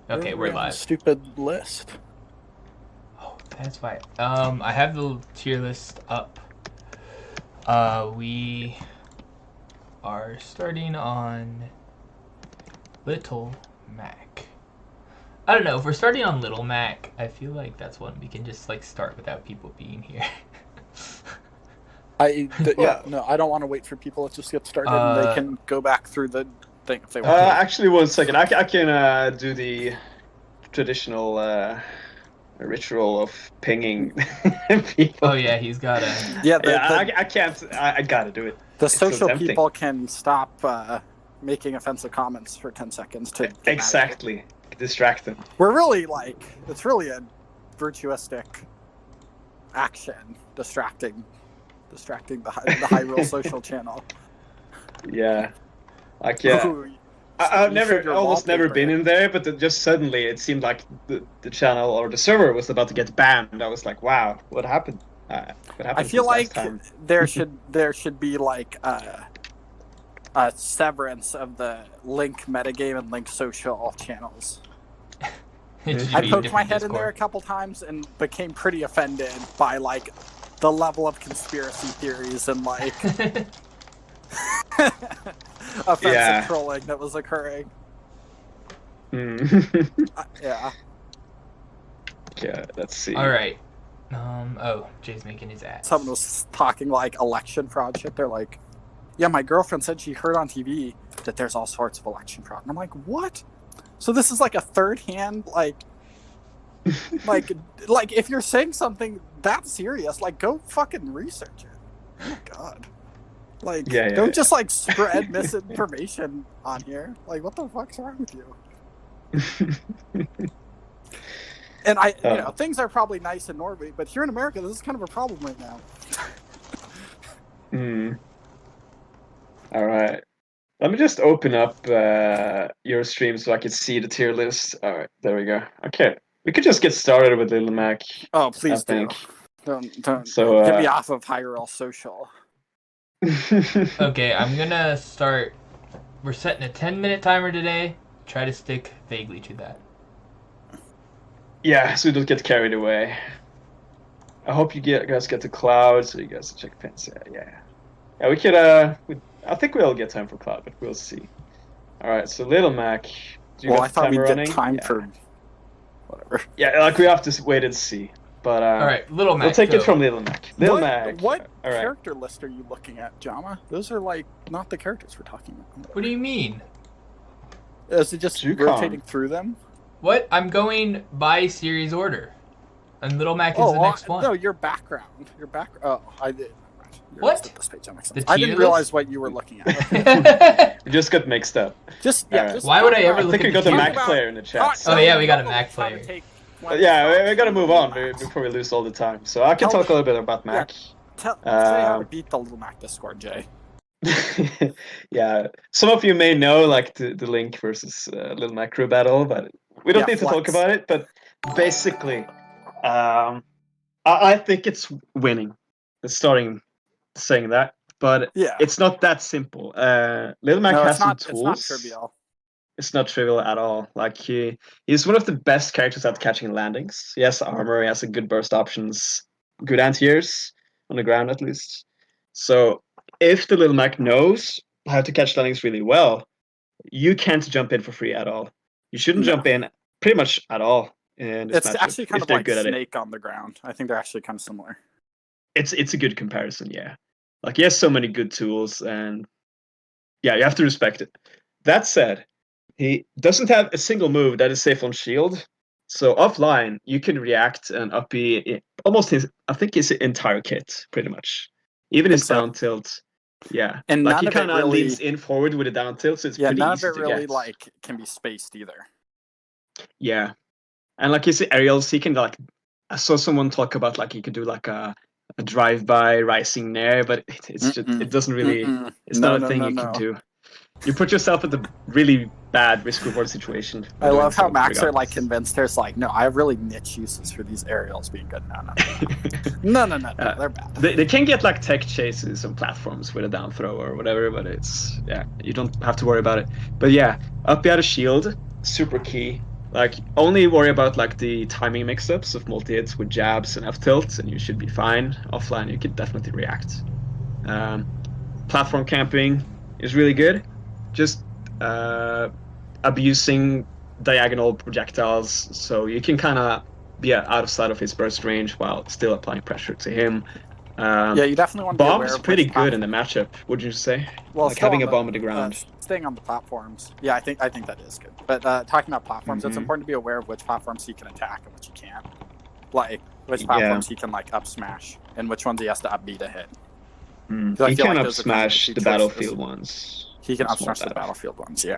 Okay, we're live. Stupid list. Oh, that's why. I have the tier list up. We are starting on Little Mac. I don't know. If we're starting on Little Mac, I feel like that's one we can just like start without people being here. Yeah, Well, no, I don't want to wait for people to just get started and they can go back through the thing if they want. Okay. actually, 1 second. I can do the traditional ritual of pinging Oh people. yeah, he's got a. Yeah, Yeah, I can't. I gotta do it. the It's so social tempting. people can stop making offensive comments for 10 seconds to get mad at you. Exactly. Distract them. We're really it's really a virtuistic action, distracting the Hyrule social channel. Yeah. Like yeah. Ooh, I've you showed never, your almost never wallpaper. been in there, but just suddenly it seemed like the channel or the server was about to get banned. I was like, wow, what happened? What happened I feel since last like time? there should be like a severance of the Link metagame and Link social channels. It should I be a poked my different head in there a Discord. couple times and became pretty offended by like the level of conspiracy theories and like offensive Yeah. trolling that was occurring. Hmm. Yeah. Yeah, let's see. All right. Oh, Jay's making his ass. Someone was talking like election fraud shit. They're like, yeah, my girlfriend said she heard on TV that there's all sorts of election fraud. And I'm like, what? So this is like a third hand, like if you're saying something that serious, like go fucking research it. Oh my god. Like Yeah, don't yeah. just like spread misinformation on here. Like what the fuck's wrong with you? And things are probably nice in Norway, but here in America this is kind of a problem right now. Hmm. All right. Let me just open up your stream so I can see the tier list. All right, there we go. Okay, we could just get started with Little Mac. Oh, please I think. Don't So, get me off of Hyrule Social. Okay, I'm gonna start. We're setting a 10-minute timer today. Try to stick vaguely to that. Yeah, so we don't get carried away. I hope you guys get the cloud, so you guys can check pins. Yeah. We could. I think we'll get time for cloud, but we'll see. All right, so Little Mac. Do you Well, got I the thought we'd timer get running? time Yeah. for whatever. Yeah, like we have to wait and see. But All right, Little Mac. we'll take it so- from Little Mac. Little Mac. What All right. character list are you looking at, Jama? Those are like not the characters we're talking about. What do you mean? Is it just Jucon. rotating through them? What? I'm going by series order, and Little Mac is the next one. No, your background. Your background. Oh, I did. You're What? just at this page. That makes The sense. I tier didn't realize list? what you were looking at. We just got mixed up. Just All right. just Why would talk I ever I about- look think at we got the the tier Mac list? player in the chat. Oh, yeah, we got a Tell Mac us how to player. take Yeah, we 20 gotta move on Macs. before we lose all the time. So I can Tell talk a me- little bit about Mac. Say how to Um, beat the Little Mac Discord, Jay. Yeah, some of you may know like the Link versus Little Mac crew battle, but we don't Yeah, need to talk flex. about it. But basically, I think it's winning. It's starting saying that, but Yeah. it's not that simple. Little Mac No, has it's some not. tools. It's not trivial. It's not trivial at all. Like he's one of the best characters at catching landings. He has armor, he has a good burst options, good anti-airs on the ground at least. So if the Little Mac knows how to catch landings really well, you can't jump in for free at all. You shouldn't No. jump in pretty much at all in this It's matchup actually kind if of they're like good at it. Snake on the ground. I think they're actually kind of similar. It's a good comparison, yeah. Like he has so many good tools, and yeah, you have to respect it. That said, he doesn't have a single move that is safe on shield. So offline, you can react and up B almost I think his entire kit, pretty much. Even his so. down tilt. Yeah. And like none he of it kind of really- leans in forward with a down tilt, so it's Yeah, pretty none of easy it to really get. like can be spaced either. Yeah. And like his aerials, he can like I saw someone talk about like he could do like a drive-by rising nair, but it's just it doesn't really it's No, not a no, thing no, you can no. do. You put yourself in the really bad risk reward situation. I doing love how so, Max are like regardless. convinced there's like, no, I have really niche uses for these aerials being good. No, they're bad. They can get like tech chases on platforms with a down throw or whatever, but it's you don't have to worry about it. But yeah, up out of shield, super key. Like, only worry about like the timing mix-ups of multi-hits with jabs and F-tilt, and you should be fine. Offline, you could definitely react. Platform camping is really good. Just abusing diagonal projectiles, so you can kind of be out of sight of his burst range while still applying pressure to him. Yeah, you definitely want to be aware Bomb's of pretty which good in the matchup, would you say? Well, Like still having on a bomb on the ground. staying on the platforms. Yeah, I think that is good. But talking about platforms, it's Mhm. important to be aware of which platforms he can attack and which he can't. Like which platforms he can like up smash and which ones he has to up B to hit. I He feel can like up those are kind of the smash two the choices. battlefield ones. He can It's up more smash the better. battlefield ones, yeah.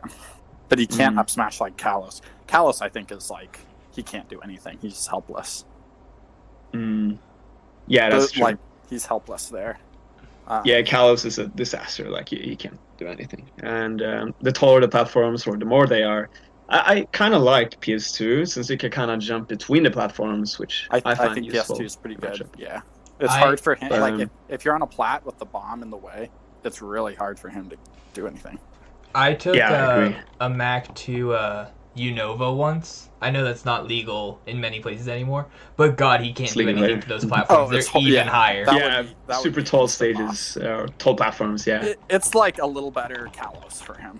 But he can't up smash like Kalos. Kalos, I think, is like he can't do anything. He's helpless. Yeah, that's true. Like he's helpless there. Yeah, Kalos is a disaster. Like he can't do anything. And the taller the platforms, or the more they are, I kind of like PS2 since you can kind of jump between the platforms, which I find think useful. PS2 is pretty good. Matchup. Yeah, it's hard for him. Like Um, if you're on a plat with the bomb in the way, it's really hard for him to do anything. I took Yeah, I agree. a Mac to Unova once. I know that's not legal in many places anymore, but God, he can't It's do legal anything here. to those platforms. They're even higher. That would be super the tall instant stages, or tall platforms. Yeah, It's like a little better Kalos for him,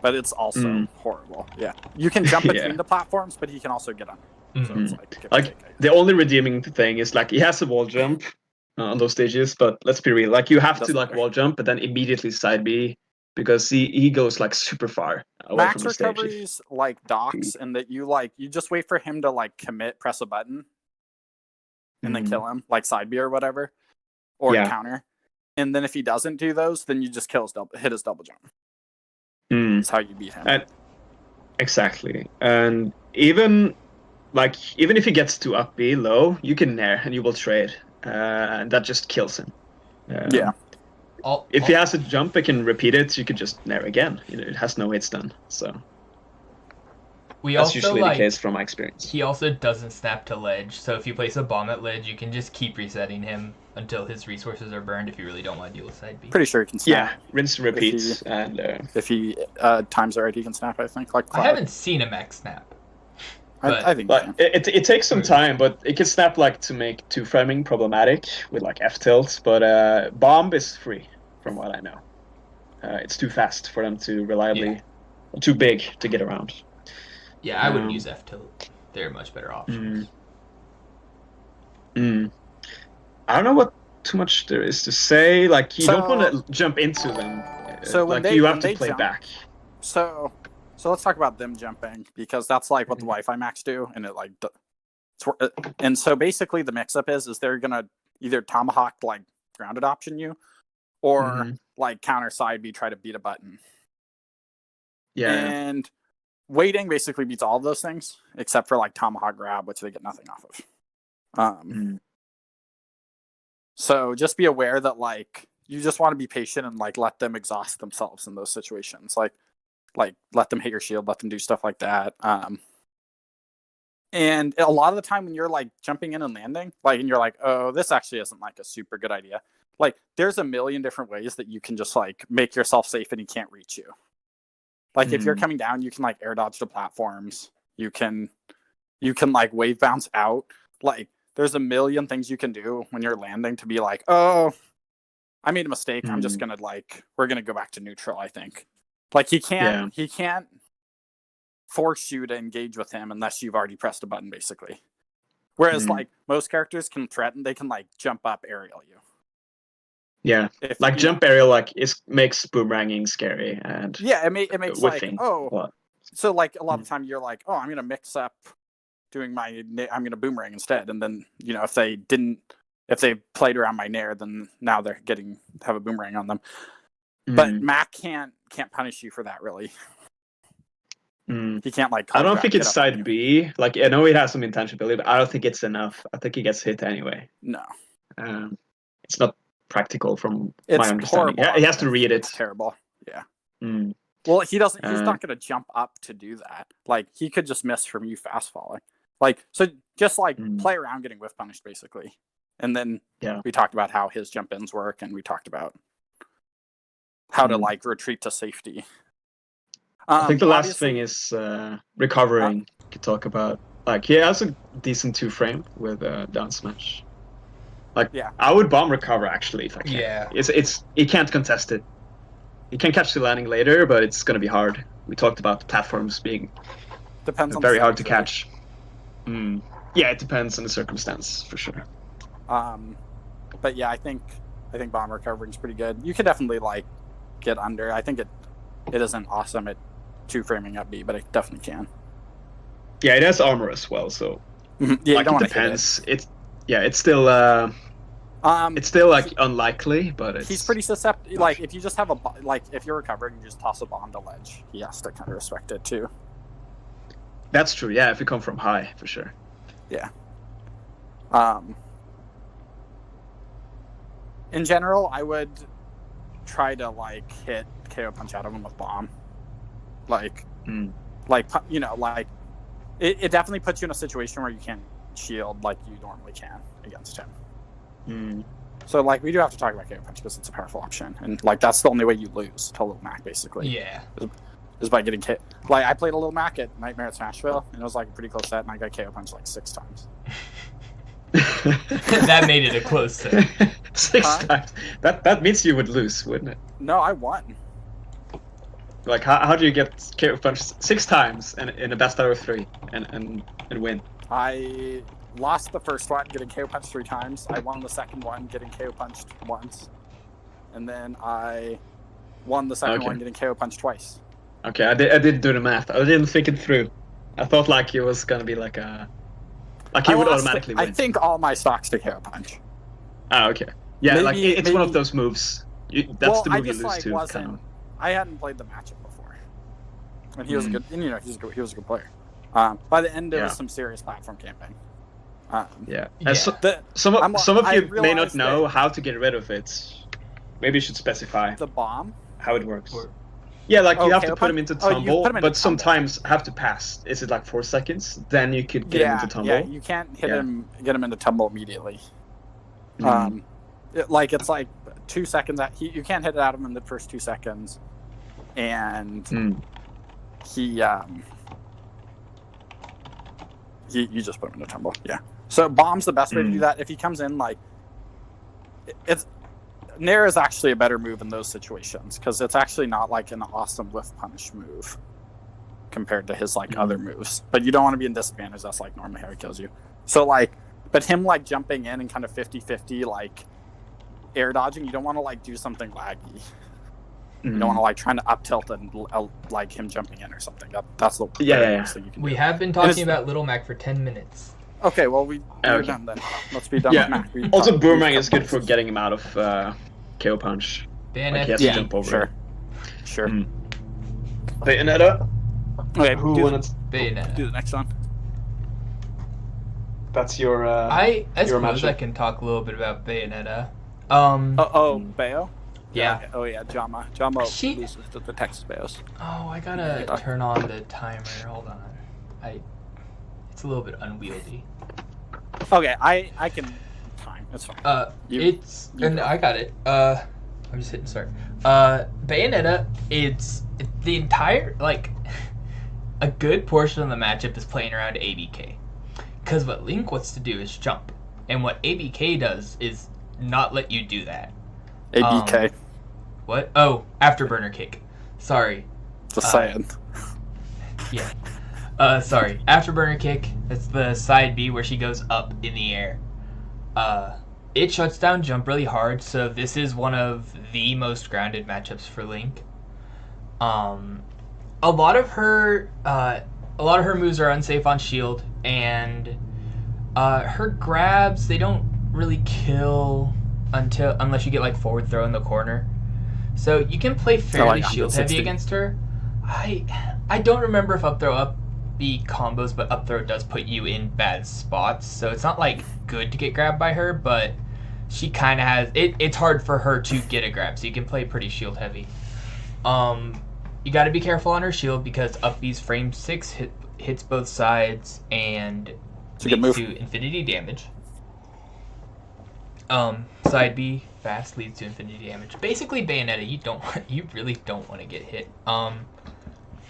but it's also horrible. Yeah, you can jump between the platforms, but he can also get on. So it's like the only redeeming thing is like he has a wall jump on those stages, but let's be real, like you have to like wall jump, but then immediately side B because he goes like super far away Max from the stage. recoveries like docks, and that you just wait for him to like commit, press a button, and then kill him, like side B or whatever, or counter. And then if he doesn't do those, then you just hit his double jump. That's how you beat him. Exactly. And even if he gets to up B low, you can nair and you will trade. And that just kills him. If he has a jump, it can repeat it. You could just nair again. It has no hits done. So that's usually the case from my experience. He also doesn't snap to ledge, so if you place a bomb at ledge, you can just keep resetting him until his resources are burned if you really don't want to deal with side B. Pretty sure he can snap. Yeah, rinse and repeats. And if he times are right, he can snap, I think. Like I haven't seen a Max snap. I think it takes some time, but it can snap like to make two framing problematic with like F tilt. But bomb is free, from what I know. It's too fast for them to reliably, too big to get around. Yeah, I wouldn't use F tilt. They're much better options. I don't know what too much there is to say. Like you don't want to jump into them. So like you have to play jump, back. So let's talk about them jumping, because that's like what the Wi-Fi Max do, and it like and so basically the mix-up is they're gonna either tomahawk like grounded option you, or like counter side B, try to beat a button. Yeah. And waiting basically beats all of those things except for like tomahawk grab, which they get nothing off of. So just be aware that like you just want to be patient and like let them exhaust themselves in those situations. Like let them hit your shield, let them do stuff like that. And a lot of the time when you're like jumping in and landing, like, and you're like, oh, this actually isn't like a super good idea. Like there's a million different ways that you can just like make yourself safe and he can't reach you. Like if you're coming down, you can like air dodge the platforms. You can like wave bounce out. Like there's a million things you can do when you're landing to be like, oh, I made a mistake. I'm just gonna we're gonna go back to neutral, I think. Like he can't force you to engage with him unless you've already pressed a button, basically. Whereas like most characters can threaten, they can like jump up aerial you. Yeah, like jump aerial makes boomeranging scary, and it makes whiffing. So like a lot of the time you're like, oh, I'm gonna mix up doing I'm gonna boomerang instead, and then if they played around my nair, then now they're have a boomerang on them. But Mac can't punish you for that, really. He can't like. I don't think it's side B. Like I know he has some intangibility, but I don't think it's enough. I think he gets hit anyway. No, it's not practical from my understanding. Horrible. He has to read it. It's terrible. Yeah. Well, he doesn't. He's not going to jump up to do that. Like he could just miss from you fast falling. Like so, just like play around getting whiff punished, basically. And then we talked about how his jump ins work, and we talked about how to like retreat to safety. I think the last thing is recovering. could talk about. Like, he has a decent 2-frame with down smash. Like, Yeah. I would bomb recover actually if I can. Yeah. It's he can't contest it. He can catch the landing later, but it's gonna be hard. We talked about the platforms being Depends on very the hard to settings, catch. Yeah, it depends on the circumstance for sure. right? But yeah, I think bomb recovery is pretty good. You could definitely like get under. I think it isn't awesome at 2-framing up B, but it definitely can. Yeah, it has armor as well, so Yeah, like you don't it want to hit depends. It's still it. it's still like unlikely, but it's He's pretty susceptible. Like if you just have if you're recovering, you just toss a bomb to ledge. He has to kind of respect it too. That's true. Yeah, if you come from high, for sure. Yeah. In general, I would try to like hit KO punch out of him with bomb. Like, you know, like it definitely puts you in a situation where you can't shield like you normally can against him. So like we do have to talk about KO punch because it's a powerful option, and like that's the only way you lose to Little Mac basically. Yeah. Is by getting KO. Like I played a Little Mac at Nightmare at Smashville, and it was like a pretty close set, and I got KO punched like 6 times. That made it a close set. 6 times. That means you would lose, wouldn't it? No, I won. Like how do you get KO punched 6 times in a best out of 3 and win? I lost the first one, getting KO punched 3 times. I won the second one, getting KO punched once, and then I won the second one, getting KO punched twice. Okay, I didn't do the math. I didn't think it through. I thought like it was gonna be like he would automatically win. I think all my stocks to KO punch. Ah, okay. Yeah, Maybe- like it's one of maybe- those moves. That's the I move you just lose like to. wasn't. Kind of. I hadn't played the matchup before, and he was a good. And, you know, he was a good player. By the end, there was some serious platform camping. Yeah. Yeah. And some of I you may not realized know that- how to get rid of it. Maybe you should specify The bomb. how it works. Or- Yeah, like Oh, you have to KO put him punch? into Oh, you tumble, put him into but tumble. sometimes have to pass. Is it like 4 seconds? Then you could get him into tumble. Yeah, you can't get him into tumble immediately. Mhm. It's like 2 seconds. You can't hit it out of him in the first 2 seconds, and you just put him into tumble. Yeah. So bomb's the best way to do that. If he comes in like, it's Nair is actually a better move in those situations because it's actually not like an awesome whiff punish move compared to his like other moves. But you don't want to be in disadvantage. That's like normally how he kills you. So like, but him like jumping in and kind of 50-50 like air dodging, you don't want to like do something laggy. You don't want to like trying to up tilt and like him jumping in or something. That's the worst thing you can do. We have been talking about Little Mac for 10 minutes. Okay, well we're done then. Let's be done with Mac. Also, Boomerang is good for getting him out of KO punch. Bayonet. Like he has to jump over. Sure. Bayonetta. Okay, Who do, wanted? Bayonet. do the next one. That's your. I your suppose I matchup. can talk a little bit about Bayonetta. Bayo? Yeah. Oh yeah, Jama. Jama She- loses to the Texas Bayos. Oh, I gotta turn on the timer. Hold on. It's a little bit unwieldy. Okay, I can time. It's fine. You go. I got it. I'm just hitting start. Bayonetta, it's the entire a good portion of the matchup is playing around ABK. Because what Link wants to do is jump. And what ABK does is not let you do that. ABK. What? Oh, afterburner kick. Sorry. Just saying. Yeah. Sorry. Afterburner kick. That's the side B where she goes up in the air. It shuts down jump really hard, so this is one of the most grounded matchups for Link. A lot of her moves are unsafe on shield, and her grabs, they don't really kill unless you get like forward throw in the corner. So you can play fairly shield heavy against her. I don't remember if up throw up B combos, but up throw does put you in bad spots. So it's not like good to get grabbed by her, but she kind of has it's hard for her to get a grab. So you can play pretty shield heavy. You got to be careful on her shield because up B's frame 6 hits both sides and leads to infinity damage. Side B fast leads to infinity damage. Basically, Bayonetta, you really don't want to get hit.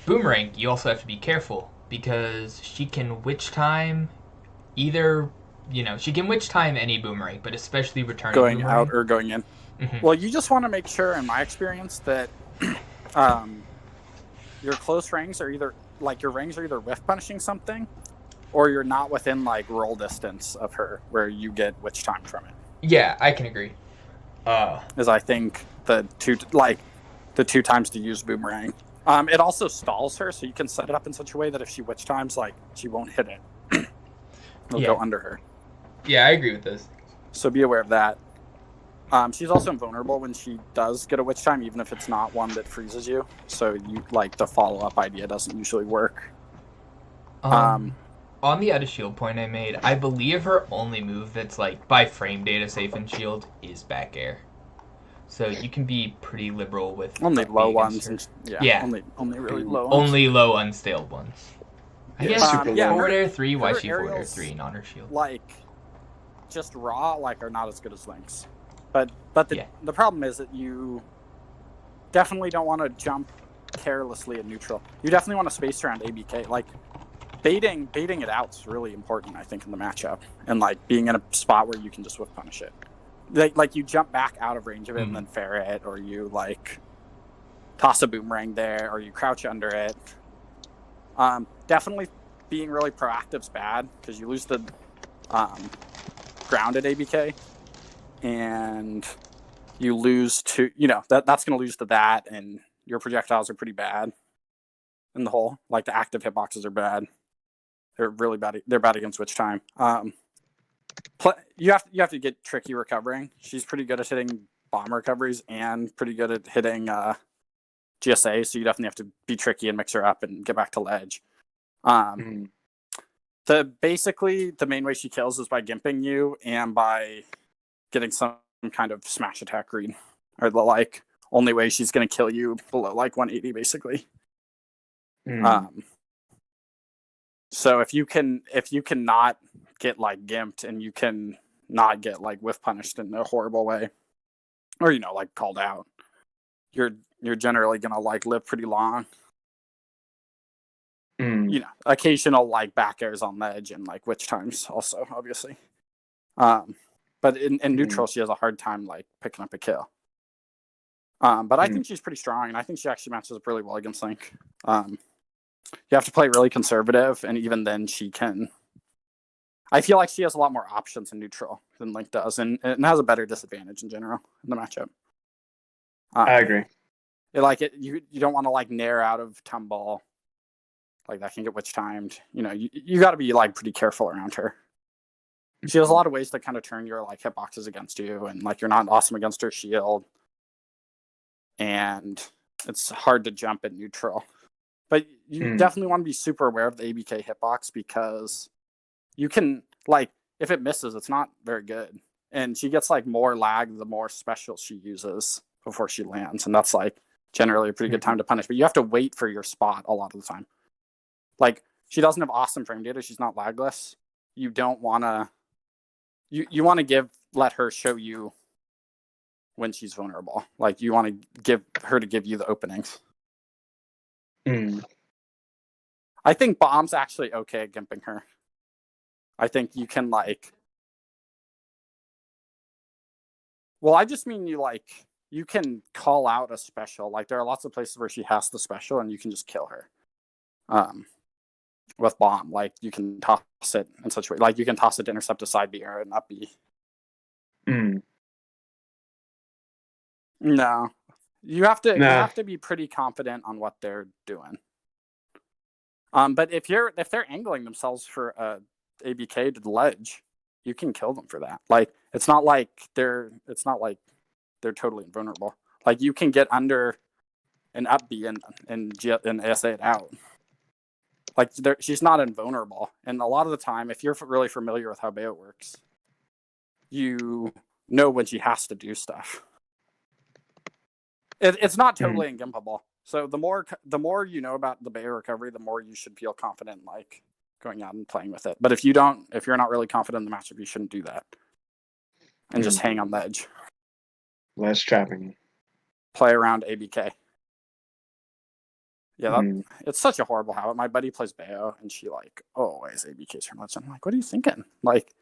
Boomerang, you also have to be careful because she can witch time either. She can witch time any boomerang, but especially returning Going boomerang. out or going in. Mhm. Well, you just want to make sure, in my experience, that your close rangs are either like your rangs are either whiff punishing something, or you're not within like roll distance of her where you get witch time from it. Yeah, I can agree. Is I think the two times to use boomerang. It also stalls her, so you can set it up in such a way that if she witch times, like she won't hit it. It'll Yeah. go under her. Yeah, I agree with those. So be aware of that. She's also invulnerable when she does get a witch time, even if it's not one that freezes you. So you like the follow-up idea doesn't usually work. On the out of shield point I made, I believe her only move that's like by frame data safe in shield is back air. So you can be pretty liberal with Only being low against ones. her. And, yeah. Only really low ones. Only low unstaled ones. I Yeah, guess super yeah, low. forward air 3, why her she forward air aerials- 3 on her shield? Like, just raw, like, are not as good as links. But Yeah. the problem is that you definitely don't want to jump carelessly in neutral. You definitely want to space around ABK. Like, baiting it out is really important, I think, in the matchup. And, like, being in a spot where you can just whiff punish it. Like you jump back out of range of it and then fair it, or you, like, toss a boomerang there, or you crouch under it. Definitely being really proactive is bad, because you lose the grounded ABK. And you lose to, that's going to lose to that, and your projectiles are pretty bad in the hole. Like, the active hitboxes are bad. They're really bad. They're bad against witch time. You have to get tricky recovering. She's pretty good at hitting bomb recoveries and pretty good at hitting GSA, so you definitely have to be tricky and mix her up and get back to ledge. Basically, the main way she kills is by gimping you and by getting some kind of smash attack read, or the like only way she's going to kill you below like 180 basically. So if you can not get like gimped, and you can not get like whiff punished in a horrible way, or like called out, you're generally going to like live pretty long. Occasional like back airs on ledge and like witch times also, obviously. But in neutral, she has a hard time like picking up a kill. But I think she's pretty strong, and I think she actually matches up really well against Link. You have to play really conservative, and even then she can. I feel like she has a lot more options in neutral than Link does, and has a better disadvantage in general in the matchup. I agree. You don't want to like nair out of tumble. Like, that can get witch timed. You got to be like pretty careful around her. She has a lot of ways to kind of turn your like hitboxes against you, and like you're not awesome against her shield. And it's hard to jump in neutral. But you definitely want to be super aware of the ABK hitbox, because you can, like, if it misses, it's not very good. And she gets like more lag the more special she uses before she lands. And that's like generally a pretty good time to punish. But you have to wait for your spot a lot of the time. Like, she doesn't have awesome frame data. She's not lagless. You don't want to... You want to let her show you when she's vulnerable. Like, you want to give you the openings. I think Bomb's actually okay at gimping her. I think you can like... Well, I just mean you can call out a special. Like, there are lots of places where she has the special, and you can just kill her. With Bomb, like, you can toss it in such a way, like you can toss it to intercept a side B or an up B. No, you have to be pretty confident on what they're doing. But if they're angling themselves for a ABK to the ledge, you can kill them for that. Like, it's not like they're totally invulnerable. Like, you can get under an up B and ASA it out. Like, she's not invulnerable. And a lot of the time, if you're really familiar with how Bayo works, you know when she has to do stuff. It's not totally ungimpable. So the more you know about the Bayo recovery, the more you should feel confident like going out and playing with it. But if you're not really confident in the matchup, you shouldn't do that. And just hang on ledge. Less trapping. Play around ABK. Yeah, it's such a horrible habit. My buddy plays Bayo, and she like always ABKs her much. I'm like, what are you thinking? Like,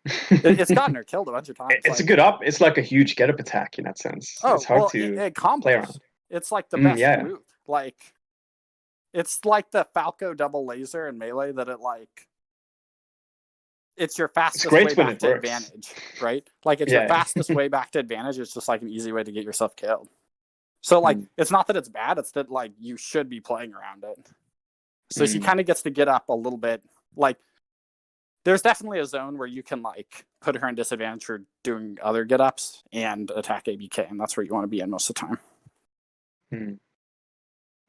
it's gotten her killed a bunch of times. It's like, a good up. It's like a huge get up attack in that sense. Oh, it's hard well, to it play combos. around. It's like the best yeah. move. Like, it's like the Falco double laser in Melee that it like. It's your fastest way back to advantage, right? Like, it's your fastest way back to advantage. It's just like an easy way to get yourself killed. So, like, it's not that it's bad. It's that, like, you should be playing around it. So she kind of gets to get up a little bit. Like, there's definitely a zone where you can, like, put her in disadvantage for doing other get-ups and attack ABK, and that's where you want to be in most of the time.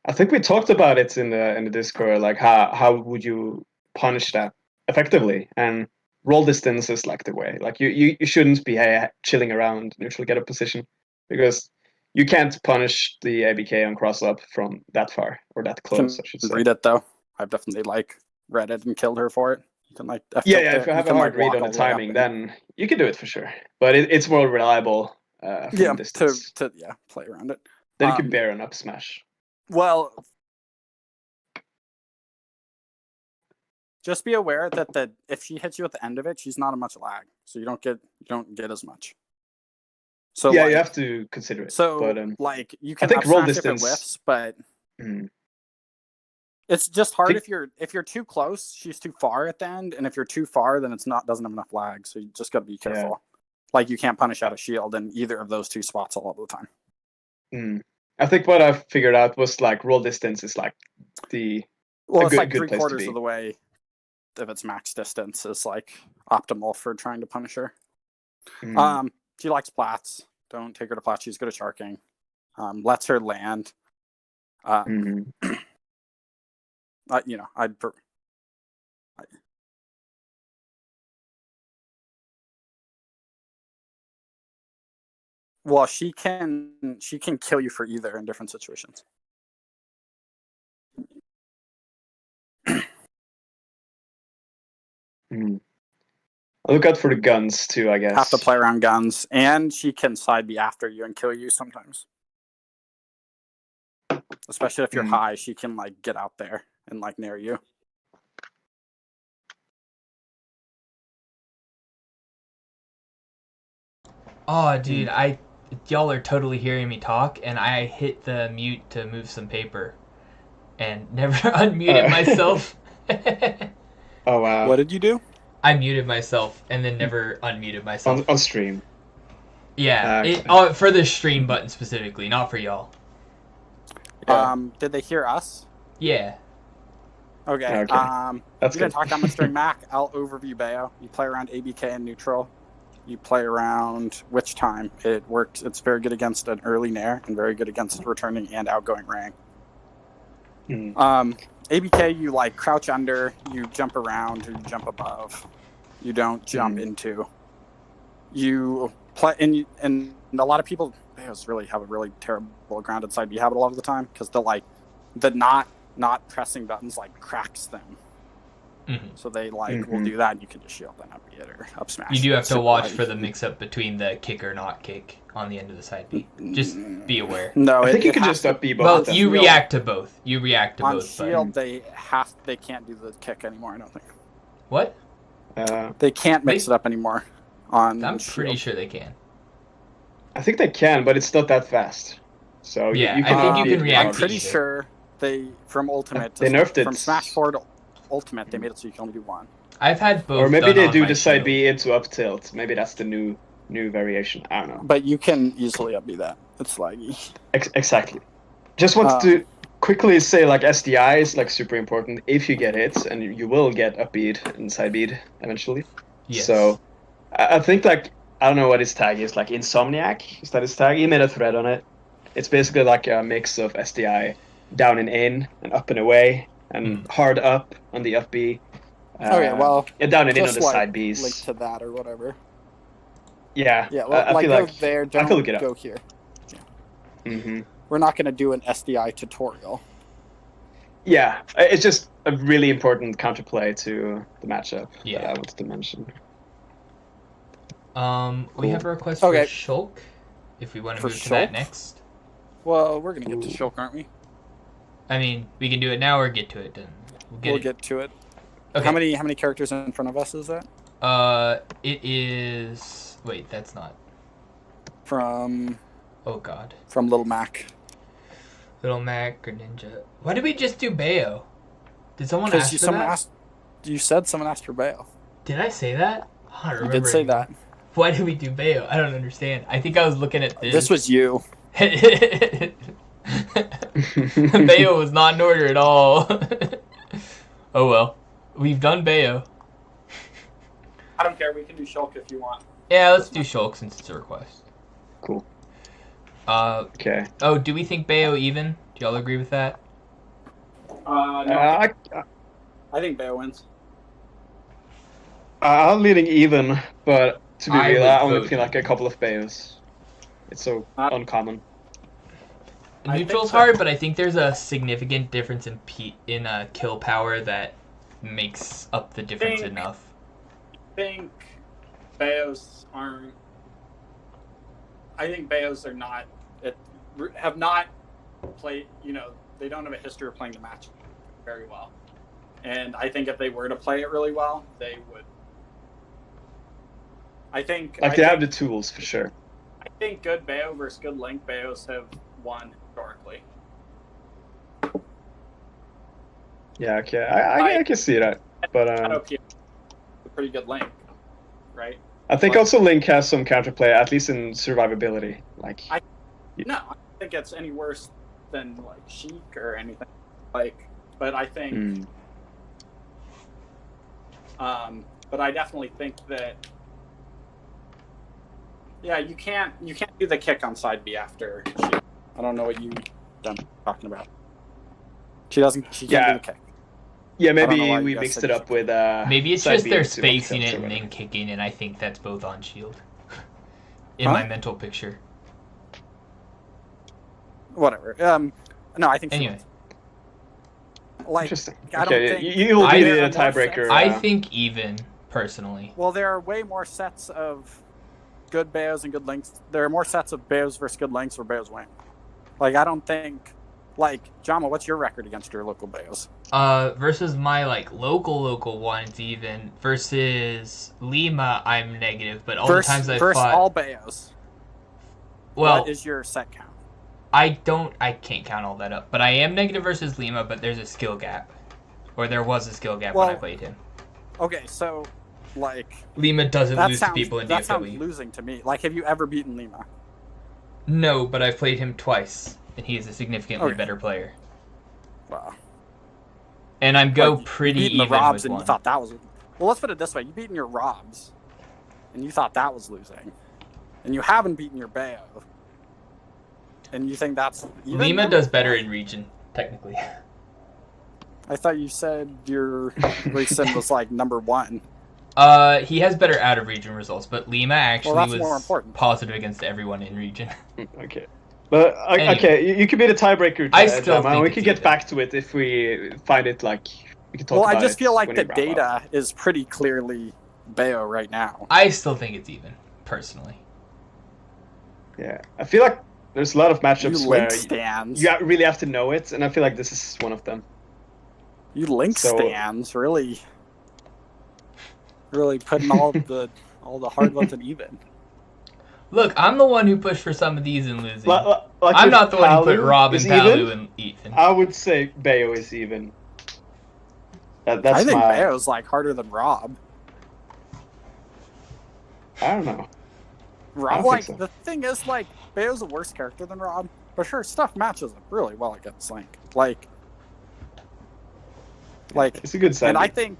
I think we talked about it in the Discord, like, how would you punish that effectively? And roll distance is, like, the way. Like, you shouldn't be chilling around neutral get-up position, because you can't punish the ABK on cross-up from that far, or that close, I should say. Read it, though. I've definitely, like, read it and killed her for it. You can, like, if you have a hard read on the timing, then you can do it for sure. But it's more reliable from distance. to play around it. Then you can bear an up smash. Well, just be aware that if she hits you at the end of it, she's not a much lag, so you don't get as much. So yeah, you have to consider it. So, but, like, you can I think roll distance if it whiffs, but it's just hard if you're too close, she's too far at the end, and if you're too far, then doesn't have enough lag. So you just got to be careful. Yeah. Like, you can't punish out a shield in either of those two spots all of the time. I think what I figured out was, like, roll distance is like it's like 3/4 of the way. If it's max distance, is like optimal for trying to punish her. She likes plats. Don't take her to plats. She's good at sharking. Lets her land. Well, she can kill you for either in different situations. Look out for the guns too, I guess. Have to play around guns, and she can side B after you and kill you sometimes. Especially if you're high, she can, like, get out there and, like, nair you. Oh, dude, y'all are totally hearing me talk, and I hit the mute to move some paper, and never unmuted myself. Oh wow! What did you do? I muted myself and then never unmuted myself on stream. Yeah, for the stream button specifically, not for y'all. Did they hear us? Yeah. Okay. That's you didn't talk that much during Mac. I'll overview Bayo. You play around ABK and neutral. You play around Witch Time. It works. It's very good against an early nair and very good against returning and outgoing rank. ABK, you, like, crouch under, you jump around, or you jump above. You don't jump into. You play, and a lot of people really have a really terrible grounded side B habit a lot of the time, because the not pressing buttons, like, cracks them. So they, like, will do that, and you can just shield and up B it or up smash. You do have to watch for the mix-up between the kick or not kick on the end of the side B. Just be aware. No, I think you can just up B both. Well, you react to both. You react to on both. Shield, they can't do the kick anymore, I don't think. What? They can't mix it up anymore on I'm Shield. pretty sure they can. I think they can, but it's not that fast. So yeah, you can I think you can react. I'm pretty sure from Ultimate they nerfed it. From Smash 4 to Ultimate, they made it so you can only do one. I've had both. Or maybe they do the side B into up tilt. Maybe that's the new variation. I don't know. But you can easily up B that. It's laggy. Exactly. Just wanted to quickly say, like, SDI is, like, super important if you get hits, and you will get up beat and side beat eventually. Yes. So I think, like, I don't know what his tag is, like Insomniac. Is that his tag? He made a thread on it. It's basically like a mix of SDI down and in and up and away and hard up on the up B. Well, down and in on the side Bs. Link to that or whatever. Yeah. Yeah, well, I feel go like there, don't go here. Yeah. We're not going to do an SDI tutorial. Yeah, it's just a really important counterplay to the matchup that I wanted to mention. We have a request for Shulk, if we want to move to that next. Well, we're going to get to Shulk, aren't we? I mean, we can do it now or get to it. Then We'll get to it. Okay. How many characters in front of us is that? It is. Wait, that's not. From Oh God. Little Mac. Little Mac or Ninja. Why did we just do Bayo? Did someone Because ask for that? you said someone asked for Bayo. Did I say that? I don't You remember. did say anymore. that. Why did we do Bayo? I don't understand. I think I was looking at this. This was you. Bayo was not in order at all. Oh well. We've done Bayo. I don't care. We can do Shulk if you want. Yeah, let's do Shulk since it's a request. Cool. Okay. Oh, do we think Bayo even? Do y'all agree with that? No. I think Bayo wins. I'm leaning even, but to be I real, would I'm vote looking like a couple of Bayos. It's so uncommon. Neutral's hard, but I think there's a significant difference in kill power that makes up the difference enough. I think Bayos aren't. I think Bayos are not. Have not played. They don't have a history of playing the match very well, and I think if they were to play it really well, they would. I think they have the tools for sure. I think good Bayo versus good Link. Bayos have won historically. Yeah, okay, I can see that, but a pretty good Link, right? I think also Link has some counterplay, at least in survivability. No, I don't think it's any worse than like Sheik or anything. But I think, but I definitely think that. Yeah, you can't do the kick on side B after Sheik. I don't know what you done talking about. She can't do the kick. Yeah, maybe we mixed it up with maybe it's side just B they're and too much spacing it tilt or and whatever. then kicking, and I think that's both on shield. In my mental picture. Whatever. No, I think. Anyway. Interesting. I don't Okay, think you will be the there are more tiebreaker. sets. I think even, personally. Well, there are way more sets of good Bayos and good Links. There are more sets of Bayos versus good Links where Bayos win. I don't think. Jama, what's your record against your local Bayos? Versus my local one, it's even. Versus Lima, I'm negative, but all the times I fought. all Bayos. Well, what is your set count? I can't count all that up, but I am negative versus Lima, but there's a skill gap. Or there was a skill gap when I played him. Okay, so Lima doesn't lose to people in that sounds DFW. losing to me. Have you ever beaten Lima? No, but I've played him twice, and he is a significantly better player. Wow. And I'm pretty you beaten even the Robs with and one. you thought that was. Well, let's put it this way: you beaten your Robs, and you thought that was losing, and you haven't beaten your Bayo, and you think that's even Lima now? does better in region, technically. I thought you said your recent was number one. He has better out of region results, but Lima actually that's was more important. positive against everyone in region. Okay. But okay, you could be the tiebreaker. I still Jama, think we it's can get even. back to it if we find it we can talk Well, about I just it feel like when the we wrap up. data is pretty clearly Bayo right now. I still think it's even, personally. Yeah, I feel like there's a lot of matchups You where Link stands. you really have to know it, and I feel like this is one of them. You Link stands really putting all the hard ones at even. Look, I'm the one who pushed for some of these and losing. Like I'm if not the one who put Palu Rob and is Palu even, and Ethan. I would say Bayo is even. That's I think my. Bayo's harder than Rob. I don't know. Rob, don't think so. the thing is, Bayo's a worse character than Rob, but sure, stuff matches up really well against Link. It's a good side. And I think,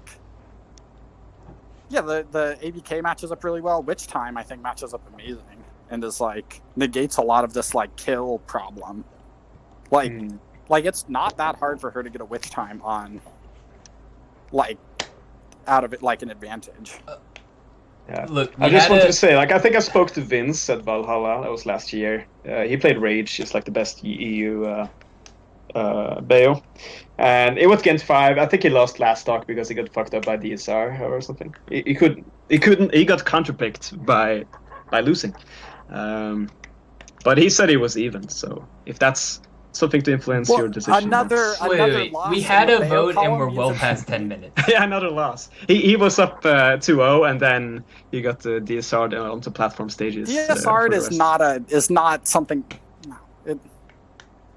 yeah, the ABK matches up really well. Witch Time, I think, matches up amazing and is negates a lot of this kill problem. It's not that hard for her to get a Witch Time on, out of it an advantage. Yeah. Look, I just wanted to say, I think I spoke to Vince at Valhalla. That was last year. He played Rage. He's the best EU Bayo. And it was Gent 5. I think he lost last stock because he got fucked up by DSR or something. He got counterpicked by losing. But he said he was even. So if that's something to influence Well, your decision. another Wait. loss We in had the a Bayo vote and column we're means well it's- past 10 minutes. Yeah, another loss. He was up 2-0, and then he got the DSR onto platform stages. DSR for the is rest. not something.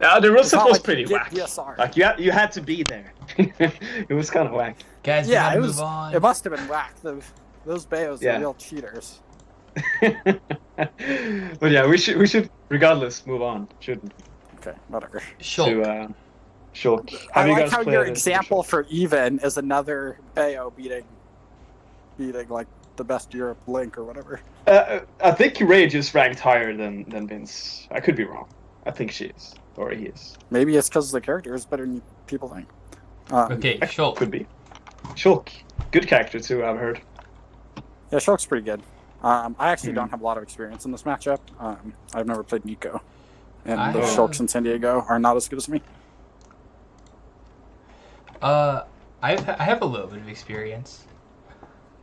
No, The rule it's set not was like pretty you get whack. DSR. Like you had to be there. It was kind of whack. Guys, we Yeah, gotta it move was. on. It must have been whack. Those Bayos Yeah. are real cheaters. But yeah, we should regardless move on, shouldn't Okay, whatever. Shulk. to Shulk. I Have you like guys how played your as example Shulk? for even is another Bayo beating like the best Europe Link or whatever. I think Rage is ranked higher than Vince. I could be wrong. I think she is, or he is. Maybe it's because the character is better than people think. Okay, Shulk. Could be. Shulk, good character too. I've heard. Yeah, Shulk's pretty good. I actually Mhm. don't have a lot of experience in this matchup. I've never played Nico, and I the have. Shulks in San Diego are not as good as me. I have a little bit of experience.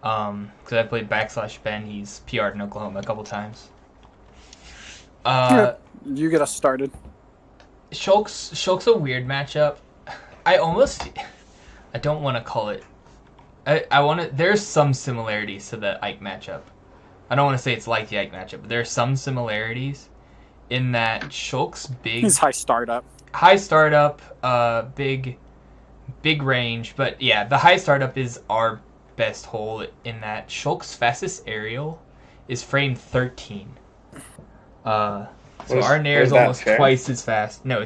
Because I played /Ben. He's PR'd in Oklahoma a couple times. You get us started. Shulk's a weird matchup. I don't want to call it. There's some similarities to the Ike matchup. I don't want to say it's like the Ike matchup, but there are some similarities in that Shulk's big. He's high startup. High startup, big range, but yeah, the high startup is our best hole in that Shulk's fastest aerial is frame 13. So our Nair is that almost fair? twice as fast. No,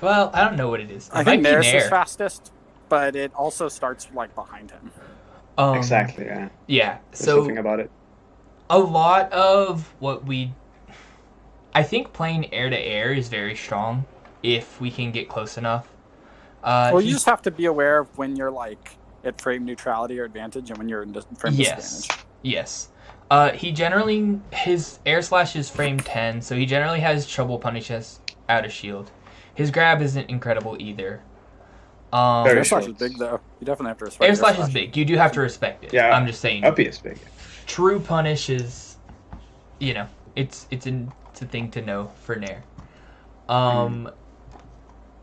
I don't know what it is. It I might think be Nair's Nair. his fastest, but it also starts like behind him. Exactly. Yeah. Yeah. There's So something about it. a lot of what I think playing air to air is very strong if we can get close enough. Well, you just have to be aware of when you're like at frame neutrality or advantage, and when you're in frame Yes. disadvantage. Yes. His air slash is frame 10, so he generally has trouble punishing us out of shield. His grab isn't incredible either. Very Air slash is short. big though. You definitely have to respect Air slash is big. You do have to respect it. Yeah. I'm just saying. Uppy is big. True punish is, it's a thing to know for Nair.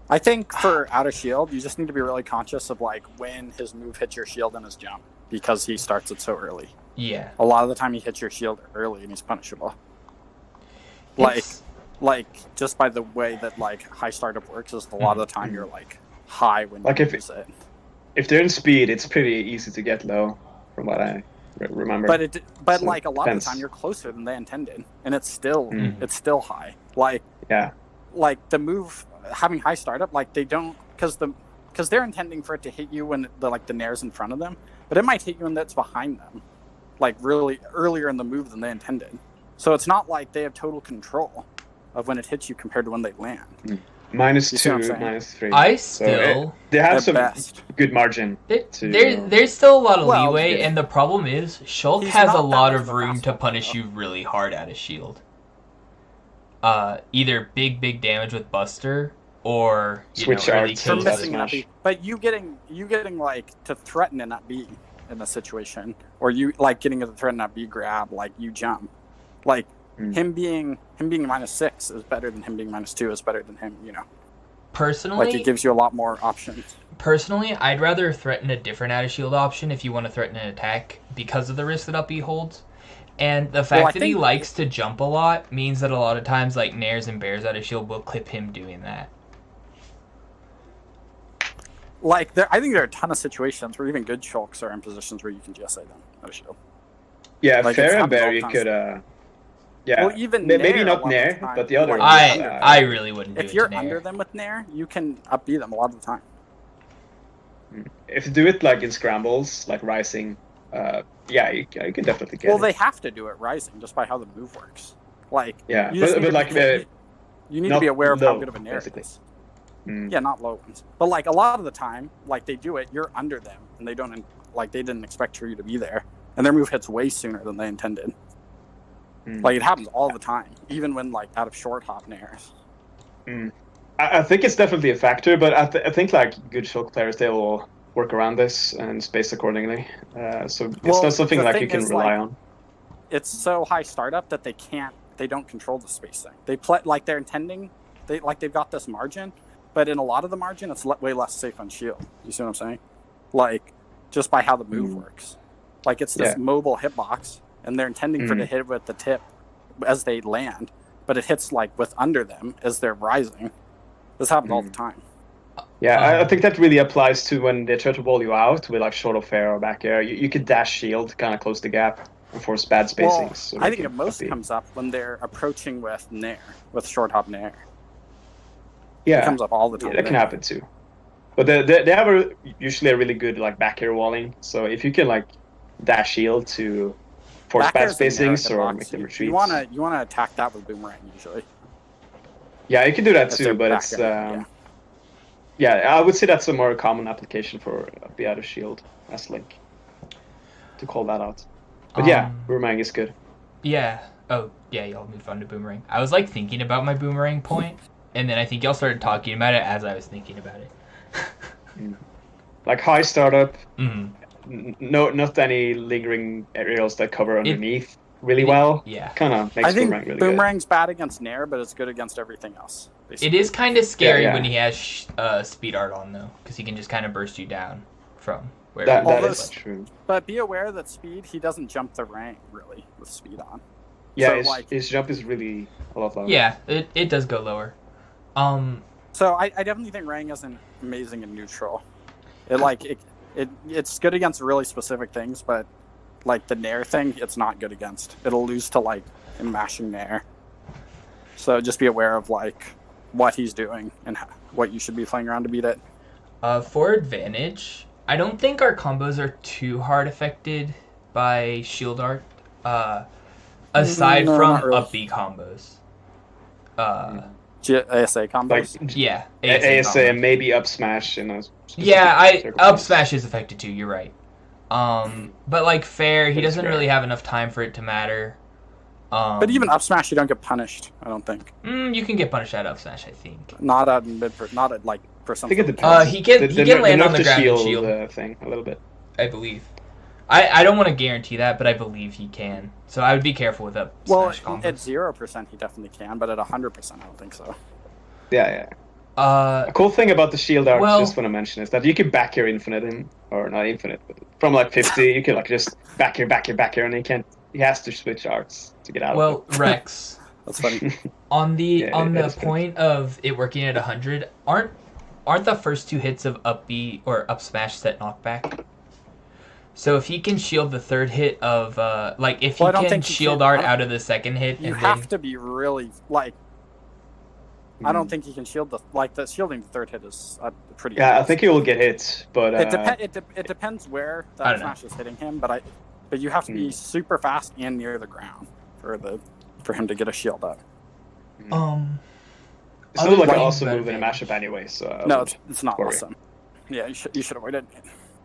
I think for out of shield, you just need to be really conscious of like when his move hits your shield and his jump, because he starts it so early. Yeah. A lot of the time he hits your shield early and he's punishable. Like just by the way that like high startup works is a lot of the time you're like high when Like you if use it. If they're in speed, it's pretty easy to get low, from what I remember. But So, like a lot depends. of the time you're closer than they intended, and it's still Mm. it's still high. Like Yeah. the move having high startup, like they don't because they're intending for it to hit you when the Nair's in front of them, but it might hit you when that's behind them, like really earlier in the move than they intended. So it's not like they have total control of when it hits you compared to when they land. Minus You see what I'm 2, saying? minus 3. I So still. they have At some best. good margin. There's still a lot of Well, leeway, yeah. and the problem is Shulk He's has not a that lot much of of a room fast to one, punish though. you really hard out of shield. Either big damage with Buster, or Switch early arts For kills. and missing an up smash. B. But you getting like to threaten an up B in a situation, or you like getting a threaten up B grab, like you jump, like Mm. him being -6 is better than him being -2 is better than him. Personally, Like it gives you a lot more options. I'd rather threaten a different out of shield option if you want to threaten an attack because of the risk that up B holds. And the fact Well, I that he think- likes to jump a lot means that a lot of times, like, Nairs and Bears out of shield will clip him doing that. Like I think there are a ton of situations where even good Shulks are in positions where you can GSA them out of shield. Yeah, Like, it's Fair and happened all Barry the time. could. Yeah. Well, even Maybe Nair, not a lot of Nair, the time, but the other like, ones. I really wouldn't do if it you're to Nair. under them with Nair, you can up B them a lot of the time. If you do it like in scrambles, like Rising, yeah, you can definitely get Well, it. they have to do it Rising just by how the move works. Like Yeah, you just but need to like be, you need to not be aware of how low, good of a Nair it basically. is. Mm. Yeah, not low ones. But like a lot of the time, like they do it, you're under them, and they didn't expect for you to be there, and their move hits way sooner than they intended. Mm. Like it happens all the time, even when like out of short hop Nairs. I think it's definitely a factor, but I think like good Shulk players, they will work around this and space accordingly. So it's Well, not something the like you thing can is, rely like, on. It's so high startup that they don't control the space thing. They don't control the space they've got this margin, but in a lot of the margin, it's way less safe on shield. You see what I'm saying? Like, just by how the move works. Like, it's this mobile hitbox, and they're intending for it to hit with the tip as they land, but it hits like with under them as they're rising. This happens all the time. Yeah, I think that really applies to when they try to wall you out with like short of fair or back air. You could dash shield, kind of close the gap, and force bad spacing. Well, so I think it most comes up when they're approaching with Nair, with short hop Nair. Yeah, it comes up all the time. Yeah, that can happen too. But they have usually a really good like back air walling. So if you can like dash shield to force Back bad air's a Nair spacings or hitbox. make them retreat. You wanna attack that with boomerang usually. Yeah, you can do that If too, they're but back it's air, yeah, I would say that's a more common application for the out of shield as link to call that out. But yeah, boomerang is good. Yeah. Oh, yeah, y'all moved on to boomerang. I was like thinking about my boomerang point, and then I think y'all started talking about it as I was thinking about it. Like high startup, Mm-hmm. not any lingering aerials that cover underneath really well. Yeah. Kind of makes I think boomerang really boomerang's bad against Nair, but it's good against everything else. It is kind of scary Yeah. when he has speed art on, though, because he can just kind of burst you down from good. wherever That he is is. true. But be aware that speed, he doesn't jump the rank really with speed on. Yeah, So, his jump is really a lot lower. Yeah, it does go lower. So I definitely think Rang isn't amazing in neutral. It's good against really specific things, but like the Nair thing, it's not good against. It'll lose to like mashing Nair. So just be aware of like what he's doing and what you should be playing around to beat it. For advantage, I don't think our combos are too hard affected by shield art. Aside No, from not really. up B combos. ASA combos. Like Yeah, ASA combos. and maybe up smash in a specific Yeah, up circumstance. smash is affected too. You're right. But like fair, he But it's doesn't fair. really have enough time for it to matter. But even up smash, you don't get punished. I don't think. You can get punished at up smash, I think. Not at not at like for I something. think it depends. He can land on nerf the ground and shield shield. thing a little bit. I believe. I don't want to guarantee that, but I believe he can. So I would be careful with up Well, smash combos. at 0%, he definitely can, but at 100%, I don't think so. Yeah. A cool thing about the shield art, well- just want to mention, is that you can back your infinite him, or not infinite, but from like 50, you can like just back your, and he has to switch arts to get out Well, of Rex, That's funny. on the Yeah, on the that's pretty- point of it working at 100, aren't the first two hits of up B or up smash set knockback? So if he can shield the third hit of like if he Well, I don't can think he shield can. art out of the second hit, You and have then to be really like. I don't think he can shield the shielding the third hit is pretty. Yeah, I obvious. think he will get hit, but It depends where I that don't know. smash is hitting him, but you have to be super fast and near the ground for him to get a shield up. it's other not like an than awesome that move in a advantage. matchup anyway. So I No, would it's not worry. awesome. Yeah, you should avoid it.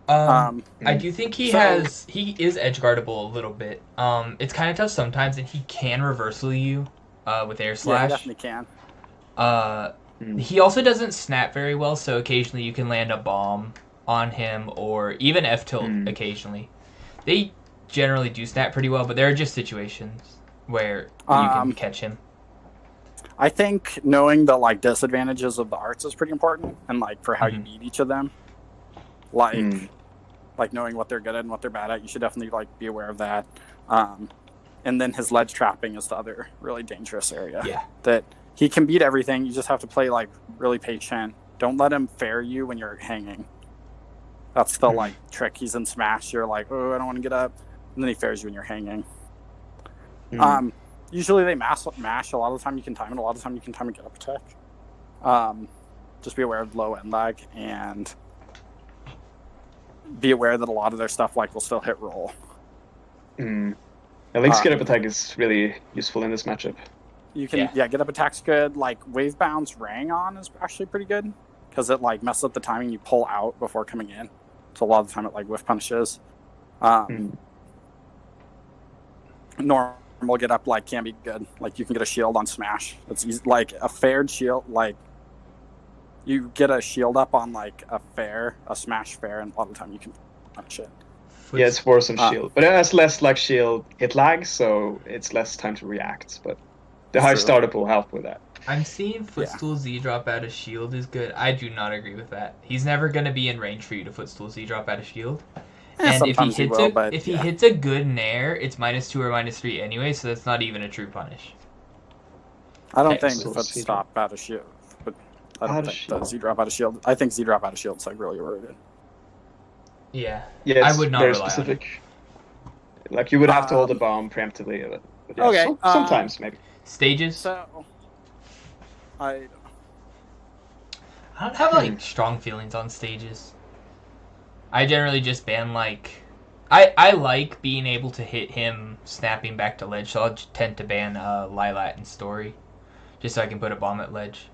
I do think he so- he is edge guardable a little bit. It's kind of tough sometimes, and he can reversal you with air Yeah, he slash. definitely can. He also doesn't snap very well, so occasionally you can land a bomb on him, or even F tilt occasionally. They generally do snap pretty well, but there are just situations where you can catch him. I think knowing the like disadvantages of the arts is pretty important, and like for how you beat each of them. Like knowing what they're good at and what they're bad at, you should definitely like be aware of that. And then his ledge trapping is the other really dangerous area. Yeah. That he can beat everything. You just have to play like really patient. Don't let him fair you when you're hanging. That's the like trick. He's in smash. You're like, oh, I don't want to get up, and then he fairs you when you're hanging. Usually they mash. A lot of the time you can time it. A lot of the time you can time a get up attack. Just be aware of low end lag and be aware that a lot of their stuff like will still hit roll. The Link's get up attack is really useful in this matchup. You can get up attack's good. Like wave bounce rang on is actually pretty good because it like messes up the timing. You pull out before coming in, so a lot of the time it like whiff punishes. Normal get up like can be good. Like you can get a shield on smash. It's easy, like a faired shield. Like you get a shield up on like a smash fair, and a lot of the time you can punish it. Yeah, it's worse on shield, but it has less like shield hit lag, so it's less time to react. But the high True. startup will help with that. I'm seeing footstool Z drop out of shield is good. I do not agree with that. He's never gonna be in range for you to footstool Z drop out of shield. And if he Sometimes he hits will, a but if he yeah. hits a good nair, it's -2 or -3 anyway, so that's not even a true punish. I don't Okay, think so foot Z stop out of shield, but I Out don't of think shield. the Z drop out of shield. I think Z drop out of shield's like really overrated. Yeah. Yeah, I it's would not very rely on it. specific. Like you would have to hold a Um, bomb preemptively. But yeah, Okay, sometimes maybe. Stages. So I I don't have like strong feelings on stages. I generally just ban like I like being able to hit him snapping back to ledge, so I'll tend to ban Lilat and Story, just so I can put a bomb at ledge.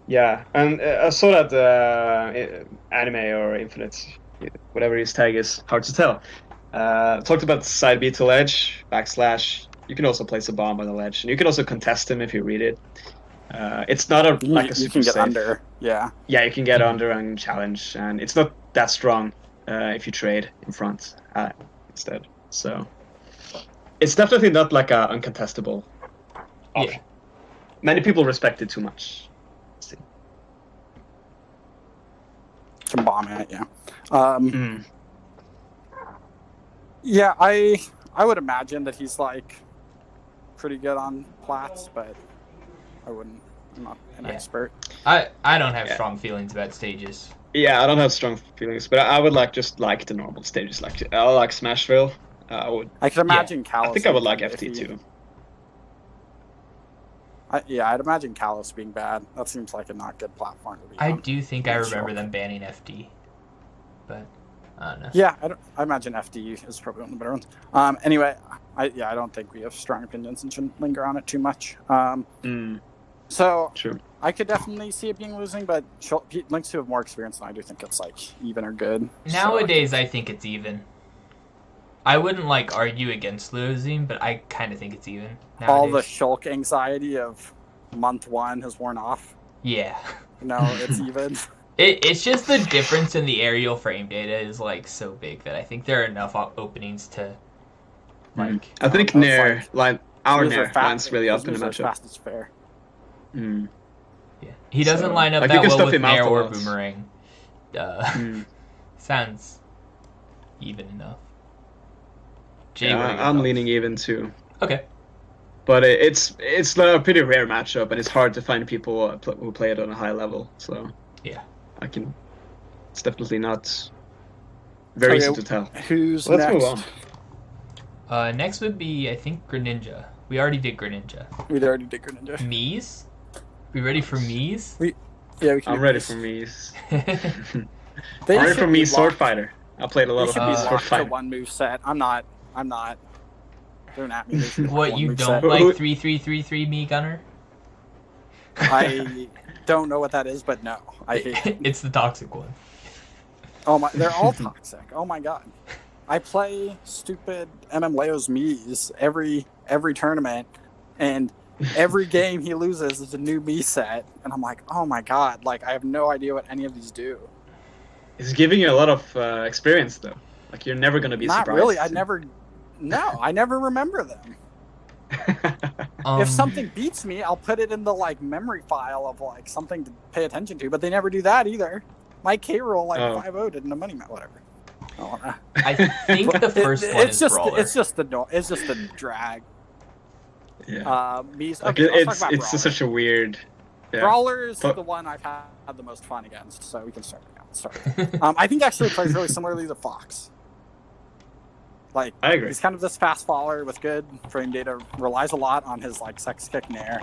Yeah, and I saw that anime or Infinite, whatever his tag is, hard to tell. Talked about side B to ledge, backslash. You can also place a bomb on the ledge, and you can also contest him if you read it. It's not a like a you super can get safe. under. Yeah. Yeah, you can get Mhm. under and challenge, and it's not that strong if you trade in front instead. So it's definitely not like a uncontestable option. Many people respect it too much. Can bomb it, yeah. Mm. Yeah, I would imagine that he's like pretty good on plats, but I wouldn't. I'm not an Yeah. expert. I don't have Yeah. strong feelings about stages. Yeah, I don't have strong feelings, but I would just like the normal stages. Like I like Smashville. I would. I could imagine Kalos. I think I would being like good if FT he- too. I'd imagine Kalos being bad. That seems like a not good platform to be I on. do think I Yeah, remember sure. them banning FD, but I don't know. Yeah, I imagine FD is probably one of the better ones. Anyway, I don't think we have strong opinions and shouldn't linger on it too much. So True. I could definitely see it being losing, but Lynx who have more experience than I do think it's like even or good. Nowadays, I think it's even. I wouldn't like argue against losing, but I kind of think it's even. So all the Nowadays. shulk anxiety of month 1 has worn off. Yeah. No, it's even. It's just the difference in the aerial frame data is like so big that I think there are enough openings to like. I think No, it's Nair like- line our Moves are Nair lines really his up in the moves are matchup. fast as fair. Mm. Yeah. He doesn't So, line up like, you that can well stuff with him out Nair a or lot. Boomerang. Sounds even enough. Jay, what are your I'm thoughts? leaning even too. Okay. But it's a pretty rare matchup, and it's hard to find people who play it on a high level. So Yeah. It's definitely not very Okay, easy to tell. Who's Let's next? move on. Next would be I think Greninja. We already did Greninja. We already did Greninja. Mies? We ready for Mies? Yeah, we can. I'm do ready this. for me. They I'm ready should for be me, Sword locked- Fighter. I played a lot They of should be Sword locked to Fighter. one move set. I'm not. Don't at me. They should be locked What, to one you move don't set. like 3-3-3-3 me gunner? I don't know what that is, but no, I hate it. It's the toxic one. Oh my, they're all toxic. Oh my god. I play stupid Leo's Mii's every tournament, and every game he loses is a new Mii set, and I'm like, oh my god, like I have no idea what any of these do. It's giving you a lot of experience, though. Like you're never gonna be Not surprised. really. I never remember them. If something beats me, I'll put it in the like memory file of like something to pay attention to, but they never do that either. My K roll like 5-0 did in a money mat, whatever. I think the first one is Brawler. It's just the drag. Yeah. Mii's, Like okay, let's talk it's about it's Brawler. such a weird. Yeah. Brawler is But- the one I've had the most fun against, so we can start now. I think actually it plays really similarly to Fox. Like I agree. he's kind of this fast faller with good frame data, relies a lot on his like sex kick nair,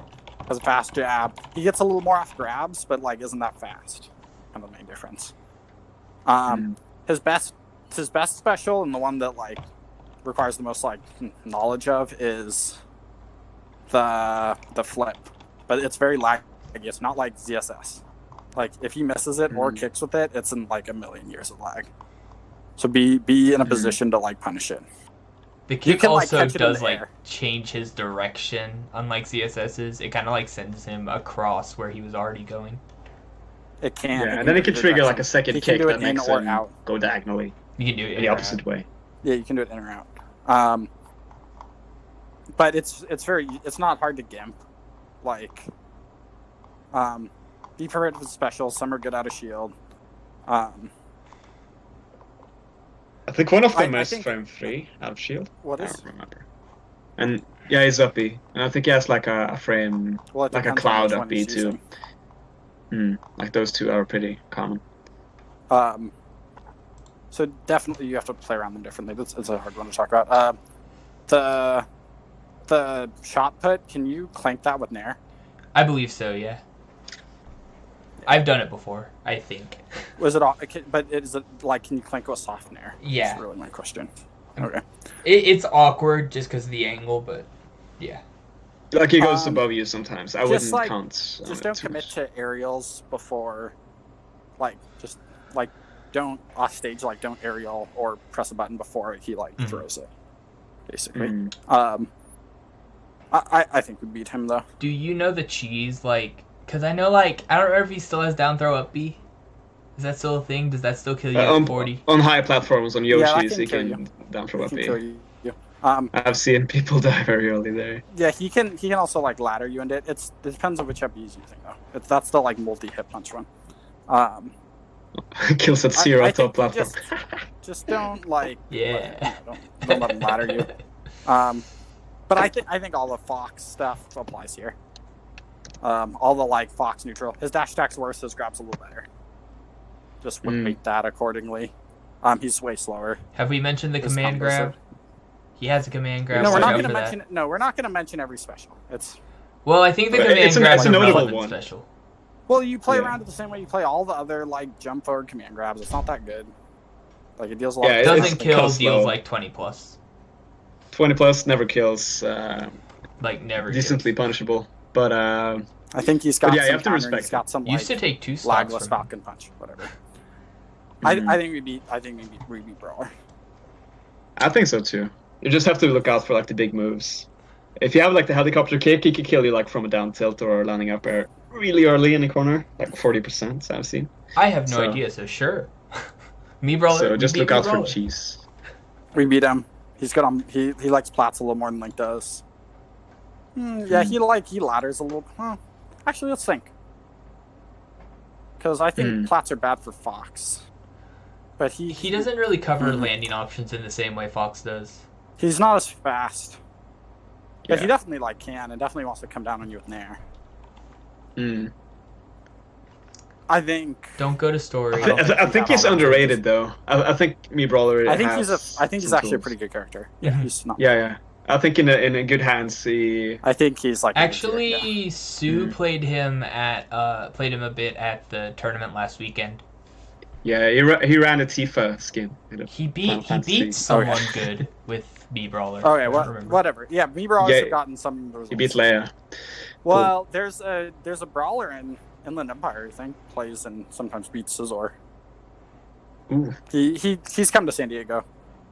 has a fast jab. He gets a little more off grabs, but like isn't that fast. Kind of the main difference. His best special and the one that like requires the most like knowledge of is the flip, but it's very laggy. It's not like ZSS. Like if he misses it or kicks with it, it's in like a million years of lag. So be in a position to like punish it. The kick can, like, also catch it in does the like air. change his direction, unlike CSS's. It kind of like sends him across where he was already going. It can. Yeah, and then it can trigger like a second He can kick do it that in makes or him out. go diagonally You can do it in the opposite way. Yeah, you can do it in or out. But it's not hard to gimp. like, be prepared with specials. Some are good out of shield. I think one of them I is think- frame 3 out of shield. What I is? don't remember. And yeah, he's uppy. And I think he has like a frame, Well, it like a depends on cloud which one uppy he's too. using. Like those two are pretty common. So definitely you have to play around them differently. It's a hard one to talk about. The shot put, can you clank that with Nair? I believe so, yeah. I've done it before, I think. Was it all? But is it like, can you clank with soft Nair? Yeah. That's really my question. Okay. It's awkward just because of the angle, but yeah. Like he goes above you sometimes. I just, wouldn't like, count. on Just it don't too commit much. to aerials before, like don't off stage, like don't aerial or press a button before he Mhm. throws it. Basically. Mm. I think we beat him though. Do you know the cheese, like... Because I know, like, I don't know if he still has down throw up B. Is that still a thing? Does that still kill you at 40? On high platforms, on Yeah, that Yoshi's, can he kill can down throw He up can B. kill you. I've seen people die very early there. Yeah, he can also like ladder you into it. It depends on which up he's using though. That's the like multi hit punch one. Kills at zero I top think you platform. just don't like Yeah. don't let him ladder you. But I think all the Fox stuff applies here. All the like Fox neutral. His dash attack's worse. His grab's a little better. Just weight that accordingly. He's way slower. Have we mentioned the His command combos grab? are- He has a command grab. No, we're Watch not out gonna for that. mention. No, we're not gonna mention every special. It's Well, I think the But command it's a grab is notable relevant one. special. well, you play Yeah. around it the same way you play all the other like jump forward command grabs. It's not that good. Like it deals a lot. Yeah, of it Doesn't it's kill, cuts deals low. like 20 plus. 20 plus never kills. Like, never Decently kills. punishable. But I think he's got But yeah, you some have to counter, respect he's got some like Used to take 2 stocks lagless from him. Falcon Punch, whatever. Mhm. I think we beat Brawler. I think so too. You just have to look out for like the big moves. If you have like the helicopter kick, he could kill you like from a down tilt or landing up air really early in the corner, like 40%. I've seen. I have no So- idea, so sure. Me brawler. So we just beat look Me out for Brawler. cheese. We beat him. He's good on. He likes plats a little more than Link does. Yeah, he ladders a little. Well, actually, let's think. Because I think plats are bad for Fox. But He doesn't really cover landing options in the same way Fox does. He's not as fast. But he Yeah. definitely can and definitely wants to come down on you with Nair. Mm. I think. Don't go to story. I think he's underrated though. I think Me Brawler. I think has he's some actually a tools. pretty good character. Yeah, Mhm. he's not. Yeah. I think in a good hands, he. I think he's like. Actually, yeah. Sue played him a bit at the tournament last weekend. Yeah, he ran a Tifa skin. He Final Fantasy. beat someone good with Me Brawler. Okay, I don't remember. whatever. Yeah, me brawlers Yeah, have gotten some results. He beat Leia. Well, there's a brawler in Inland Empire, I think, plays and sometimes beats Scizor. Ooh. He's come to San Diego,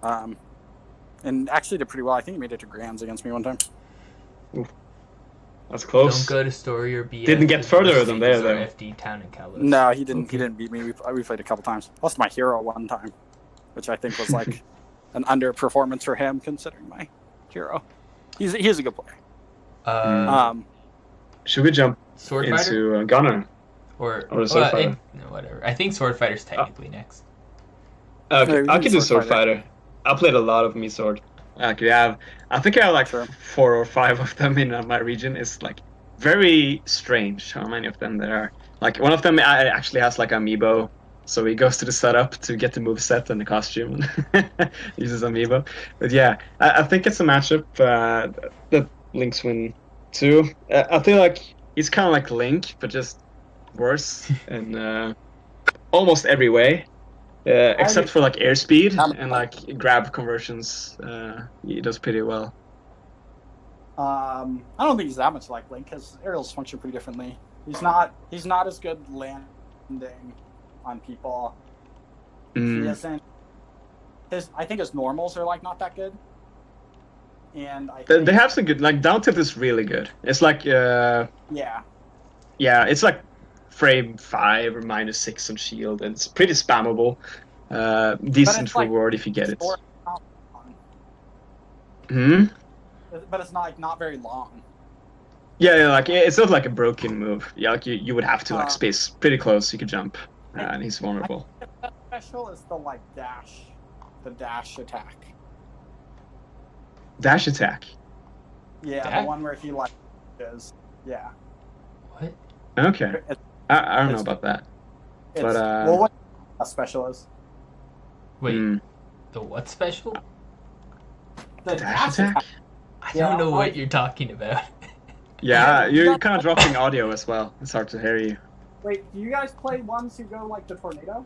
and actually did pretty well. I think he made it to Grands against me one time. That's close. Don't go to story or BF. Didn't get further than there, Or though. FD Town and Kalos. No, he didn't. Okay. He didn't beat me. We played a couple times. Lost my hero one time, which I think was like an underperformance for him considering my hero. He's a good player. Should we jump Sword Fighter into Gunner? or Sword Fighter? no, whatever. I think Sword Fighter's technically next. Okay, Yeah, we I can could do do Sword Sword Fighter. I played a lot of Me Sword. I think I have like Sure. 4 or 5 of them in my region. It's like very strange how many of them there are. Like one of them actually has like Amiibo, so he goes to the setup to get the moveset and the costume and uses Amiibo. But yeah, I think it's a matchup that Link's win too. I feel like he's kind of like Link, but just worse in almost every way. Except for like airspeed and like grab conversions, he does pretty well. I don't think he's that much like Link because aerials function pretty differently. He's not as good landing on people. He isn't. I think his normals are like not that good. And They have some good, like down tilt is really good. It's like yeah. it's like frame 5 or -6 on shield, and it's pretty spammable. Decent like reward if you get it. Or not long. Hmm. But it's not very long. Yeah, like it's not like a broken move. Yeah, like you would have to like Uh, space pretty close. You could jump, and he's vulnerable. That special is the like dash, the dash attack. Dash attack. Yeah, Dash? the one where he like is. Yeah. What? Okay, It's, I don't know it's- about that. it's But, well, what a special is? Wait, Hmm. the what special? The Dash attack? I Yeah, don't know what I- you're talking about. Yeah, You you're got- kind of dropping audio as well. It's hard to hear you. Wait, do you guys play ones who go like the tornado?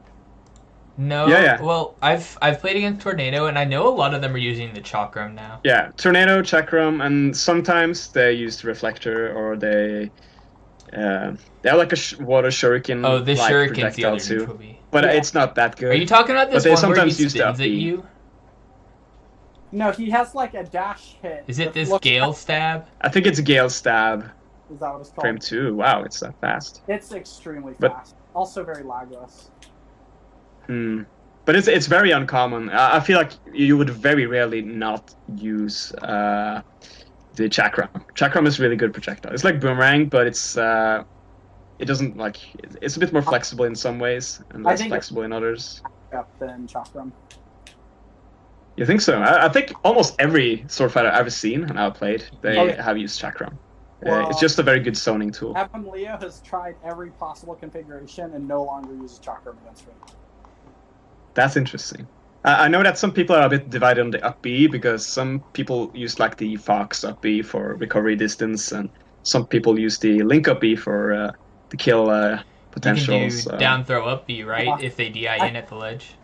No. Yeah. Well, I've played against Tornado, and I know a lot of them are using the Chakram now. Yeah, tornado, chakram, and sometimes they use the reflector or they have like a water shuriken. Oh, the like Shuriken's the projectile other too, neutral B. but Yeah. it's not that good. Are you talking about this they one where he sometimes use the spins at up B. you? No, he has like a dash hit. Is it that this looks Gale like- stab? I think it's Gale stab, Is that what it's called? frame 2. Wow, it's that fast. It's extremely But- fast. Also very lagless. Hmm. But it's very uncommon. I feel like you would very rarely not use the chakram. Chakram is really good projectile. It's like boomerang, but it doesn't like it's a bit more flexible in some ways and I less think flexible in others. Up than Chakram. You think so? I think almost every sword fighter I've ever seen and I've played, they Oh, yeah. have used chakram. Well, It's just a very good zoning tool. Evan Leo has tried every possible configuration and no longer uses Chakram against me. That's interesting. I know that some people are a bit divided on the up B because some people use like the Fox up B for recovery distance, and some people use the Link up B for the kill You potential. can do so- down throw up B, right? Yeah. If they DI in at the ledge.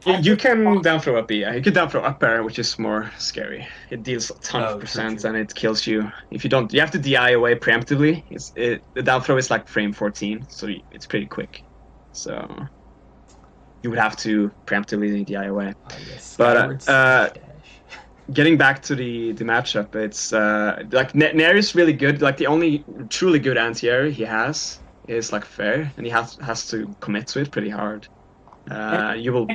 You can down throw up B. Yeah. You can down throw up air, which is more scary. It deals a ton Oh, of true, percent true. and it kills you. If you don't, you have to DI away preemptively. The down throw is like frame 14, so it's pretty quick. So you would have to preemptively DI away. Oh, yes. But, Skyward slash dash. Getting back to the matchup, it's like Nair is really good. Like the only truly good anti-air he has is like fair, and he has to commit to it pretty hard. You will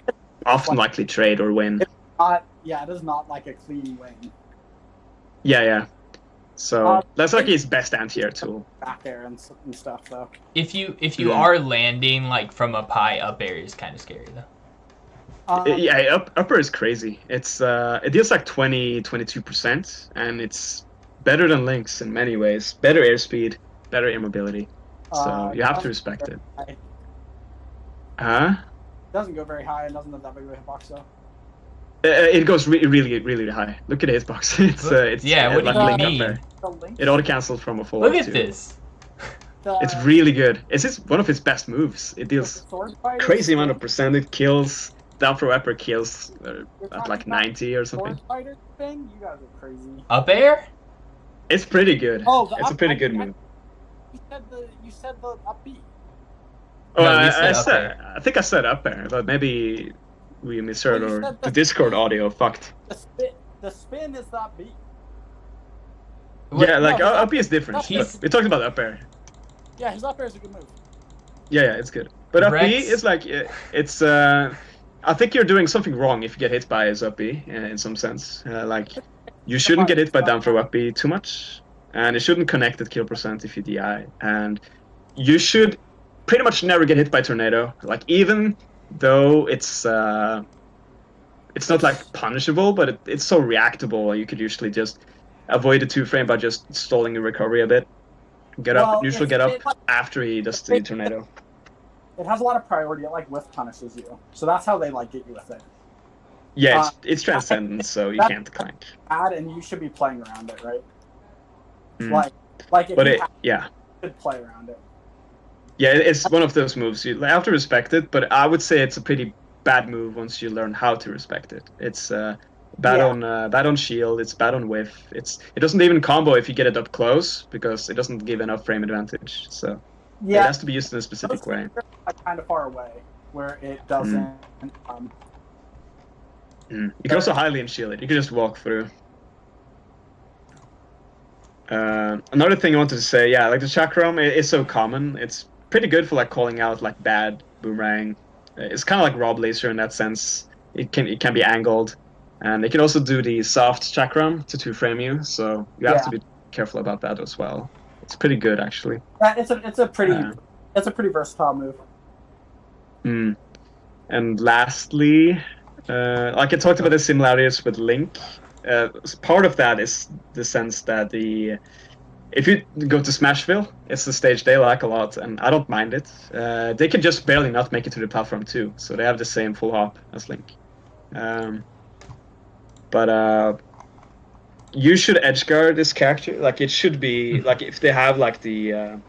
often likely trade or win. It is not like a clean win. Yeah. So Uh, that's like his best anti-air tool. Back there and stuff, though. If you Yeah. are landing like from up high, up air is kind of scary though. Yeah, upper is crazy. It deals like 22%, and it's better than Lynx in many ways. Better airspeed, better immobility. So you have to respect it. Huh? Doesn't go very high and doesn't have that big of a hitbox, though. It goes really high. Look at his box. It's Yeah, what do like you Link up mean? there. The Link, It auto cancels from a full. Look at too. this. It's really good. It's one of his best moves. It deals sword fighter crazy amount of thing- percent. It kills. Down throw upper kills You're at talking like about 90 or something. Sword fighter thing? You guys are crazy. Up air? It's pretty good. Oh, It's a pretty good move. You said the up B. Oh, No, we I said up I think I said up there, but maybe we misheard Well, you or said the the- Discord audio fucked. The spin is the up B. Yeah, like no, up is different. he's- But we're talking about up air. Yeah, his up air is a good move. Yeah, it's good. But up B Rex- is like it's. I think you're doing something wrong if you get hit by his up B in some sense. Like you shouldn't get hit by down throw up B too much, and it shouldn't connect at kill percent if you DI, and you should pretty much never get hit by tornado. Like even though it's not like punishable, but it's so reactable. You could usually just avoid the 2-frame by just stalling your recovery a bit. Get up, Well, neutral, it's- get up it's like- after he does the tornado. It has a lot of priority. It like whiff punishes you, so that's how they like get you with it. Yeah, it's transcendence, so you that- can't clank. Add and you should be playing around it, right? Mm. Like if But you yeah, could play around it. yeah, it's one of those moves you have to respect it. But I would say it's a pretty bad move once you learn how to respect it. It's bad on shield. It's bad on whiff. It doesn't even combo if you get it up close because it doesn't give enough frame advantage. So it Yeah, has to be used in a specific those way. things are, like, kind of far away where it doesn't. You can also highly and shield it. You can just walk through. Another thing I wanted to say, yeah, like the chakram is so common. It's pretty good for like calling out like bad boomerang. It's kind of like Rob Laser in that sense. It can be angled, and it can also do the soft chakram to 2-frame you. So you have to be careful about that as well. It's pretty good actually. It's a pretty versatile move. Mm. And lastly, like I talked about the similarities with Link. Part of that is the sense that if you go to Smashville, it's the stage they like a lot, and I don't mind it. They can just barely not make it to the platform too, so they have the same full hop as Link. But you should edge guard this character. Like it should be like if they have like the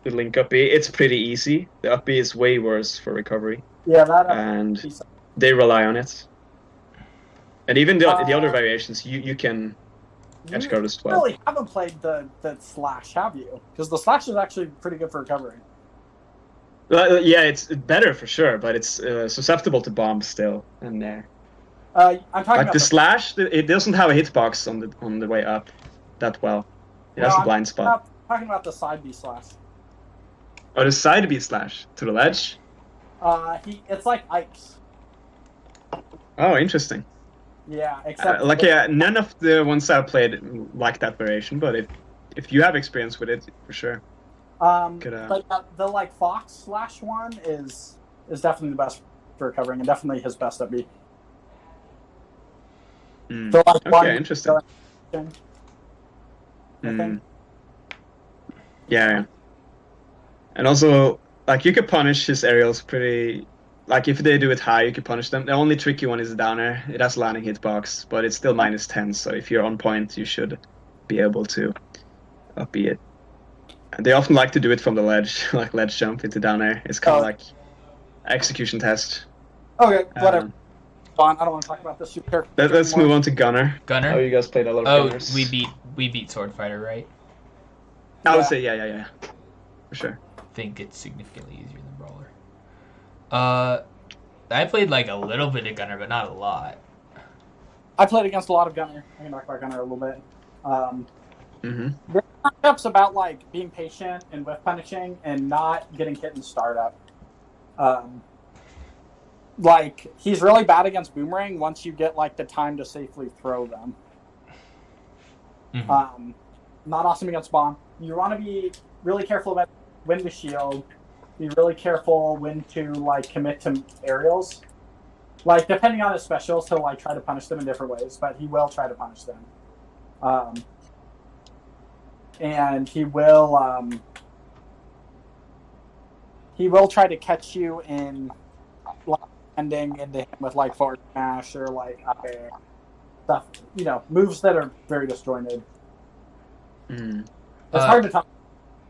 Link up B, it's pretty easy. The up B is way worse for recovery. Yeah, that. And they rely on it. And even the other variations, you can edge guard as well. You really haven't played the slash, have you? Because the slash is actually pretty good for recovering. Yeah, it's better for sure, but it's susceptible to bombs still. And I'm talking like about the slash, it doesn't have a hitbox on the way up that well. It has a blind spot. I'm talking about the side B slash. Oh, the side B slash to the ledge. It's like Ike's. Oh, interesting. Yeah, except none of the ones I've played like that variation, but if you have experience with it, for sure. But the like Fox slash one is definitely the best for recovering, and definitely his best at B. So, like, okay, interesting. Yeah. And also, like, you could punish his aerials pretty... Like, if they do it high, you can punish them. The only tricky one is the downer. It has landing hitbox, but it's still -10, so if you're on point, you should be able to up-B it. And they often like to do it from the ledge, like ledge jump into downer. It's kind of like execution test. Okay, whatever. I don't want to talk about this super character. Let's move on to Gunner. Gunner? Oh, you guys played a lot of Gunners. we beat Sword Fighter, right? I would say yeah. For sure. I think it's significantly easier than Brawler. I played like a little bit of Gunner, but not a lot. I played against a lot of Gunner. I can talk about Gunner a little bit. The concepts about like being patient and whiff punishing and not getting hit in startup. Like he's really bad against Boomerang once you get like the time to safely throw them. Not awesome against Bomb. You want to be really careful about when to shield. Be really careful when to like commit to aerials. Like depending on his specials, he'll like try to punish them in different ways, but he will try to punish them. And he will try to catch you in like, ending into him with like forward smash or like stuff, moves that are very disjointed. It's hard to talk.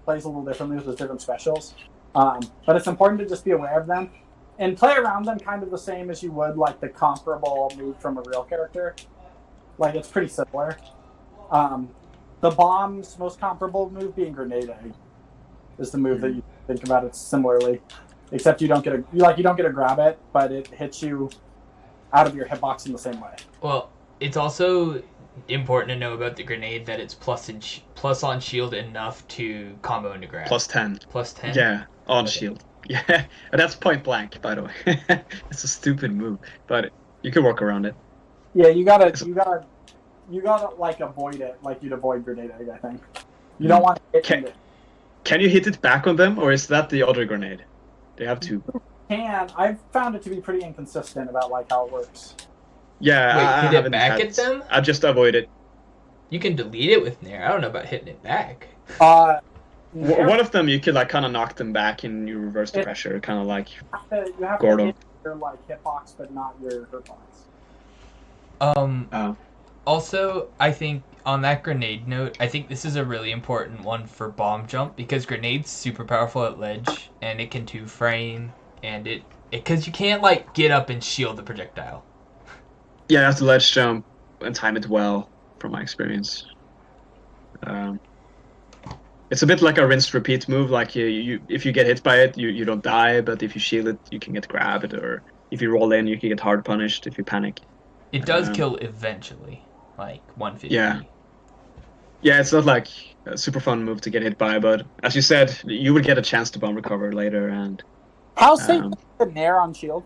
Plays a little differently with his different specials, but it's important to just be aware of them and play around them kind of the same as you would like the comparable move from a real character. Like it's pretty similar. The Bomb's most comparable move being Grenade Egg is the move that you think about it similarly, except you don't get to grab it, but it hits you out of your hitbox in the same way. Well, it's also important to know about the grenade that it's plus on shield enough to combo into grab. +10. +10? Yeah, on shield. Yeah, that's point blank, by the way. It's a stupid move, but you can work around it. Yeah, you gotta like avoid it, like you'd avoid Grenade Egg. I think you don't want to hit it. Can you hit it back on them, or is that the other grenade? They have two. I've found it to be pretty inconsistent about like how it works. Yeah, Wait, hit it back at them? I just avoid it. You can delete it with Nair. I don't know about hitting it back. One of them you could like kind of knock them back and you reverse the pressure, kind of like you have Gordon. to hit your like hitbox, but not your hurtbox. Also, I think on that grenade note, I think this is a really important one for bomb jump because grenade's super powerful at ledge and it can 2-frame and it because you can't like get up and shield the projectile. Yeah, you have to ledge jump and time it well, from my experience. It's a bit like a rinse repeat move. Like you if you get hit by it, you don't die, but if you shield it, you can get grabbed, or if you roll in, you can get hard punished if you panic. It does kill eventually, like 150. Yeah, it's not like a super fun move to get hit by, but as you said, you would get a chance to bomb recover later. And how safe is the Nair on shield?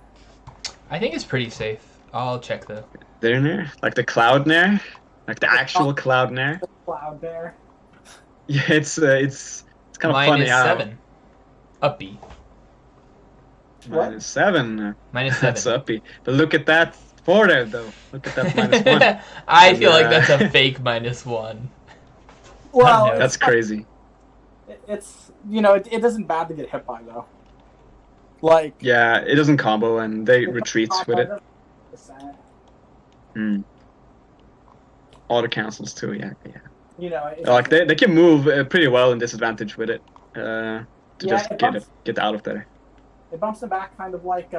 I think it's pretty safe. I'll check though. Their Nair? Like the Cloud Nair? Like the actual Cloud Nair? The Cloud Nair. Yeah, it's kind of funny how -7. Uppy. What? -7. -7. That's uppy. But look at that 4 there, though. Look at that -1. I And, feel like that's a fake -1. Well, No. That's crazy. it's it isn't bad to get hit by though. Like Yeah, it doesn't combo and they retreat with it. Mm. Auto cancels too. Yeah. Like they can move pretty well in disadvantage with it. To just get out of there. It bumps them back kind of like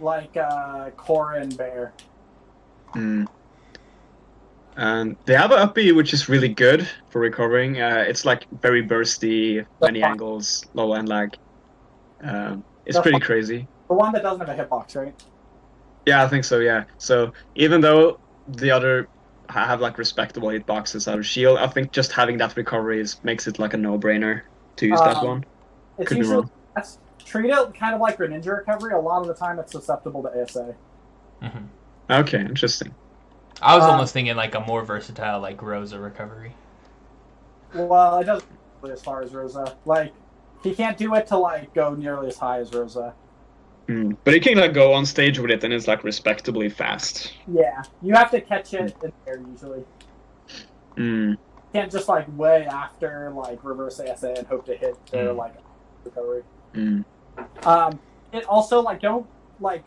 Korra and Bear. Mm. And they have an uppy which is really good for recovering. It's like very bursty, many angles, low end lag. It's pretty crazy. The one that doesn't have a hitbox, right? Yeah, I think so. Yeah. So even though the other have like respectable hitboxes out of shield, I think just having that recovery makes it like a no-brainer to use that one. It's Could be usually wrong. treat it kind of like Greninja recovery. A lot of the time, it's susceptible to ASA. Mhm. Okay, interesting. I was almost thinking like a more versatile like Rosa recovery. Well, it doesn't go as far as Rosa. Like he can't do it to like go nearly as high as Rosa. But he can like go on stage with it, and it's like respectably fast. Yeah, you have to catch it in there usually. You can't just like way after like reverse ASA and hope to hit their like recovery. It also like don't like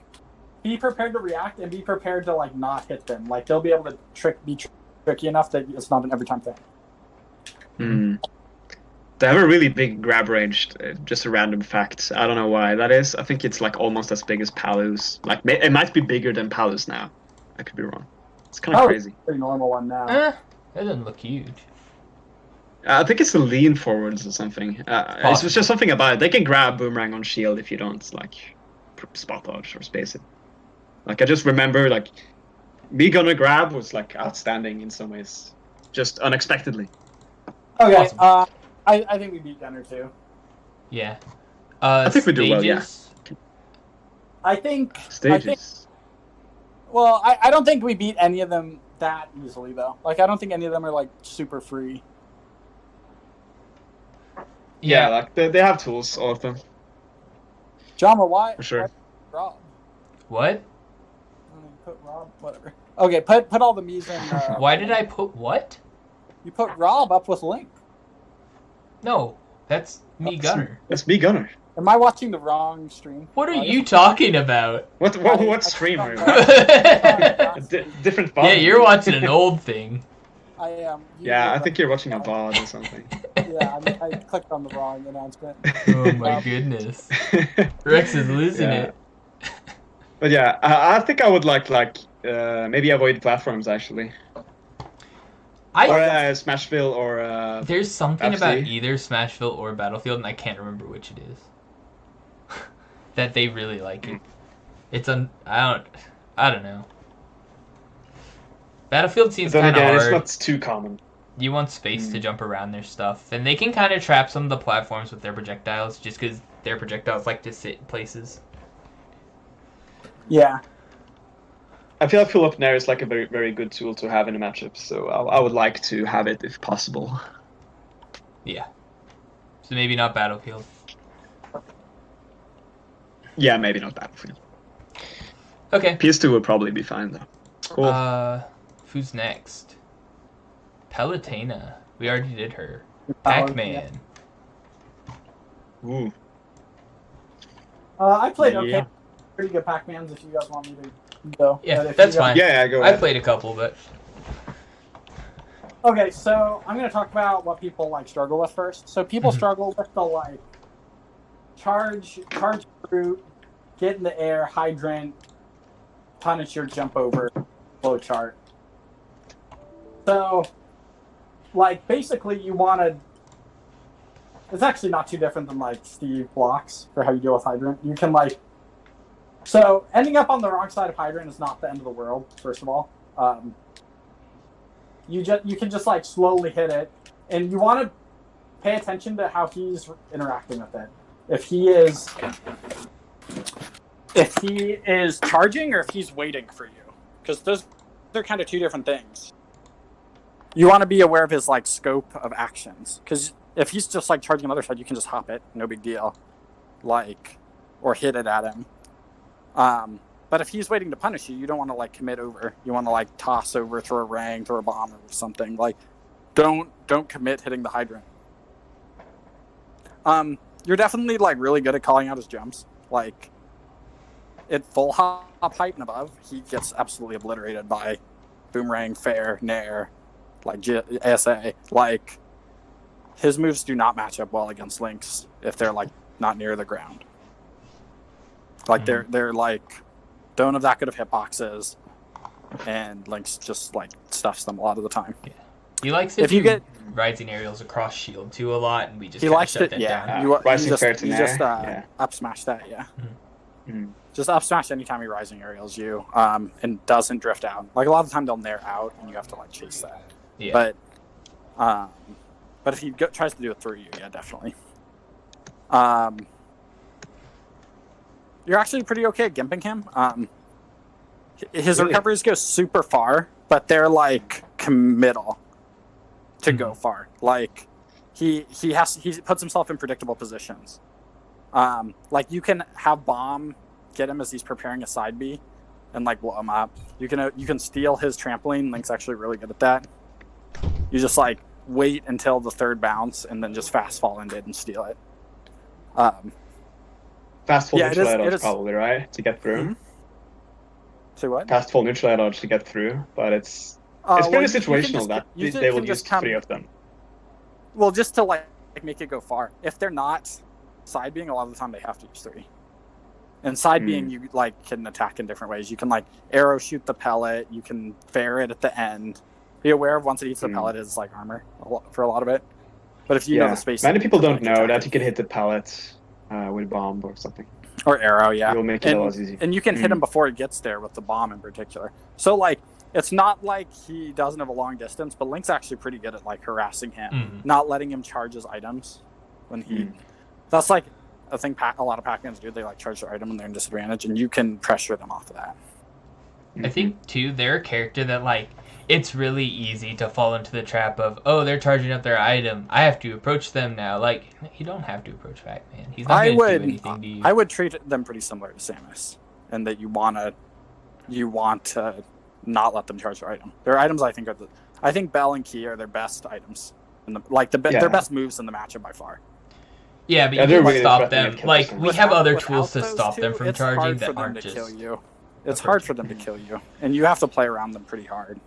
be prepared to react and be prepared to like not hit them. Like they'll be able to be tricky enough that it's not an every time thing. They have a really big grab range. Just a random fact. I don't know why that is. I think it's like almost as big as Palu's. Like it might be bigger than Palu's now. I could be wrong. It's kind of crazy. Pretty normal one now. That doesn't look huge. I think it's the lean forwards or something. It's just something about it. They can grab Boomerang on shield if you don't like spot dodge or space it. Like I just remember like me gonna grab was like outstanding in some ways, just unexpectedly. Okay, Awesome. I think we beat Gunner too. Yeah. I think we do well. Yeah. I think Stages. Well, I don't think we beat any of them that easily though. Like I don't think any of them are like super free. Yeah, like they have tools, all of them. Jama, why? For sure. Why Rob? What? Put Rob, whatever. Okay, put all the Mii's in. Why did I put what? You put Rob up with Link. No, that's me, Gunner. That's me, Gunner. Am I watching the wrong stream? What are you talking about? What stream are you Yeah, different VOD? you're watching an old thing. I am. Yeah, I think you're watching a VOD or something. Yeah, I clicked on the wrong announcement. Oh my goodness. Rex is losing it. But yeah, I think I would like maybe avoid platforms actually. Or Smashville or There's something FC. about either Smashville or Battlefield, and I can't remember which it is. That they really like it. It's I don't know. Battlefield seems kind of hard. It's not too common. You want space to jump around their stuff, and they can kind of trap some of the platforms with their projectiles, just because their projectiles like to sit in places. Yeah. I feel like Pull Up Nair is like a very, very good tool to have in a matchup, so I would like to have it if possible. Yeah. So maybe not Battlefield. Yeah, maybe not Battlefield. Okay. PS2 would probably be fine though. Cool. Who's next? Palutena. We already did her. Pac-Man. Ooh. I played okay. Yeah. Pretty good Pac-Mans if you guys want me to go. Yeah, that's fine. Yeah, go I ahead. played a couple, but... Okay, so I'm going to talk about what people like struggle with first. So people struggle with the like charge root, get in the air, hydrant, punish your jump over, flow chart. So like basically you want to. It's actually not too different than like Steve blocks for how you deal with hydrant. You can like. So ending up on the wrong side of hydrant is not the end of the world. First of all. You can just like slowly hit it, and you want to pay attention to how he's interacting with it. If he is charging or if he's waiting for you, because they're kind of two different things. You want to be aware of his like scope of actions, because if he's just like charging another side, you can just hop it, no big deal, like, or hit it at him. But if he's waiting to punish you, you don't want to like commit over. You want to like toss over, throw a rang, throw a bomb or something. Like, don't commit hitting the hydrant. You're definitely like really good at calling out his jumps. Like, at full hop height and above, he gets absolutely obliterated by boomerang, fair, nair, like ASA. Like, his moves do not match up well against Lynx if they're like not near the ground. Like they're like don't have that good of hitboxes, and Lynx just like stuffs them a lot of the time. Yeah. He likes to If you get rising aerials across shield too a lot, and we just he kinda likes shut it. that Yeah, down. you Rising just fair to nair, yeah. up smash that. Yeah, Mm. just up smash anytime he rising aerials you, and doesn't drift out. Like a lot of the time they'll nair out, and you have to like chase that. Yeah. But if he tries to do it through you, yeah, definitely. You're actually pretty okay at gimping him. His Really? recoveries go super far, but they're like committal to Mm-hmm. go far. Like he puts himself in predictable positions. Like you can have bomb get him as he's preparing a side B, and like blow him up. You can steal his trampoline. Link's actually really good at that. You just like wait until the third bounce and then just fast fall into it and steal it. Fast fall Yeah, it neutral is- air it dodge is- probably, right? To get through. Mhm. Say what? Fast fall neutral air dodge to get through, but it's Well, pretty you can situational just- that you they will can use just come- 3 of them. Well, just to like make it go far. If they're not side being, a lot of the time they have to use 3. And side being, you like can attack in different ways. You can like arrow shoot the pellet. You can fair it at the end. Be aware of once it eats the pellet, it's like armor for a lot of it. But if you know the space, many people you can, don't like, know attack that you can hit the pellets with bomb or something. or arrow, yeah. It will make it a lot easier. And you can hit him before he gets there with the bomb in particular. So like, it's not like he doesn't have a long distance, but Link's actually pretty good at like harassing him, Mhm. not letting him charge his items when he. That's like a thing a lot of Pac-Mans do. They like charge their item when they're in disadvantage, and you can pressure them off of that. I think too, they're a character that like it's really easy to fall into the trap of, oh, they're charging up their item, I have to approach them now. Like, you don't have to approach Pac-Man. He's not going to do anything to you. I would treat them pretty similar to Samus, and that you want to not let them charge their item. Their items, I think Bell and Key are their best items, and their best moves in the matchup by far. Yeah, but Yeah, you they're can really stop threatening them. and kill Like, them. we have other Without tools to those stop them two, from it's charging hard that for them aren't to just. kill you. It's hard for them to kill you, and you have to play around them pretty hard.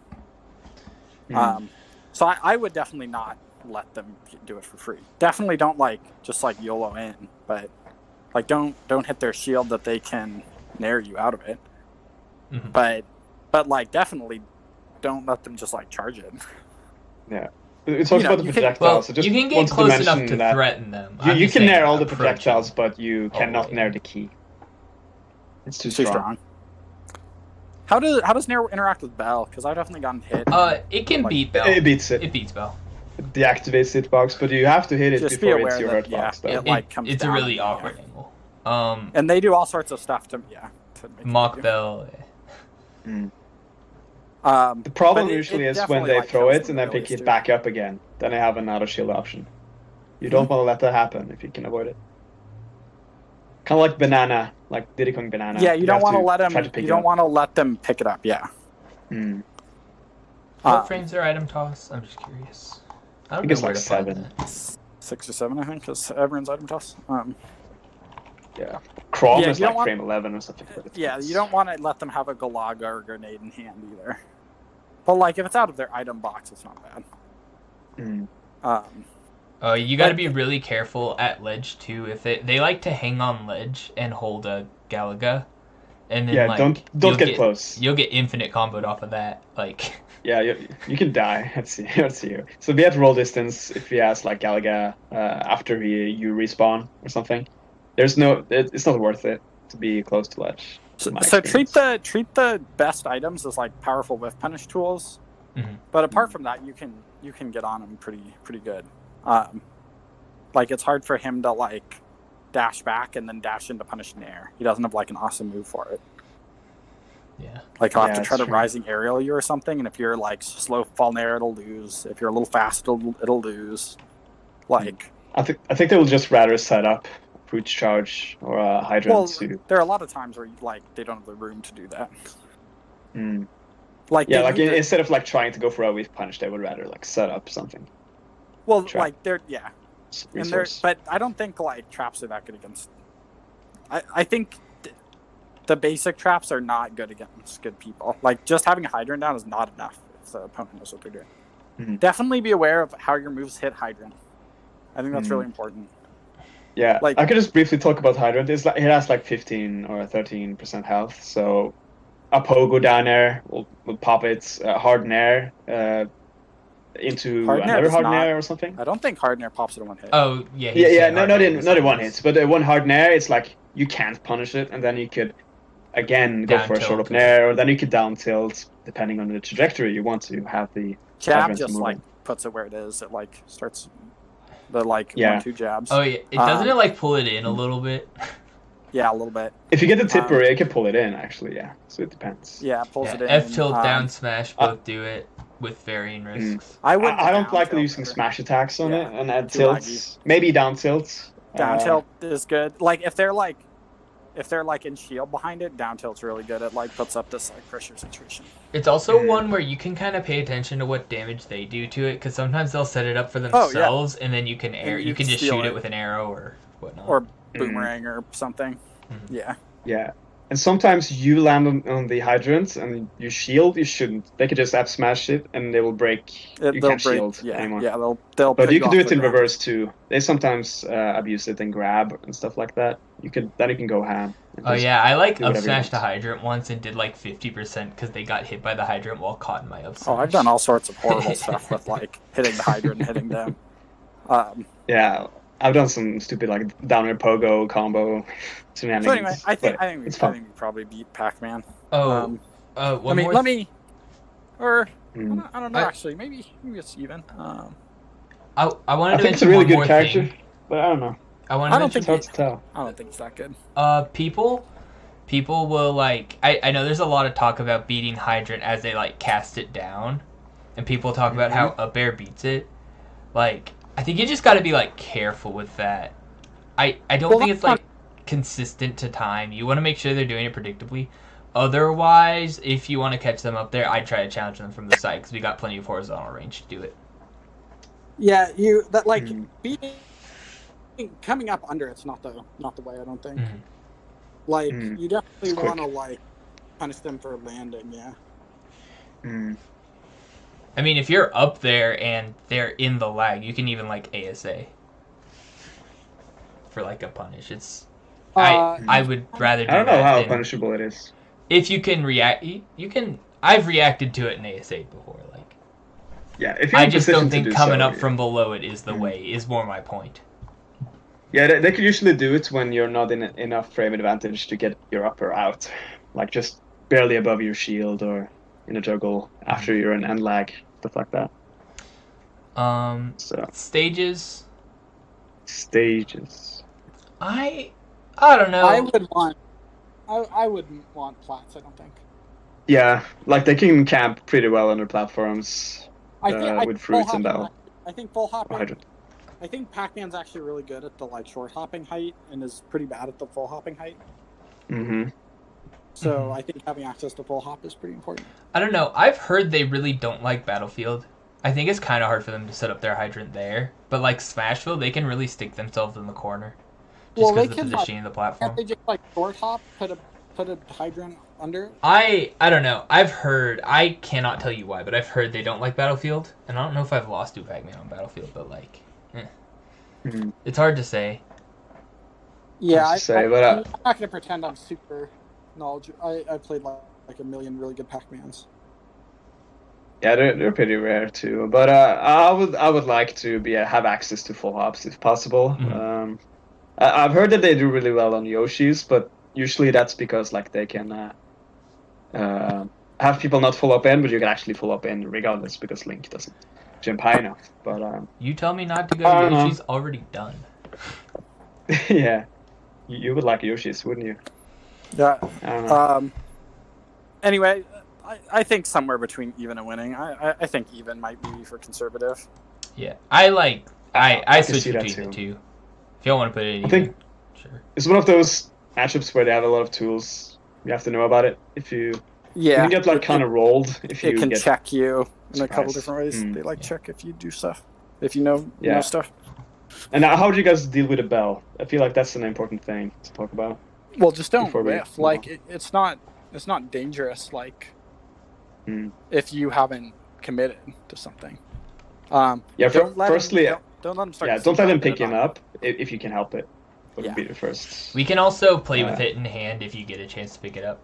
So I would definitely not let them do it for free. Definitely don't just YOLO in, but like don't hit their shield that they can nair you out of it. Mhm. But like definitely don't let them just charge it. Yeah. It talks about the you can- projectiles. Well, so just you can get wanted close mention enough to that threaten them. You, I'm you just can saying nair all the approach projectiles, them. but you Oh, cannot yeah. nair the key. It's too Too strong. strong. How does Nair interact with Bell? Because I've definitely gotten hit. It can Like, beat Bell. It beats it. It beats Bell. It deactivates hitbox, but you have to hit it Just be before aware it's your that, hitbox. yeah, though. comes It's a down really and, awkward angle. And they do all sorts of stuff to make Mock you. Bell. The problem But usually it is when definitely, they throw kills it them and then really pick it too. back up again. Then they have an auto shield option. You don't want to let that happen if you can avoid it. Kind of like banana, like Diddy Kong banana. Yeah, you don't have want to let try them. to pick You it don't up. want to let them pick it up. Yeah. What frames their item toss? I'm just curious. I don't think know it's where like to find 7. that. 6 or 7, I think, is everyone's item toss. Yeah. Chrome Yeah, is you don't like want- frame 11 or something. but it's- Yeah, you don't want to let them have a Galaga or grenade in hand either. But if it's out of their item box, it's not bad. You got to be really careful at ledge too. If they like to hang on ledge and hold a Galaga, and then Yeah, don't you'll get close. You'll get infinite comboed off of that. Like, Yeah, you can die. Let's see. Let's see. So we have roll distance if he has like Galaga after you respawn or something. It's not worth it to be close to ledge. So, in my so treat experience. the best items as powerful whiff punish tools. Mhm. But apart from that, you can get on him pretty good. It's hard for him to dash back and then dash into punish Nair. He doesn't have an awesome move for it. Yeah. Like he'll have to Yeah, try to that's true. rising aerial you or something, and if you're like slow fall in air, it'll lose. If you're a little fast, it'll lose. Like, I think they will just rather set up Brute Charge or a Hydrant well, to. there are a lot of times where like they don't have the room to do that. Mm. Like, Yeah, they like need to- instead of like trying to go for a weak punch, they would rather like set up something. well, trap. like they're yeah, and they're Resource. but I don't think like traps are that good against. I think the basic traps are not good against good people. Like just having a hydrant down is not enough if the opponent knows what they're doing. Mhm. Definitely be aware of how your moves hit hydrant. I think that's Mhm. really important. Yeah, like- I could just briefly talk about Hydrant. It's like it has like 15 or 13% health, so a Pogo down there will pop it, Harden Air into Harden Air another does Harden not- Air or something. I don't think Harden Air pops it in one hit. Oh yeah. Yeah, he's yeah, saying no, hard not air in does not in one this. hit, but one Harden Air, it's like you can't punish it, and then you could again go Down for a short tilt up or air, or then you could down tilt depending on the trajectory you want to have the Jab Hydrant's just like moving. puts it where it is. It like starts the like Yeah. 1-2 jabs. Oh yeah. It doesn't Um, it like pull it in a little bit? Yeah, a little bit. If you get the tipper, it can pull it in actually. Yeah, so it depends. Yeah, it pulls Yeah, it in. F tilt down smash both do it with varying risks. I would. I don't like using smash attacks on Yeah, it and add too tilts. Maybe down tilts. Down tilt is good. Like if they're like in shield behind it, down tilt's really good. It like puts up this like pressure situation. It's also Mhm. one where you can kind of pay attention to what damage they do to it, because sometimes they'll set it up for Oh, yeah. themselves, and then you can air. And You can just steal shoot it it. with an arrow or whatnot. Or boomerang or something. Mhm. Yeah. Yeah. And sometimes you land on the hydrant and you shield, you shouldn't. They could just F smash it and they will break. You They'll can't break. shield Yeah. anymore. Yeah. They'll. But put you can off do it the in ground. reverse too. They sometimes abuse it and grab and stuff like that. You can go ham. and Oh just yeah, I like do up whatever you smash the want. hydrant once and did like 50% because they got hit by the hydrant while caught in my up smash. Oh, I've done all sorts of horrible stuff with like hitting the hydrant and hitting them. Yeah, I've done some stupid like down air pogo combo shenanigans. So anyway, I think it's fun. we probably beat Pac-Man. Oh, one more. Let me, or Mm. I don't know. I- Actually, maybe it's even. I wanted I to think it's a mention really one good more character, thing. but I don't know. I want to I don't mention It's hard to tell. I don't think it's that good. people will like I know there's a lot of talk about beating hydrant as they like cast it down, and people talk about how up air beats it. Like I think you just got to be like careful with that. I don't Well, think it's that's like consistent to time. You want to make sure they're doing it predictably. Otherwise, if you want to catch them up there, I'd try to challenge them from the side because we got plenty of horizontal range to do it. Yeah, like Mm. beating coming up under it's not the way. I don't think. Mhm. Like Mm. you definitely It's quick. want to like punish them for landing. Yeah. Mm. I mean, if you're up there and they're in the lag, you can even like ASA for like a punish. It's I would rather do I don't know that how than- punishable it is. if you can react. You can. I've reacted to it in ASA before. Like Yeah, if you're I in just position don't to think do coming so, up yeah. from below it is the Mhm. way. Is more my point. Yeah, they could usually do it when you're not in enough frame advantage to get your upper out, like just barely above your shield or in a juggle after you're in end lag, stuff like that. So Stages. stages. I don't know. I wouldn't want plats. I don't think. Yeah, like they can camp pretty well on their platforms with fruits and battle. I think full hopping. Hydrant. I think Pac-Man's actually really good at the like short hopping height and is pretty bad at the full hopping height. Mm-hmm. So Mhm. I think having access to full hop is pretty important. I don't know. I've heard they really don't like Battlefield. I think it's kind of hard for them to set up their hydrant there. But like Smashville, they can really stick themselves in the corner. Just Well, because they of the can, positioning of the platform. Can't they just like short hop, put a hydrant under it? I don't know. I've heard. I cannot tell you why, but I've heard they don't like Battlefield, and I don't know if I've lost to Pac-Man on Battlefield, but like, Mm-hmm. it's hard to say. Yeah, Hard to say, but, I'm not gonna pretend I'm super knowledgeable. I played like a million really good Pac-Mans. Yeah, they're pretty rare too. But I would like to have access to full hops if possible. Mhm. I've heard that they do really well on Yoshi's, but usually that's because like they can have people not full up in, but you can actually full up in regardless because Link doesn't jump high enough. But You tell me not to go. I don't know. Yoshi's already done. yeah, you would like Yoshi's, wouldn't you? Yeah. I don't know. Anyway, I think somewhere between even and winning. I think even might be for conservative. Yeah, I can switch see that between the too. two. If you don't want to put it in I even, think sure. it's one of those matchups where they have a lot of tools. You have to know about it. If you Yeah, can get like kind of rolled if it you can get check you in a couple surprised. different ways. Mm. They like Yeah. check if you do stuff. If you know Yeah. stuff. And now, how do you guys deal with a bell? I feel like that's an important thing to talk about. Well, just don't Before we whiff. move Like on. it's not dangerous. Like Mm. if you haven't committed to something. Yeah. Don't let Firstly, him, don't let him start. yeah, to don't sneak let him up in pick it him on up if you can help it. That Yeah. would be the first. We can also play with Uh, it in hand if you get a chance to pick it up.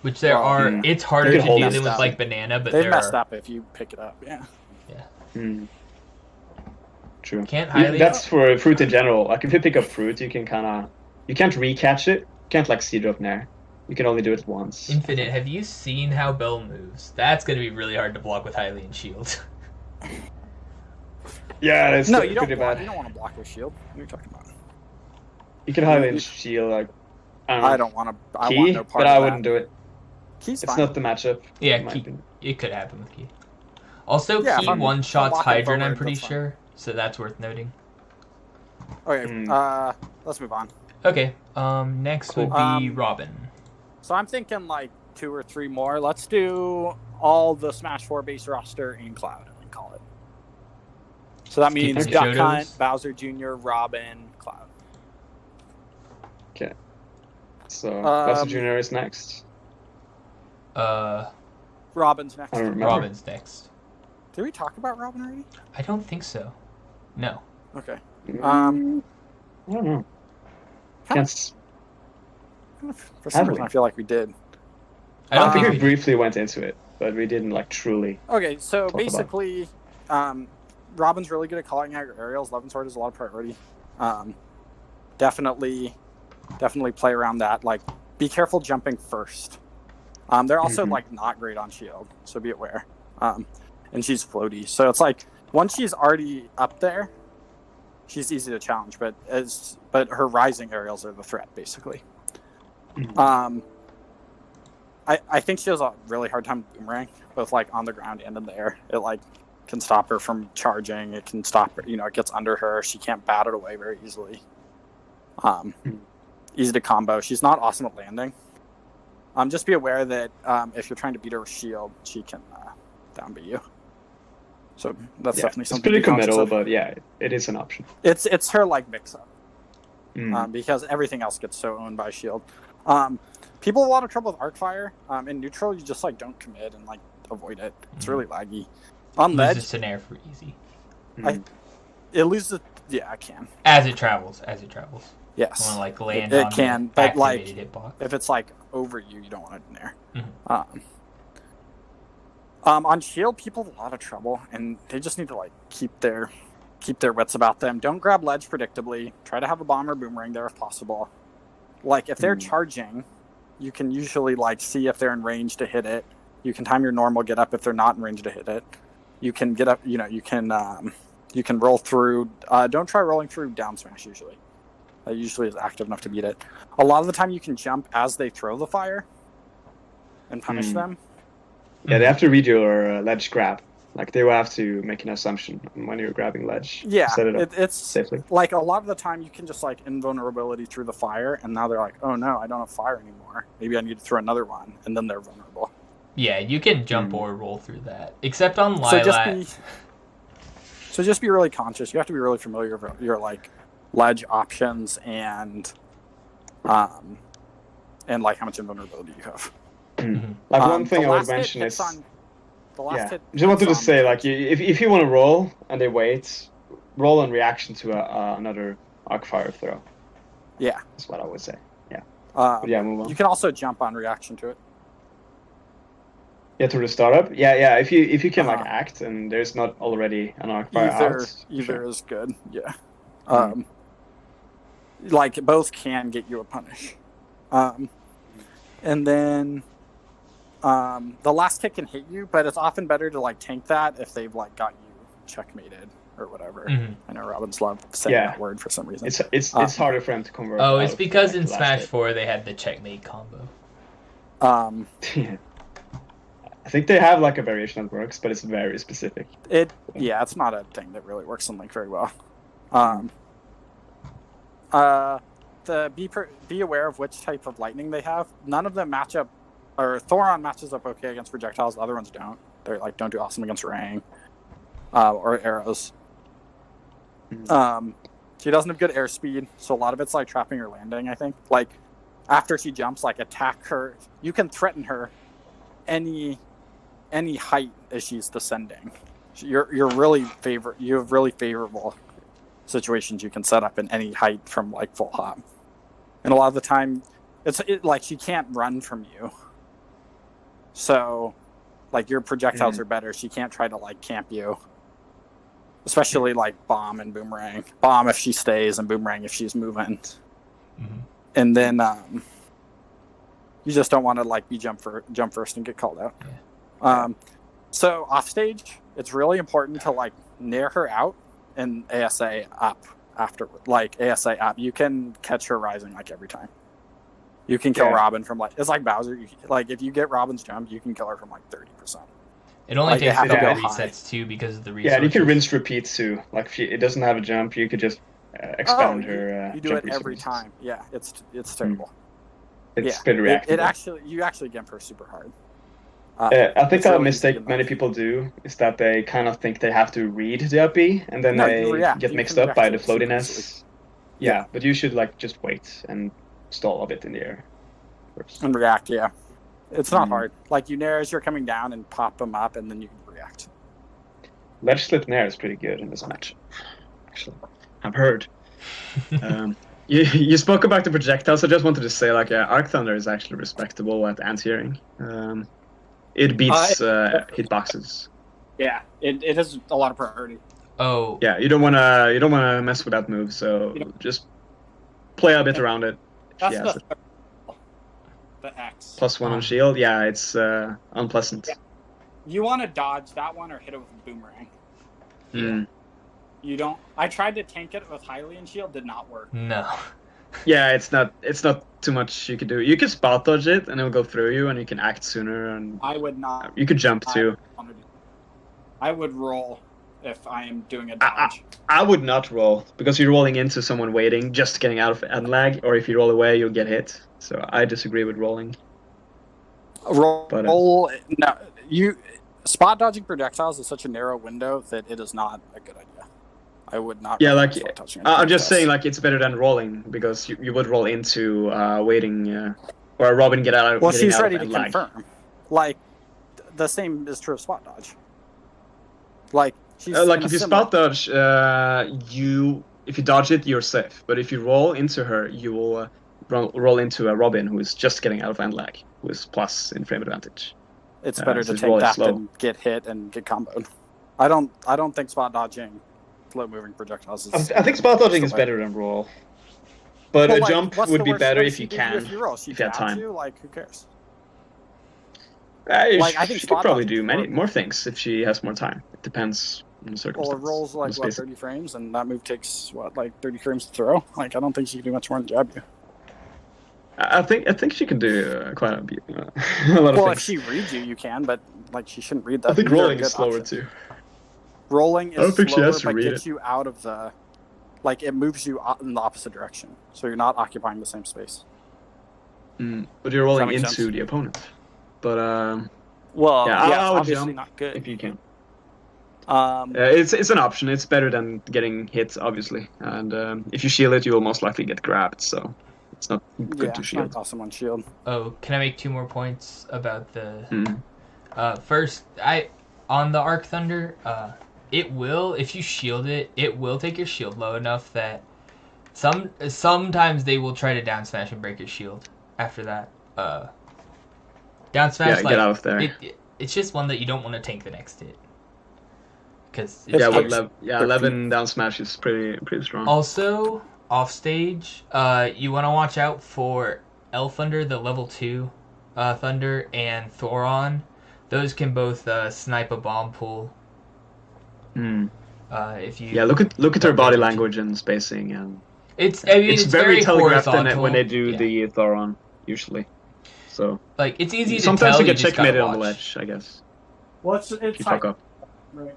Which there Well, are. Hmm. It's harder You to can hold do it. than with Messed like up. banana, but They've there messed are. up if you pick it up. Yeah. Mm. True. Can't highly. That's for fruit in general. Like if you pick up fruit, you can you can't recatch it. You can't like seed drop nair. You can only do it once. Infinite, have you seen how Bell moves? That's going to be really hard to block with Hylian Shield. Yeah, it's No, you don't. pretty Block, bad. you don't want to block with shield. What are you talking about? You can highly You- shield like I don't know, I don't want to. I key, want no part but of I that. wouldn't do it. Key's It's fine. not the matchup. Yeah, in my Key. opinion. It could happen with Key. Also, Yeah, if Key I'm- one if I'm shots walking Hydran, I'm forward, pretty that's fine. sure. So that's worth noting. Okay. Mm. Let's move on. Okay, next Cool. would be Robin. So I'm thinking like 2 or 3 more. Let's do all the Smash 4 base roster in Cloud and call it. So that Keep means the Duck Shotos. Hunt, Bowser Jr., Robin, Cloud. Okay. So Bowser Um, Jr. is next. Robin's next. I don't remember. Robin's next. Did we talk about Robin already? I don't think so. No. Okay. I don't know. Can't s- For some Have reason, we? I feel like we did. I don't I think think we we briefly went into it, but we didn't like truly. Okay, so Talk about. basically, Robin's really good at calling out your aerials. Levin Sword is a lot of priority. Definitely play around that. Like, be careful jumping first. They're also Mhm. like not great on shield, so be aware. And she's floaty, so it's like once she's already up there, she's easy to challenge. But her rising aerials are the threat, basically. Mhm. I think she has a really hard time with boomerang, both like on the ground and in the air. It like can stop her from charging. It can stop her. It gets under her. She can't bat it away very easily. Easy to combo. She's not awesome at landing. Just be aware that if you're trying to beat her with shield, she can down beat you. So that's Yeah, definitely it's something. pretty to be conscious committal, of. but yeah, it is an option. It's her like mix up. Mm. Because everything else gets so owned by shield. People have a lot of trouble with Arcfire. In neutral, you just like don't commit and like avoid it. It's really laggy. On ledge, loses to Nair for easy. Mm. it loses. Yeah, I can. As it travels. I Yes, want to like land It on can, the but, like, activated hitbox. if it's like over you, you don't want it in there. Mhm. On shield, people have a lot of trouble, and they just need to like keep their wits about them. Don't grab ledge predictably. Try to have a bomb or boomerang there if possible. Like if they're charging, you can usually like see if they're in range to hit it. You can time your normal get up if they're not in range to hit it. You can get up. You can roll through. Don't try rolling through down smash usually. That usually is active enough to beat it. A lot of the time, you can jump as they throw the fire and punish them. Yeah, they have to read your ledge grab. Like they will have to make an assumption when you're grabbing ledge. Yeah, Set it up it's safely. like a lot of the time you can just like invulnerability through the fire, and now they're like, oh no, I don't have fire anymore. Maybe I need to throw another one, and then they're vulnerable. Yeah, you can jump or roll through that. Except on So Lilat. just be really conscious. You have to be really familiar with your like ledge options and like how much invulnerability you have. Like one thing the I would last hit mention hits is, on- the last yeah, hit just wanted to hits on- say like if you want to roll and they wait, roll in reaction to another Arcfire throw. Yeah. That's what I would say. Yeah. Um, But yeah, move on. You can also jump on reaction to it. Yeah, to the startup. Yeah. If you can like Uh-huh. act and there's not already an Arcfire out. Either sure. is good. Yeah. Like both can get you a punish. And then the last hit can hit you, but it's often better to like tank that if they've like got you checkmated or whatever. Mhm. I know Robin's love saying Yeah. that word for some reason. It's harder for them to convert. Oh, out it's of, because like, in the last Smash hit. 4 they had the checkmate combo. Yeah. I think they have like a variation that works, but it's very specific. It's not a thing that really works in Link very well. Be aware of which type of lightning they have. None of them match up, or Thoron matches up okay against projectiles. The other ones don't. They're like don't do awesome against Rang or arrows. She doesn't have good airspeed, so a lot of it's like trapping or landing. I think like after she jumps, like attack her. You can threaten her any height as she's descending. You have really favorable situations you can set up in any height from like full hop, and a lot of the time like she can't run from you, so like your projectiles are better. She can't try to like camp you, especially like bomb and boomerang. Bomb if she stays, and boomerang if she's moving. And then you just don't want to like be jump first and get called out. So off stage, it's really important to like nair her out and ASA up after, like ASA up. You can catch her rising like every time. You can kill Robin from like, it's like Bowser. Like if you get Robin's jump, you can kill her from like 30%. It only Like, takes they have a couple to go resets too because of the Yeah, resources. and you can rinse repeat too. Like if it doesn't have a jump, you could just expand her. You do jump it every resources. time. Yeah, it's terrible. It's pretty reactive. You actually get her super hard. I think it's a really mistake easy to many move. people do is that they kind of think they have to read the up B, and then No, they you react. get You mixed can up by react the to it super floatiness. easily. Yeah, but you should like just wait and stall a bit in the air first. And react, yeah. It's not hard. Like you nair as you're coming down and pop them up, and then you can react. Ledge slip nair is pretty good in this match. Actually, I've heard. You spoke about the projectiles. I just wanted to say, like, Arc Thunder is actually respectable at anti-hearing. It beats hitboxes. Yeah, it has a lot of priority. Oh, Yeah, you don't wanna mess with that move. So just play a bit around it. That's Yeah, the X. +1 on shield. Yeah, it's unpleasant. Yeah. You want to dodge that one or hit it with a boomerang. Mm. You don't. I tried to tank it with Hylian shield, did not work. no. Yeah, it's not too much you could do. You can spot dodge it and it'll go through you, and you can act sooner, and I would not. you could jump too. I would roll if I am doing a dodge. I would not roll because you're rolling into someone waiting, just getting out of end lag, or if you roll away, you'll get hit. So I disagree with rolling. Roll. No, you spot dodging projectiles is such a narrow window that it is not a good idea. I would not. Yeah, like spot dodging I'm just projectiles. saying, like it's better than rolling because you would roll into waiting, or Robin get out. Well, getting she's out ready of to end lag. confirm. Like the same is true of spot dodge. Like she's Like in a if you similar- spot dodge, if you dodge it, you're safe. But if you roll into her, you will roll into a Robin who is just getting out of end lag, who is plus in frame advantage. it's better so to it's really take that slow. than get hit and get comboed. I don't think spot dodging slow moving projectiles is. I think spot dodging is the way. better than roll. But Well, a like, jump what's would the be worst better way if she you did can. If you roll, she if you have jabs time. you, like who cares? Like, I think she could spot probably dodging do is many horrible. more things if she has more time. It depends on the Well, circumstances. it rolls like Let's what face it. 30 frames, and that move takes like 30 frames to throw. Like I don't think she can do much more than jab you. I think she can do quite a, a lot of Well, if things. she reads you, you can, but like she shouldn't read that. I think These are a rolling good is slower option. too. Rolling I don't is think she slower, has to but read gets it. you out of the. Like it moves you in the opposite direction, so you're not occupying the same space. But you're rolling make into sense? the opponent. But Well, Yeah, it's I would obviously jump not good. if you can, Yeah, it's an option. It's better than getting hit, obviously. And if you shield it, you will most likely get grabbed. So it's not good to it's shield. not awesome on shield. Oh, can I make 2 more points about the... Mm. First, on the Arc Thunder, it will, if you shield it, it will take your shield low enough that sometimes they will try to down smash and break your shield after that. Down smash, Yeah, like, get out of there. It's just one that you don't want to tank the next hit. Because Yeah, takes with 11 down smash is pretty strong. Also, off stage, you want to watch out for El Thunder, the level 2 Thunder, and Thoron. Those can both snipe a bomb pool. If you Look at her don't body pay attention. language and spacing, and It's it's very telegraphed horizontal. when they do Yeah. the Thoron usually. So Like it's easy to sometimes tell. you get just gotta checkmated on the watch. ledge, I guess. Well, it's If you fuck up. Right.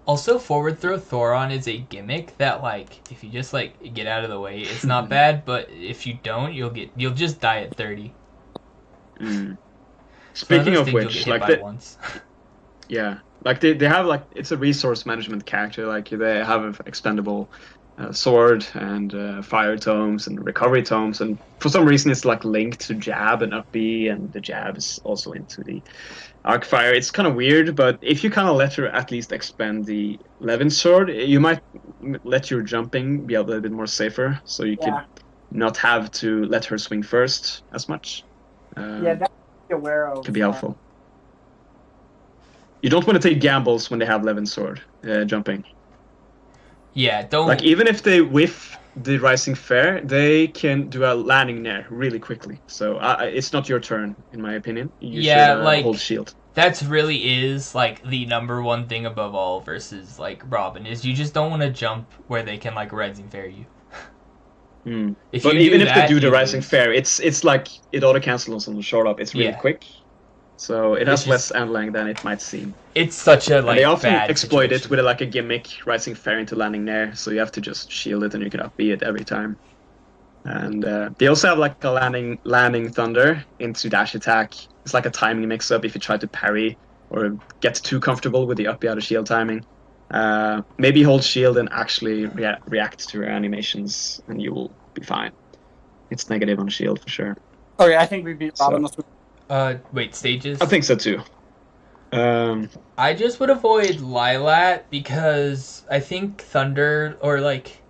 Also, forward throw Thoron is a gimmick that, like, if you just like get out of the way, it's not bad. But if you don't, you'll just die at 30. Mm. It's one Speaking those of things you'll which, get hit like by once. yeah, like they have like it's a resource management character. Like they have an expendable sword and fire tomes and recovery tomes, and for some reason it's like linked to jab and up B, and the jab is also into the arc fire. It's kind of weird, but if you kind of let her at least expend the Levin sword, you might let your jumping be a little bit more safer, so you could Yeah. not have to let her swing first as much. Yeah, that's be aware of. Could be helpful. You don't want to take gambles when they have Levin sword jumping. Yeah, don't. Like even if they whiff the rising fair, they can do a landing nair really quickly. So it's not your turn, in my opinion. You Yeah, should like- hold shield. That's really is like the number one thing above all versus like Robin is you just don't want to jump where they can like rising fair you. Hmm. If But you even do if that, they do the you rising lose. fair, it's like it auto cancels on the short up. It's really Yeah. quick, so it It's has just- less handling than it might seem. It's such a And like they often bad exploit situation. it with like a gimmick rising fair into landing nair, so you have to just shield it and you can up B it every time. And they also have like a landing thunder into dash attack. It's like a timing mix up if you try to parry or get too comfortable with the up B out of shield timing. Maybe hold shield and actually react to your animations, and you will be fine. It's negative on shield for sure. Okay, I think we beat So- Robin this week. Wait, stages? I think so too. I just would avoid Lilat because I think Thunder or like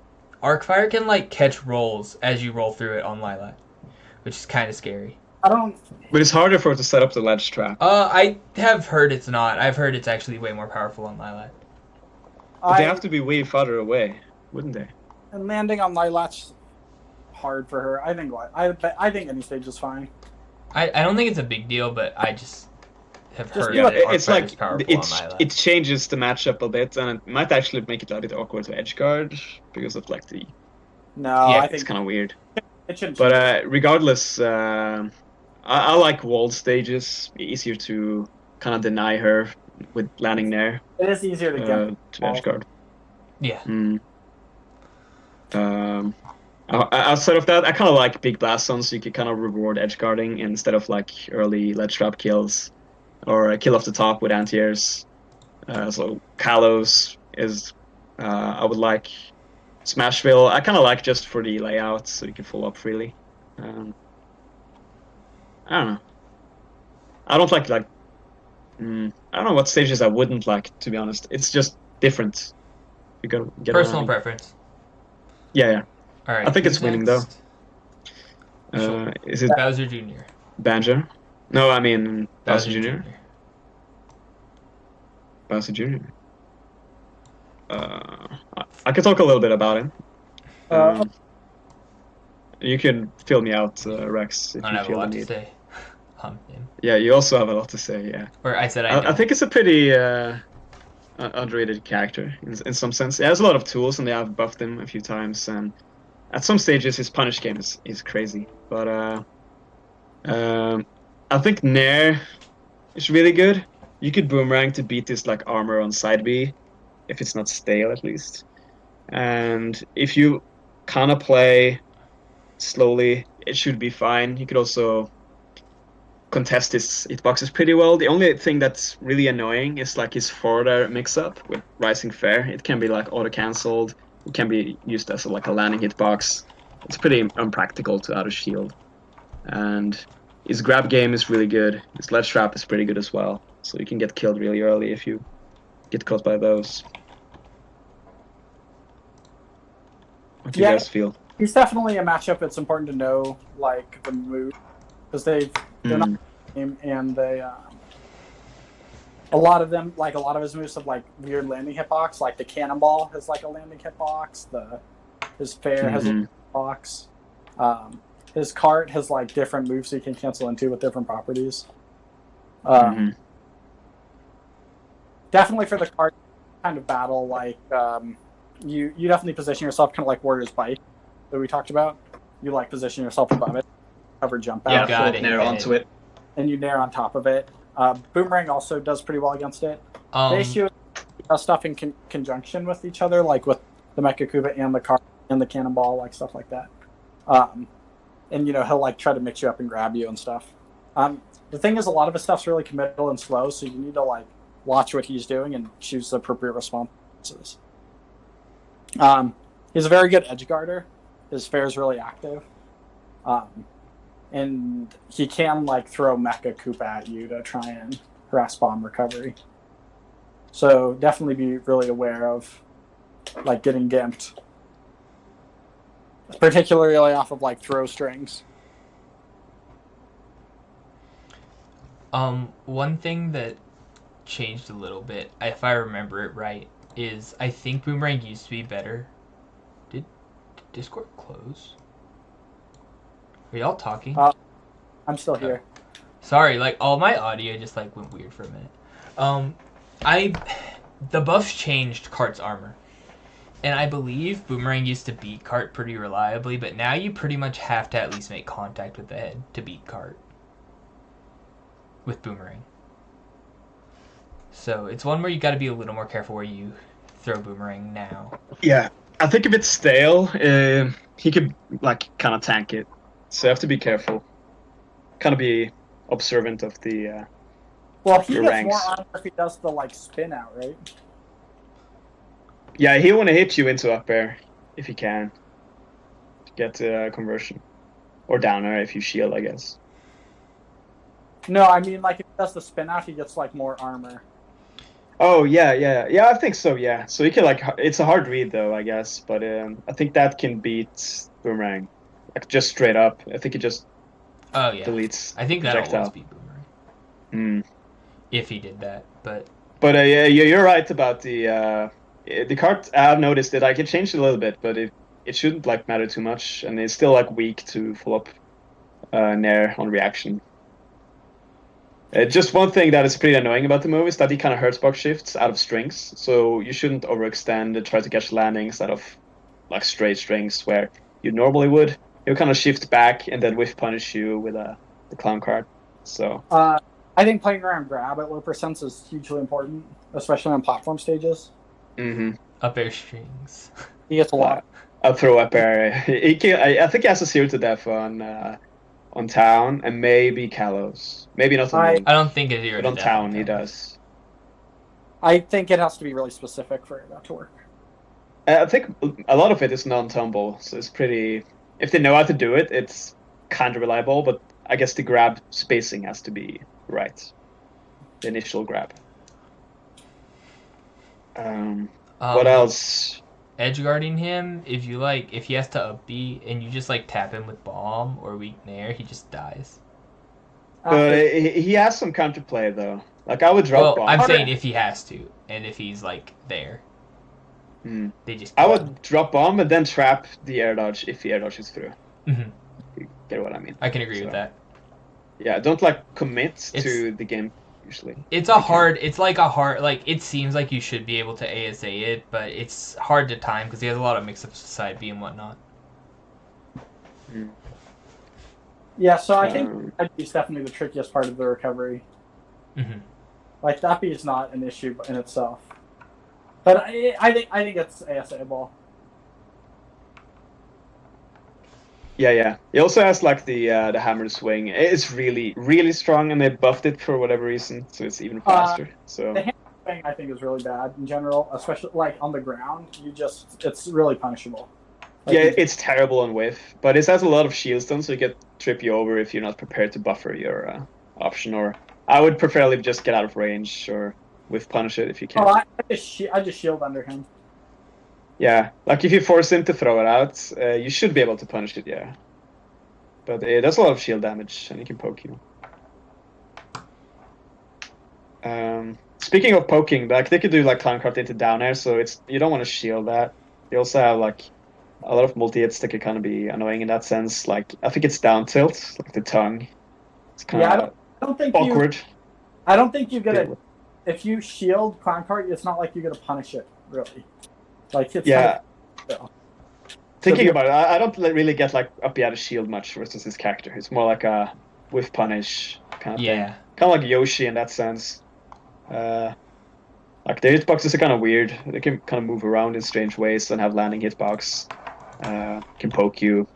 Arcfire can like catch rolls as you roll through it on Lilat, which is kind of scary. I don't. But it's harder for it to set up the ledge trap. I have heard it's not. I've heard it's actually way more powerful on Lilat. But they have to be way farther away, wouldn't they? And landing on Lilat's hard for her. I think I think any stage is fine. I don't think it's a big deal, but I just have Just heard do that it. It's Arcfire like is powerful on Lilat. it changes the matchup a bit, and it might actually make it a bit awkward to edge guard because of like the No, Yeah, I it's think kind of weird. it shouldn't. But regardless, I like walled stages. Easier to kind of deny her with landing there it is easier to get. to edge guard. Yeah. Outside of that, I kind of like big blast zones, so you can kind of reward edge guarding instead of like early ledge trap kills or a kill off the top with anti-airs. So Kalos is I would like. Smashville I kind of like just for the layout, so you can follow up freely. I don't know. I don't like I don't know what stages I wouldn't like, to be honest. It's just different. You gotta get Personal around. preference. Yeah. All right. I think who's it's winning, though. next? Is it Bowser Jr. Banjo? No, I mean Bowser Bowser Jr. Bowser Jr. I could talk a little bit about him. You can fill me out, Rex, if I don't you have a feel the lot to need. say on him. Yeah, you also have a lot to say. Yeah, Or I said I I don't. think it's a pretty underrated character in some sense. He has a lot of tools, and they have buffed him a few times. And at some stages, his punish game is crazy. But I think Nair is really good. You could boomerang to beat this like armor on side B, if it's not stale at least. And if you kind of play slowly, it should be fine. You could also contest his hitboxes pretty well. The only thing that's really annoying is like his forward air mix-up with Rising Fair. It can be like auto-cancelled. It can be used as like a landing hitbox. It's pretty unpractical to out of shield. And his grab game is really good. His ledge trap is pretty good as well. So you can get killed really early if you get caught by those. What do you Yeah. guys feel? He's definitely a matchup. It's important to know like the move because they're not the same, and they a lot of them, like a lot of his moves have like weird landing hitbox. Like the cannonball has like a landing hitbox. His fair has a hitbox. His cart has like different moves so you can cancel into with different properties. Definitely for the cart kind of battle, like you definitely position yourself kind of like Warrior's Bike that we talked about. You like position yourself above it. cover jump Yeah, out, got it. Nair onto it. and you nair on top of it. Boomerang also does pretty well against it. The Um, issue is stuff in conjunction with each other, like with the Mecha Koopa and the car and the cannonball, like stuff like that. And he'll like try to mix you up and grab you and stuff. The thing is, a lot of his stuff's really committal and slow, so you need to like watch what he's doing and choose the appropriate responses. He's a very good edge guarder. His fair is really active. And he can like throw Mecha Koopa at you to try and harass bomb recovery. So definitely be really aware of like getting gimped. Particularly off of like throw strings. one thing that changed a little bit, if I remember it right, is I think Boomerang used to be better. Did Discord close? Are y'all talking? I'm still here. Sorry, like all my audio just like went weird for a minute. The buffs changed Cart's armor. And I believe Boomerang used to beat Cart pretty reliably, but now you pretty much have to at least make contact with the head to beat Cart. With Boomerang. So it's one where you gotta be a little more careful where you throw Boomerang now. Yeah, I think if it's stale, he could like kind of tank it. So you have to be careful. Kind of be observant of the. Well, he your gets ranks. more armor if he does the like spin out, right? Yeah, he'll want to hit you into up air if he can. To get conversion. Or down air if you shield, I guess. No, I mean like if he does the spin out, he gets like more armor. Oh yeah, I think so. Yeah, so he can like it's a hard read though, I guess, but I think that can beat Boomerang, like just straight up. I think it just Oh yeah. deletes. I think that'll projectile. always be Boomerang. Mm. If he did that, but But yeah, you're right about the card. I've noticed it. Like it changed a little bit, but it shouldn't like matter too much, and it's still like weak to full up Nair on reaction. Just one thing that is pretty annoying about the move is that he kind of hurts box shifts out of strings, so you shouldn't overextend and try to catch landings out of like straight strings where you normally would. He'll kind of shift back and then whiff punish you with the clown card. So I think playing around grab at low percents is hugely important, especially on platform stages. up air strings. He gets a lot. I'll throw up air. He can, I think he has a zero to death on town and maybe Kalos. Maybe not on Link, I don't think it's but on town he does. I think it has to be really specific for that to work. I think a lot of it is non-tumble, so it's pretty. If they know how to do it, it's kind of reliable. But I guess the grab spacing has to be right. The initial grab. What else? Edge guarding him, if he has to up B and you just like tap him with bomb or weak nair, he just dies. But he has some counterplay though. Like I would drop bomb. I'm saying if he has to, and if he's like there, they just. I would drop bomb and then trap the air dodge if the air dodge is through. Mm-hmm. You get what I mean? I can agree with that. Yeah, don't like commit to the game usually. It seems like you should be able to ASA it, but it's hard to time because he has a lot of mix-ups to side B and whatnot. Yeah, so I think that is definitely the trickiest part of the recovery. Mm-hmm. Like that B is not an issue in itself, but I think it's ASA-able. Yeah. He also has like the hammer swing. It's really, really strong, and they buffed it for whatever reason, so it's even faster. So the hammer swing I think is really bad in general, especially like on the ground. It's really punishable. Like, yeah, it's terrible on whiff, but it has a lot of shield stun, so you get trip you over if you're not prepared to buffer your option. Or I would preferably just get out of range or whiff punish it if you can. Oh, I just shield under him. Yeah, like if you force him to throw it out, you should be able to punish it, yeah. But it does a lot of shield damage, and he can poke you. Speaking of poking, like they could do like clown cart into down air, so you don't want to shield that. They also have like a lot of multi hits that could kind of be annoying in that sense. Like I think it's down tilt, like the tongue. It's kind of I don't think awkward. I don't think you get it. If you shield clown cart, it's not like you get to punish it really. Like it's Thinking about it, I don't really get like uppy out of shield much versus his character. It's more like a whiff punish kind of thing. Yeah. Kind of like Yoshi in that sense. Like the hitboxes are kind of weird. They can kind of move around in strange ways and have landing hitbox. Can poke you.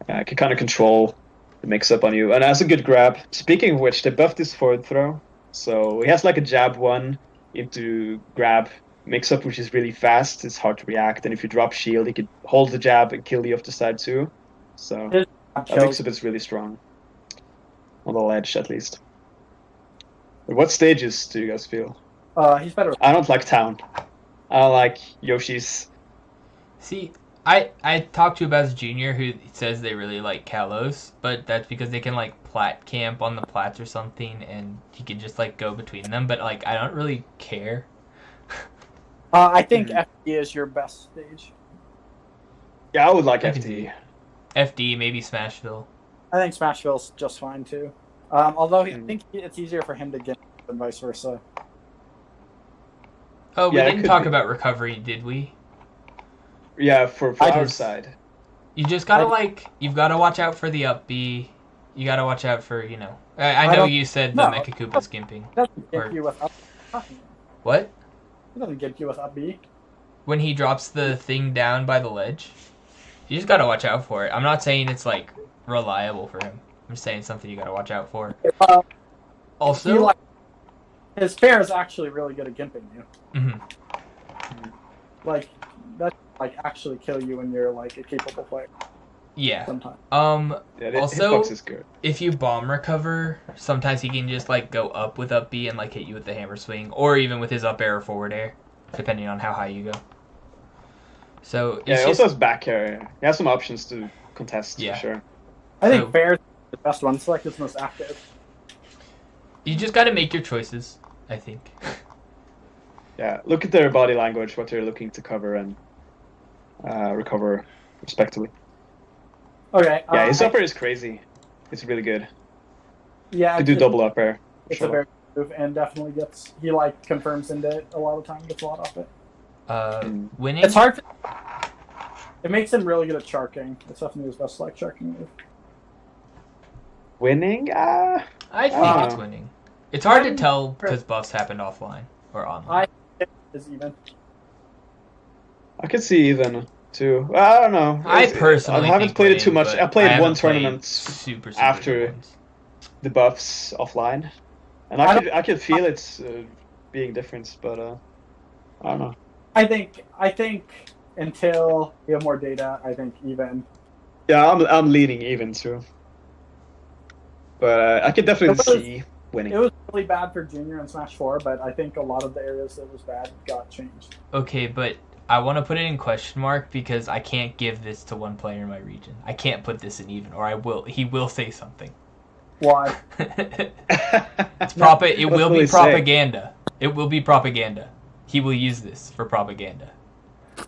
Can kind of control the mix-up on you. And has a good grab. Speaking of which, they buffed his forward throw. So he has like a jab 1 into grab mix-up, which is really fast. It's hard to react. And if you drop shield, he could hold the jab and kill you off the side too. So that mix-up is really strong. On the ledge, at least. But what stages do you guys feel? He's better. I don't like town. I don't like Yoshi's. See, I talked to Baz Jr. who says they really like Kalos, but that's because they can like plat camp on the plats or something, and he can just like go between them. But like, I don't really care. I think FD is your best stage. Yeah, I would like FD. FD, maybe Smashville. I think Smashville's just fine too. Although I think it's easier for him to get than vice versa. Oh, we Yeah, it didn't could talk be. about recovery, did we? Yeah, for I our just- side. You just gotta you've gotta watch out for the up B. You gotta watch out for, I know don't- you said the no. Mecha Koopa's gimping. He doesn't Or- get you with up. What? He doesn't get you with up B. When he drops the thing down by the ledge? You just gotta watch out for it. I'm not saying it's, like, reliable for him. I'm just saying it's something you gotta watch out for. Also... His fair is actually really good at gimping you. Mhm. Like, that like actually kill you when you're like a capable player Yeah. sometimes. Yeah, the Also- hitbox is good. If you bomb recover, sometimes he can just, like, go up with up B and, like, hit you with the hammer swing. Or even with his up air or forward air. Depending on how high you go. So, Yeah, it's he just... also has back air. He has some options to contest, Yeah. for sure. I think So- fair is the best one. Select is most active. You just gotta make your choices, I think. Yeah, look at their body language, what they're looking to cover and recover, respectively. Okay. Yeah, his upper is crazy. It's really good. Yeah, To do double up air. It's sure. a very good move and definitely gets he like confirms into it a lot of the time. Gets a lot off it. Winning? It's hard. It makes him really good at charking. It's definitely his best like charking move. Winning? I think Ah. it's winning. It's hard to tell because buffs happened offline or online. Is even. I could see even, too. I don't know. I personally I haven't think played it too winning, much. but I played haven't one played tournament super after good ones. the buffs offline. And I could feel it being different, but I don't know. I think until we have more data, I think even. Yeah, I'm leaning even too. But I could definitely It was- see winning. It was really bad for Junior in Smash 4, but I think a lot of the areas that was bad got changed. Okay, but I want to put it in question mark because I can't give this to one player in my region. I can't put this in even, or I will. He will say something. Why? It's it What will will be he say? propaganda. It will be propaganda. He will use this for propaganda.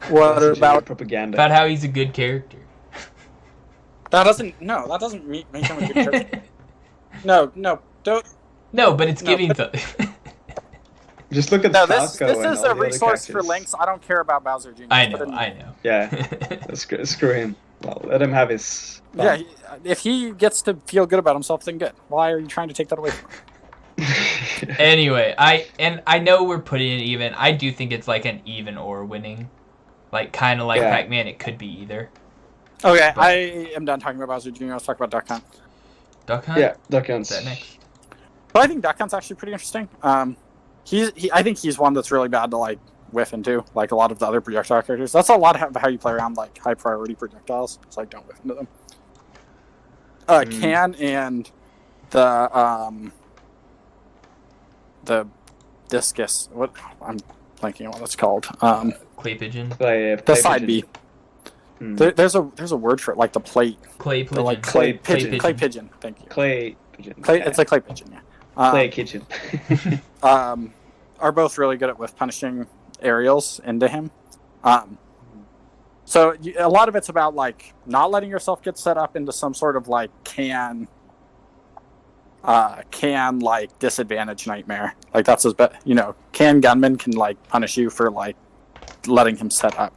What That's about propaganda? About how he's a good character. that? Doesn't make him a good character. No, don't. No, but it's No, giving but- the. Just look at No, this Falco and is all a the other resource for characters. links. I don't care about Bowser Jr. I Put it know, in- I know. Yeah, screw him. Well, let him have his. Yeah, if he gets to feel good about himself, then good. Why are you trying to take that away from him? Anyway, I know we're putting it even. I do think it's like an even or winning. Like, kind of like Yeah. Pac-Man, it could be either. Okay, But- I am done talking about Bowser Jr. Let's talk about Duck Hunt. Duck Hunt? Yeah, Duck Hunt's. Is that next? But I think Duck Hunt's actually pretty interesting. I think he's one that's really bad to like whiff into, like a lot of the other projectile characters. That's a lot of how you play around like high priority projectiles. It's like don't whiff into them. Can and the discus. What I'm blanking on what it's called. Clay pigeon? Play The side pigeon. B. There's a word for it, like the plate. Clay The, pigeon. like clay pigeon. Clay pigeon. Thank you. Clay pigeon. Clay, yeah. It's a clay pigeon. Yeah. Clay kitchen. Are both really good at with punishing aerials into him. So a lot of it's about like not letting yourself get set up into some sort of like can like disadvantage nightmare. Like that's his bet. Can gunman can like punish you for like letting him set up.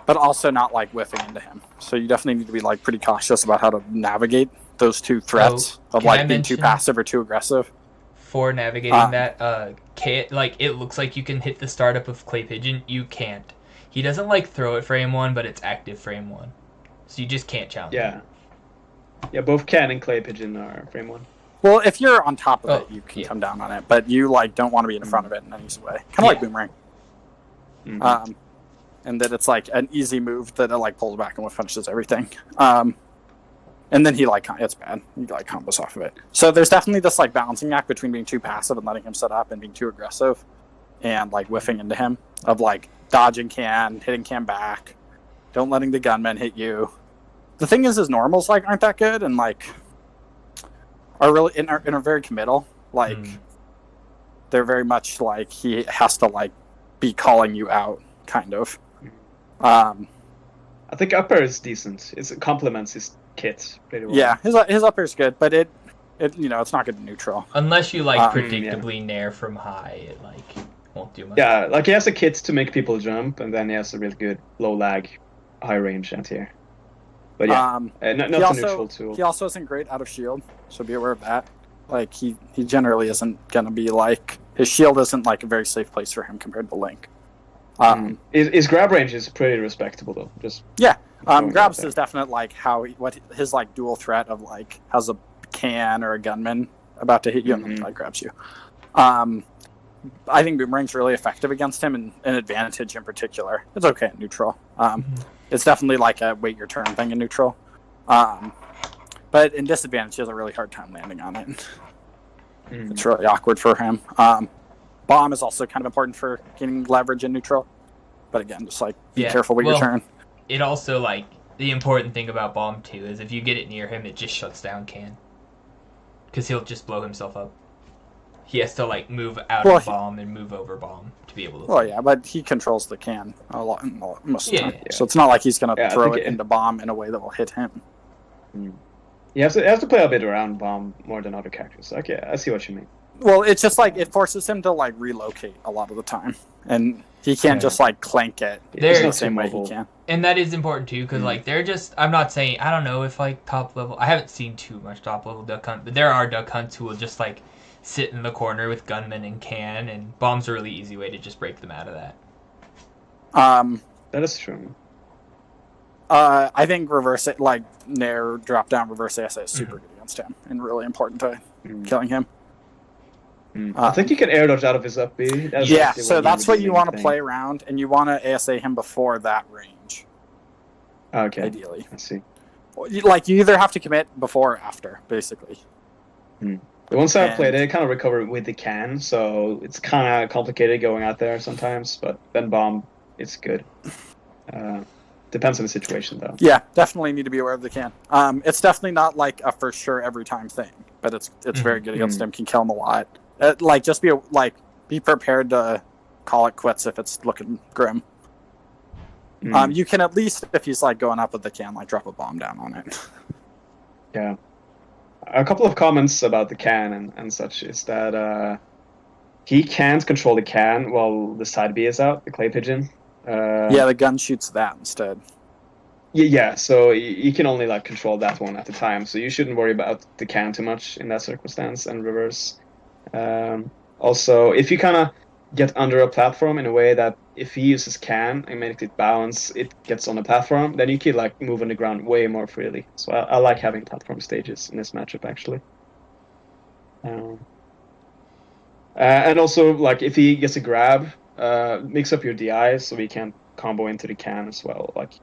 but also not like whiffing into him. So you definitely need to be like pretty cautious about how to navigate those two threats of can I like being too mention- passive or too aggressive. For navigating that, like it looks like you can hit the startup of Clay Pigeon. You can't. He doesn't like throw it frame 1, but it's active frame 1, so you just can't challenge. Yeah. Yeah, both Can and Clay Pigeon are frame 1. Well, if you're on top of Oh, it, you can yeah. come down on it, but you like don't want to be in front of it in any way. Kind of like Yeah. Boomerang. Mhm. And that it's like an easy move that it like pulls back and finishes everything. And then he like it's bad. He like combos off of it. So there's definitely this like balancing act between being too passive and letting him set up and being too aggressive, and like whiffing into him of like dodging Can, hitting Can back, don't letting the gunman hit you. The thing is, his normals like aren't that good and like are really and are very committal. Like they're very much like he has to like be calling you out, kind of. I think upper is decent. It complements his kit pretty well. Yeah, his upper is good, but it you know it's not good to neutral. Unless you like Yeah. predictably nair from high, it like won't do much. Yeah, like he has a kit to make people jump, and then he has a really good low lag, high range anti-air. But yeah, not he a also, neutral tool. He also isn't great out of shield, so be aware of that. Like he generally isn't gonna be like his shield isn't like a very safe place for him compared to Link. His grab range is pretty respectable though. Just Yeah, throwing it grabs out there. is definite like what his like dual threat of like has a Can or a gunman about to hit you and then he like grabs you. I think Boomerang's really effective against him and an advantage in particular. It's okay at neutral. It's definitely like a wait your turn thing in neutral. But in disadvantage, he has a really hard time landing on it. It's really awkward for him. Bomb is also kind of important for getting leverage in neutral. But again, just like be Yeah, careful with your well, turn. It also like the important thing about Bomb too is if you get it near him, it just shuts down Can, because he'll just blow himself up. He has to like move out Well, of Bomb and move over Bomb to be able to. Well, yeah, but he controls the Can a lot most of the time. Yeah. So it's not like he's going to Yeah, I throw think it into Bomb in a way that will hit him. he has to play a bit around Bomb more than other characters. Okay, I see what you mean. Well, it's just like it forces him to like relocate a lot of the time, and he can't Yeah. just like clank it There- the not same way he mobile. can. And that is important too, because like they're just. I'm not saying I don't know if like top level. I haven't seen too much top level duck hunt, but there are duck hunts who will just like sit in the corner with gunman and Can, and Bomb's a really easy way to just break them out of that. That is true. I think reverse it like Nair drop down reverse ASA is super good against him and really important to killing him. I think you can air dodge out of his up B. That's Yeah, actually so that's what would be you the want to main play around, and you want to ASA him before that range, thing. Okay, ideally. I see. Like you either have to commit before or after, basically. The ones I've And- played, they kind of recover with the Can, so it's kind of complicated going out there sometimes. But then Bomb, it's good. Depends on the situation, though. Yeah, definitely need to be aware of the Can. It's definitely not like a for sure every time thing, but it's very good against him. Can kill him a lot. Like just be prepared to call it quits if it's looking grim. You can at least if he's like going up with the Can, like drop a bomb down on it. Yeah. A couple of comments about the Can and such is that he can't control the Can while the side B is out, the Clay Pigeon. Yeah, the gun shoots that instead. Yeah, so you can only like control that one at a time, so you shouldn't worry about the Can too much in that circumstance and reverse. Also, if you kind of get under a platform in a way that if he uses Can and makes it bounce, it gets on the platform, then you can like move on the ground way more freely. So I like having platform stages in this matchup actually. And also, like if he gets a grab, mix up your DI so we can combo into the Can as well. Like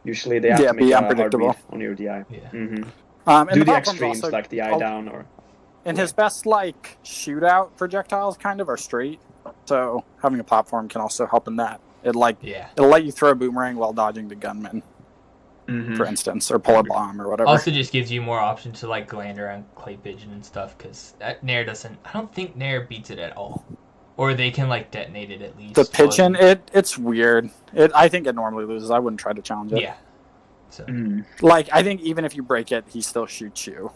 usually they have to be make a hard unpredictable. read on your DI. Yeah. And Do the platform's extremes also- like DI down or And his best like shootout projectiles kind of are straight. So having a platform can also help in that. It'll let you throw a boomerang while dodging the gunman, for instance, or pull a bomb or whatever. Also, just gives you more options to like land around Clay Pigeon and stuff, because Nair doesn't. I don't think Nair beats it at all, or they can like detonate it at least. The pigeon, it's weird. I think it normally loses. I wouldn't try to challenge it. Yeah. So Like I think even if you break it, he still shoots you.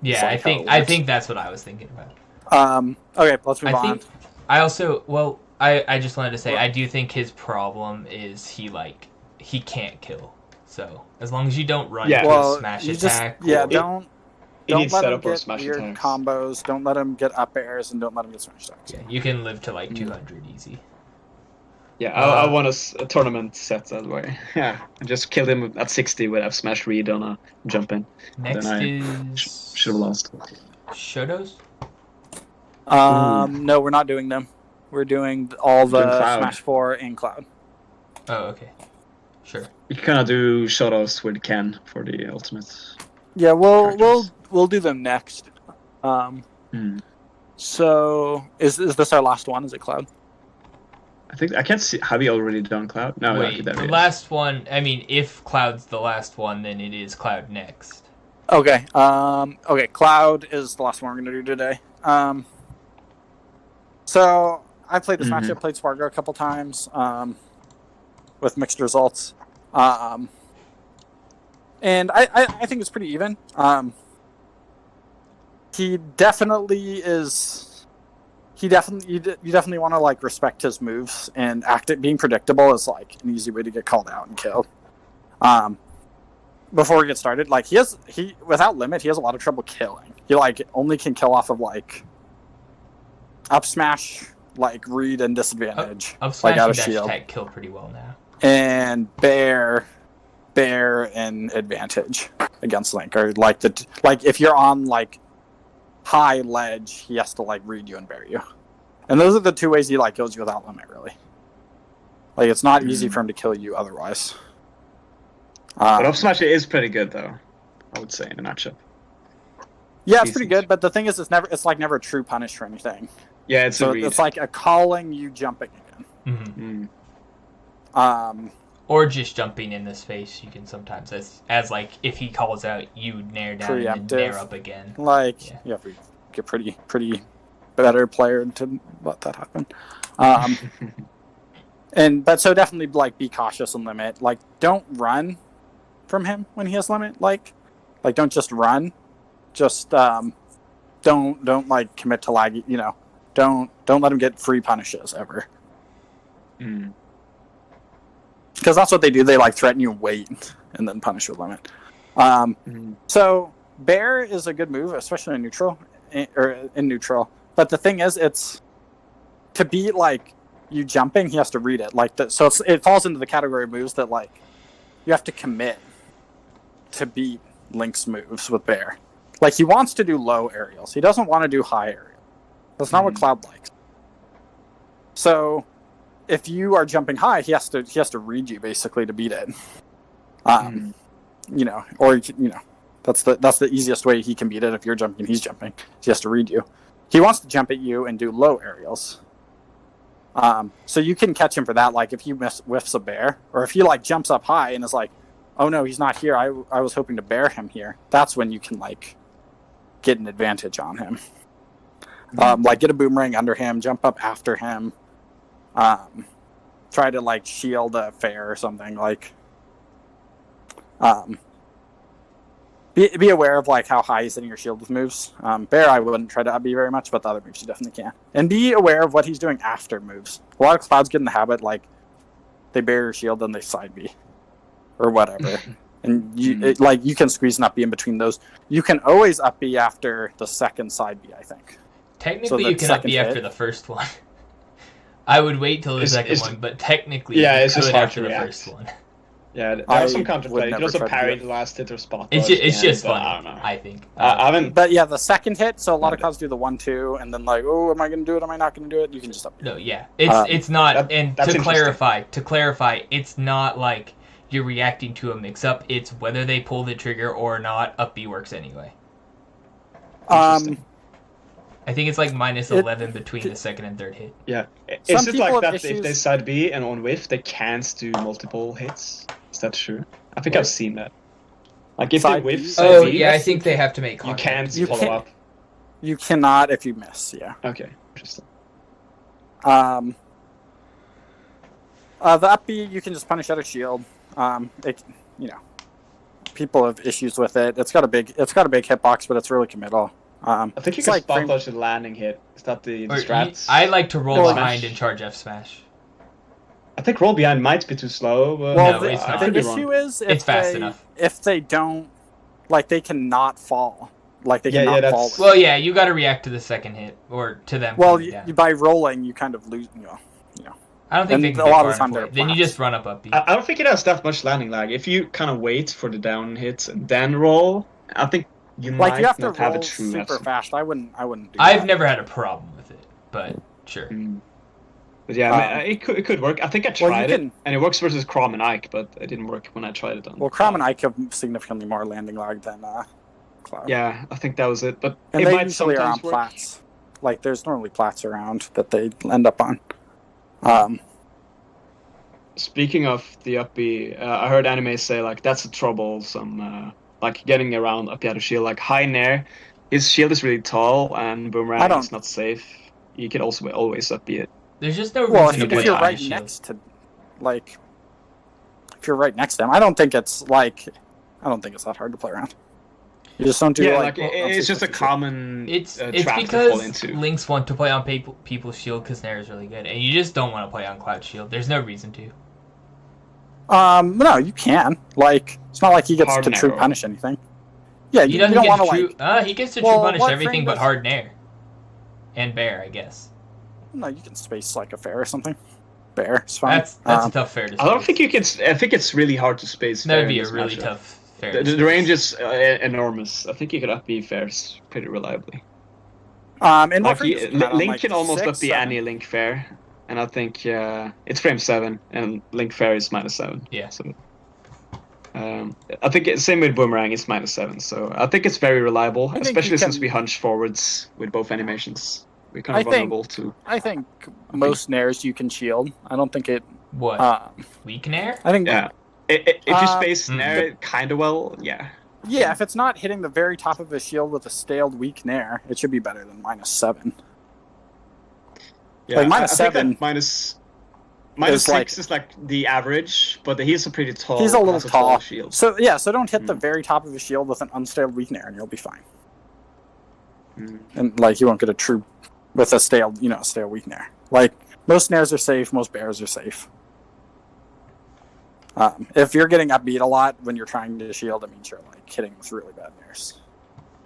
yeah, It's like I how think it I works. think that's what I was thinking about. Okay, let's move I on. think I also I just wanted to say I do think his problem is he like he can't kill. So as long as you don't run Yeah. to Well, a smash you attack, just yeah, or- don't He needs let him setup or get smash weird attacks. combos. Don't let him get up airs, and don't let him get smash attacks. yeah, you can live to like Mm. 200 easy. Yeah, I Uh, won a tournament set that way. Yeah, I just killed him at 60 with a smash read on a jump in. Next Then I is should have lost. Shotos. No, we're not doing them. We're doing all Doing the Cloud. Smash 4 and Cloud. Oh, okay. Sure. You can kind of do shout-outs with Ken for the ultimate. Yeah, Characters. we'll do them next. Hmm. So is this our last one? Is it Cloud? I think I can't see. Have you already done Cloud? No, Wait, okay, there the it is. last one. I mean, if Cloud's the last one, then it is Cloud next. Okay. Okay. Cloud is the last one we're gonna do today. So I played this matchup. Played Spargo a couple times. With mixed results. And I think it's pretty even. He definitely is. You definitely want to like respect his moves, and being predictable is like an easy way to get called out and killed. Before we get started, like he without limit, he has a lot of trouble killing. He like only can kill off of like up smash, like read and disadvantage, Up like smash out and of dash shield, attack kill pretty well now. and bear and advantage against Link, or like if you're on like high ledge, he has to like read you and bear you, and those are the two ways he like kills you without limit. Really, like it's not easy for him to kill you otherwise. But up smash is pretty good though, I would say, in the matchup. Yeah, it's pretty Decent. good, but the thing is, it's like never a true punish for anything. Yeah, it's a So read. it's like a calling you jumping again. Hmm. Mm. Or just jumping in the space. You can sometimes, as like if he calls out, you nair down and then nair Preemptive. up again. Like Yeah. you have to get pretty better player to let that happen. But so definitely like be cautious and limit. Like don't run from him when he has limit. Like don't just run. Just don't like commit to lag. You know, don't let him get free punishes ever. Mm. Because that's what they do. They like threaten you, wait, and then punish with limit. So bear is a good move, especially in neutral, in neutral. But the thing is, it's to beat like you jumping, he has to read it like that. So it falls into the category of moves that like you have to commit to beat Link's moves with bear. Like he wants to do low aerials. He doesn't want to do high aerials. That's not what Cloud likes. So if you are jumping high, he has to read you basically to beat it. You know, or you know, that's the easiest way he can beat it. If you're jumping, he's jumping. He has to read you. He wants to jump at you and do low aerials. So you can catch him for that. Like if he whiffs a bear, or if he like jumps up high and is like, "Oh no, he's not here. I was hoping to bear him here." That's when you can like get an advantage on him. Like get a boomerang under him, jump up after him. Try to like shield a fair or something. Like be aware of like how high he's hitting your shield with moves. Bear I wouldn't try to be very much, but the other moves you definitely can. And be aware of what he's doing after moves. A lot of Clouds get in the habit like they bear your shield and they side B or whatever. And you can squeeze an up B in between those. You can always up B after the second side B, I think. Technically, So you the can up B second after hit? the first one. I would wait till the second it's- one, but technically, Yeah, you it's just could hard after to the react. first one. Yeah, there I was some would counterplay. You never could also try to parry do the last hit or spot. It's dodge just, at the end, but funny, I don't know. I think. I haven't. But yeah, the second hit, so a lot of Okay. Clouds do the 1-2, and then like, oh, am I going to do it? Am I not going to do it? You can just up B. No, yeah, it's not. And that's to interesting. clarify, it's not like you're reacting to a mix-up. It's whether they pull the trigger or not. Up B works anyway. Interesting. I think it's like minus It- 11 between the second and third hit. Yeah. Some Is it people like have that if issues- they side B and on whiff, they can't do multiple hits? Is that true? I think What? I've seen that. Like if Side they whiff B? side Oh, B, yeah, I think they have to make you contact. can't You follow can't- up. You cannot if you miss, yeah. Okay, interesting. The up B, you can just punish out a shield. People have issues with it. It's got a big hitbox, but it's really committal. I think you It's can like spot frame- dodge the landing hit. Is that the Or strat? I like to roll Well, behind Smash. and charge F smash. I think roll behind might be too slow. But Well, No, it's I not. could the be wrong. issue is It's fast enough. if they don't, like, they cannot fall. Like, they Yeah, cannot yeah, fall. that's- Well, yeah, you got to react to the second hit or to them. Well, coming down. by rolling, you kind of lose. I don't think and they can a get lot far of the time enough they're away. Then you flat. just run up B. I don't think it has that much landing lag. If you kind of wait for the down hit and then roll, I think you Like, might you have to not have a roll true super F-song. fast. I wouldn't do I've that. never had a problem with it, but sure. But yeah, I mean, it could work. I think I Well, you tried can- it, and it works versus Crom and Ike, but it didn't work when I tried it on. Well, Crom and Ike have significantly more landing lag than Cloud. Yeah, I think that was it. But And it they might usually are on sometimes work. plats. Like, there's normally plats around that they end up on. Speaking of the up B, I heard anime say like that's a troublesome, like getting around up the shield. Like high nair, his shield is really tall and I boomerang don't- is not safe. You can also always up B it. There's just no Well, reason to if play you're on right shield. next to, like, if you're right next to him, I don't think it's that hard to play around. You just don't do Yeah, like. it's just a common It's trap to fall because into. Links want to play on people's shield because Nair is really good, and you just don't want to play on Cloud shield. There's no reason to. No, you can. Like, it's not like he gets Hard to true narrow. punish anything. Yeah, He you doesn't don't get want to to true. like. He gets to Well, true punish what everything frame but does- hard Nair. And Bear, I guess. No, you can space like a fair or something. Bear, it's fine. That's a tough fair to I don't space. think you can. I think it's really hard to space. That fair would be in a this really matchup. tough fair. The, to the range space. is enormous. I think you could up B fairs pretty reliably. And what Like frame does it come out on, Link like, can almost 6, up the 7? any Link fair, and I think it's frame 7, and Link fair is -7. Yeah. So, I think same with Boomerang is -7. So I think it's very reliable, think especially you since can- we hunch forwards with both animations. We're kind I of think- vulnerable to. I think most nairs you can shield. I don't think it. What? Weak Nair? I think. Yeah. If you Uh, space Nair kind of well, yeah. Yeah, if it's not hitting the very top of his shield with a staled weak nair, it should be better than -7. Yeah, Like, I think that -7 minus is like- 6 is like the average, but he's a pretty tall. He's a little has tall. shield. So yeah, so don't hit the very top of his shield with an unstaled weak nair, and you'll be fine. And like you won't get a true with a stale, stale weak nair. Like most nairs are safe, most bears are safe. If you're getting upbeat a lot when you're trying to shield, it means you're like hitting with really bad nairs.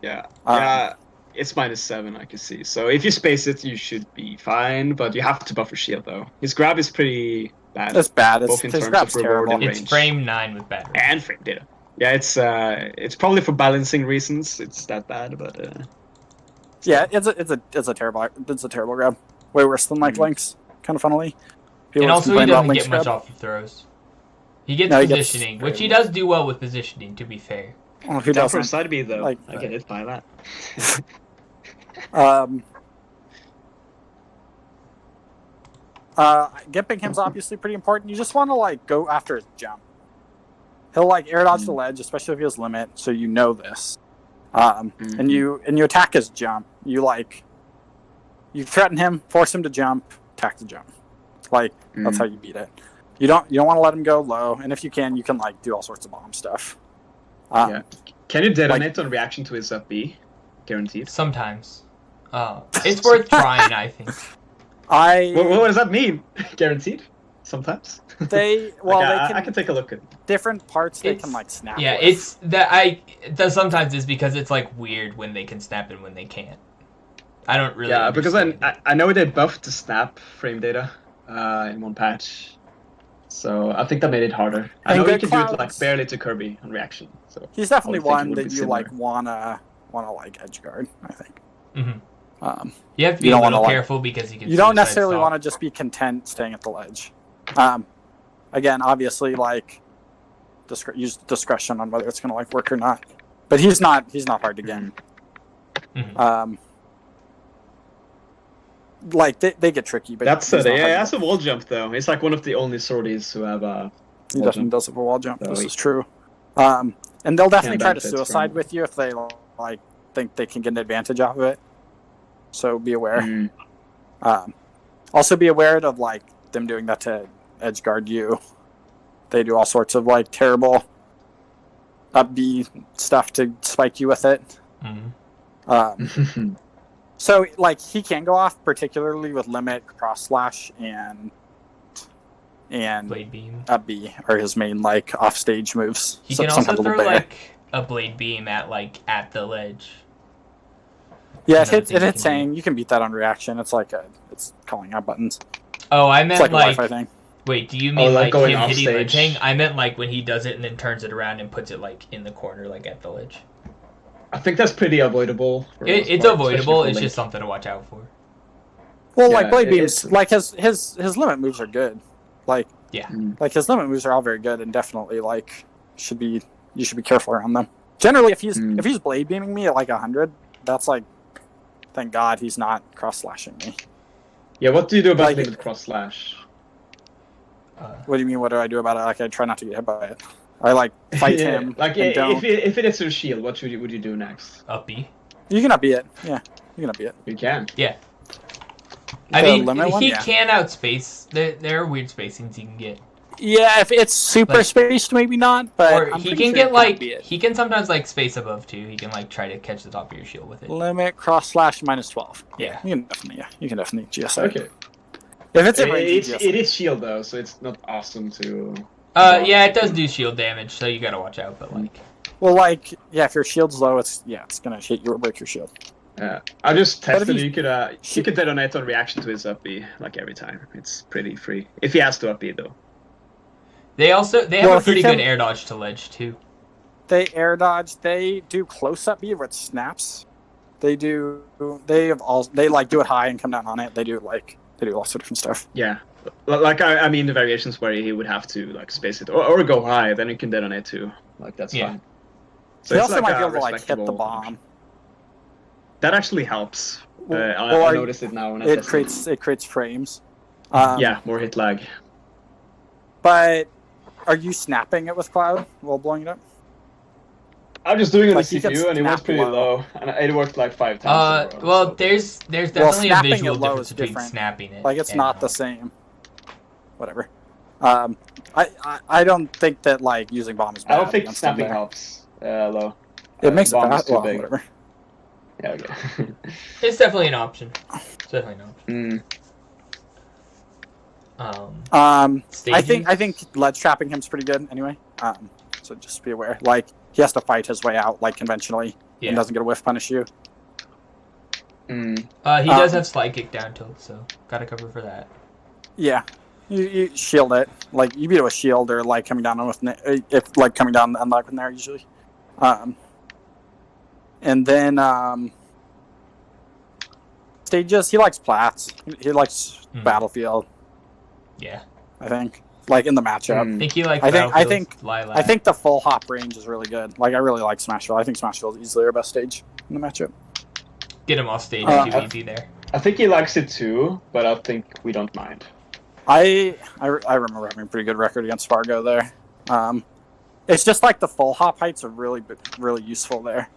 Yeah, Um, yeah, it's -7. I can see. So if you space it, you should be fine, but you have to buffer shield though. His grab is pretty bad. It's bad. Both in His terms grab's of reward terrible. and It's range. frame 9 with battery. And frame data. Yeah, it's probably for balancing reasons. It's that bad, but Yeah, it's a terrible grab. Way worse than like Link's. Kind of funnily. People And also, he complain about doesn't Link's get much grab. off of throws. He gets No, he gets positioning, which he very- does do well with positioning, to be fair. Oh, who down for a doesn't? side B though. Like- I get hit by that. Gimping him's obviously pretty important. You just want to like go after his jump. He'll like air dodge the ledge, especially if he has limit, so you know this. And you attack his jump. You threaten him, force him to jump, attack the jump. Like that's how you beat it. You don't want to let him go low, and if you can like do all sorts of bomb stuff. Yeah. Can you detonate on reaction to his up B? Guaranteed. Sometimes. It's worth trying, I think. What does that mean? Guaranteed? Sometimes? They I can take a look at different parts they It's- can like snap. Yeah, with. it's that sometimes is because it's like weird when they can snap and when they can't. I don't really. Yeah, because understand I know they buffed the snap frame data in one patch. So I think that made it harder. I And know you Good can do it like Clouds- barely to Kirby on reaction. So He's definitely I would think it one would that be you similar. like wanna like edge guard. I think. Mhm. You You have to be a don't little wanna, like- careful because you can. You don't suicide necessarily stalk. want to just be content staying at the ledge. Again, obviously, like use discretion on whether it's going to like work or not. But he's not hard to get. Mhm. Like they get tricky, but that's he's not yeah, hard to that's get. a wall jump though. He's like one of the only sorties who have He wall definitely jump. does have a wall jump. So This he- is true. And they'll definitely try to benefit suicide from- with you if they like think they can get an advantage off of it. So be aware. Also be aware of like them doing that to edge guard you. They do all sorts of like terrible up B stuff to spike you with it. Mhm. So like he can go off, particularly with limit, cross slash, and and Blade beam. up B are his main like offstage moves. He can also sometimes a throw little bear. like a blade beam at the ledge. Yeah, Another it thing he hits can do. saying you can beat that on reaction. It's like it's calling out buttons. Oh, I It's meant like a like. Wi-Fi thing. Wait, do you mean like like going him off hitting ledge stage? hang? I meant like when he does it and then turns it around and puts it like in the corner, like at the ledge. I think that's pretty avoidable. for the most It's part, avoidable. especially for It's Link. just something to watch out for. Well, Yeah, like blade it's- beams, like his limit moves are good. Like Mm. like his limit moves are all very good and definitely like you should be careful around them. Generally, if he's blade beaming me at like 100, that's like, thank God he's not cross slashing me. Yeah, what do you do about Like- limit cross slash? What do you mean? What do I do about it? Like I try not to get hit by it. I like fight Yeah, him. Like and don't. if it is your shield, what would you do next? Up B. You can up B it. Yeah, you can up B it. You can. I The mean, limit one? he Yeah. can outspace. There are weird spacings he can get. Yeah, if it's super Like- spaced, maybe not. But Or I'm he pretty can sure get it like be it. he can sometimes like space above too. He can like try to catch the top of your shield with it. Limit cross slash -12. Yeah. You can definitely GS it. Okay. If it's in range, you It GS is shield though, so it's not awesome to. Yeah, it does do shield damage, so you gotta watch out. But like, Well, like, yeah, if your shield's low, it's gonna hit you or break your shield. Yeah, I just But if tested. he's- You could detonate on reaction to his up B like every time. It's pretty free. If he has to up B though. they have Well, a pretty he can- good air dodge to ledge too. They air dodge. They do close up B where it snaps. They do. They like do it high and come down on it. They do lots of different stuff. Yeah, like I mean the variations where he would have to like space it or go high, then you can detonate too. Like that's Yeah. fine. They it's also might a be able to like hit the respectable bomb. option. That actually helps. Well, I noticed it now when I It tested. creates frames. Yeah, more hit lag. But are you snapping it with Cloud while blowing it up? I'm just doing it on Like, the you can CPU, and it was snap pretty low. low, and it worked like 5 times. in a row, Well, so- there's definitely a snapping visual it low difference is between different. snapping it. Like it's and not the same. Whatever. I don't think that like using bomb is bad. I don't think against them snapping there. helps low. It makes it bomb is fast. too Well, big. whatever. Yeah, okay. It's definitely an option. It's definitely an option. Mm. I think ledge trapping him's pretty good anyway. So just be aware. Like he has to fight his way out like conventionally Yeah. and doesn't get a whiff punish you. Mm. He does have slide kick down tilt, so gotta cover for that. Yeah. You shield it. Like you beat it with shield or like coming down with if like coming down and unlock with Nair usually. And then stages, he likes plats. He likes Mhm. Battlefield, Yeah, I think. Like in the matchup. I think he likes. I think- Battlefields, Lilac. I think the full hop range is really good. Like I really like Smashville. I think Smashville is easily our best stage in the matchup. get him off stage too easy there. I think he likes it too, but I think we don't mind. I remember having a pretty good record against Fargo there. It's just like the full hop heights are really useful there.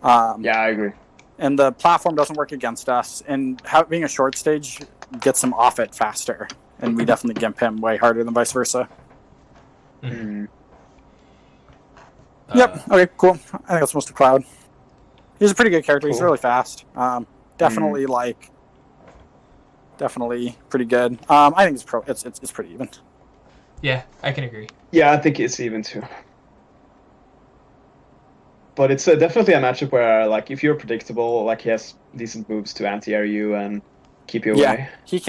Yeah, I agree. And the platform doesn't work against us, and being a short stage gets him off it faster, and we definitely gimp him way harder than vice versa. Mm. Yep. Okay. Cool. I think that's most of Cloud. He's a pretty good character. He's Cool. really fast. Definitely definitely pretty good. I think it's pretty even. Yeah, I can agree. Yeah, I think it's even too. But it's definitely a matchup where, like, if you're predictable, like he has decent moves to anti-air you and keep you away. Yeah, he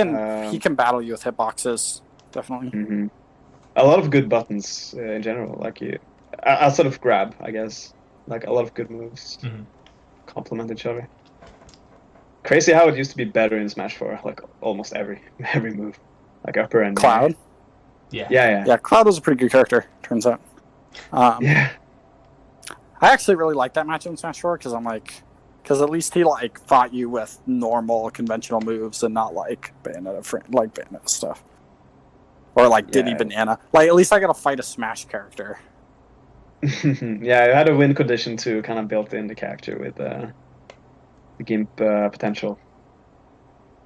can battle you with hitboxes. Definitely. Hmm. A lot of good buttons in general, like outside of grab, I guess. Like a lot of good moves Mhm. complement each other. Crazy how it used to be better in Smash 4, like almost every move, like upper and Cloud. Yeah. Yeah. Yeah, Cloud was a pretty good character. Turns out. Yeah. I actually really like that matchup in Smash 4 because because at least he like fought you with normal conventional moves and not like Bayonetta stuff, or like Diddy Yeah. Banana. Like at least I got to fight a Smash character. Yeah, you had a win condition to kind of built in the character with the Gimp potential.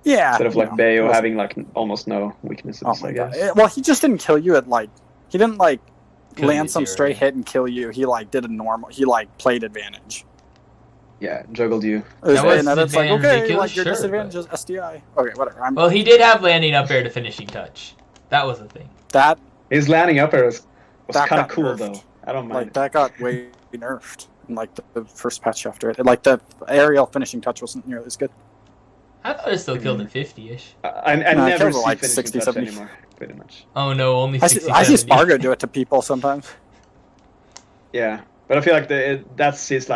Yeah. Instead of like you know, it Bayo wasn't- having like almost no weaknesses, Oh my I god! guess. Well, he just didn't kill you at like he didn't like Kill you land some zero, straight yeah. hit and kill you. He like did a normal. He like played advantage. Yeah, juggled you. That was And it's like advantage okay, ridiculous, like your sure, disadvantage is SDI. Okay, whatever. Well, he did have landing up air to finishing touch. That was a thing. That His landing up air was That kind of got cool nerfed. though. I don't mind. like that got way nerfed in like the first patch after it. Like the aerial finishing touch wasn't nearly as good. I thought it still killed at 50-ish. I No, it never kills see like finishing 60, touch 70. anymore, pretty much. Oh no, only I 60. see Spargo do it to people sometimes. Yeah, but I feel like that's his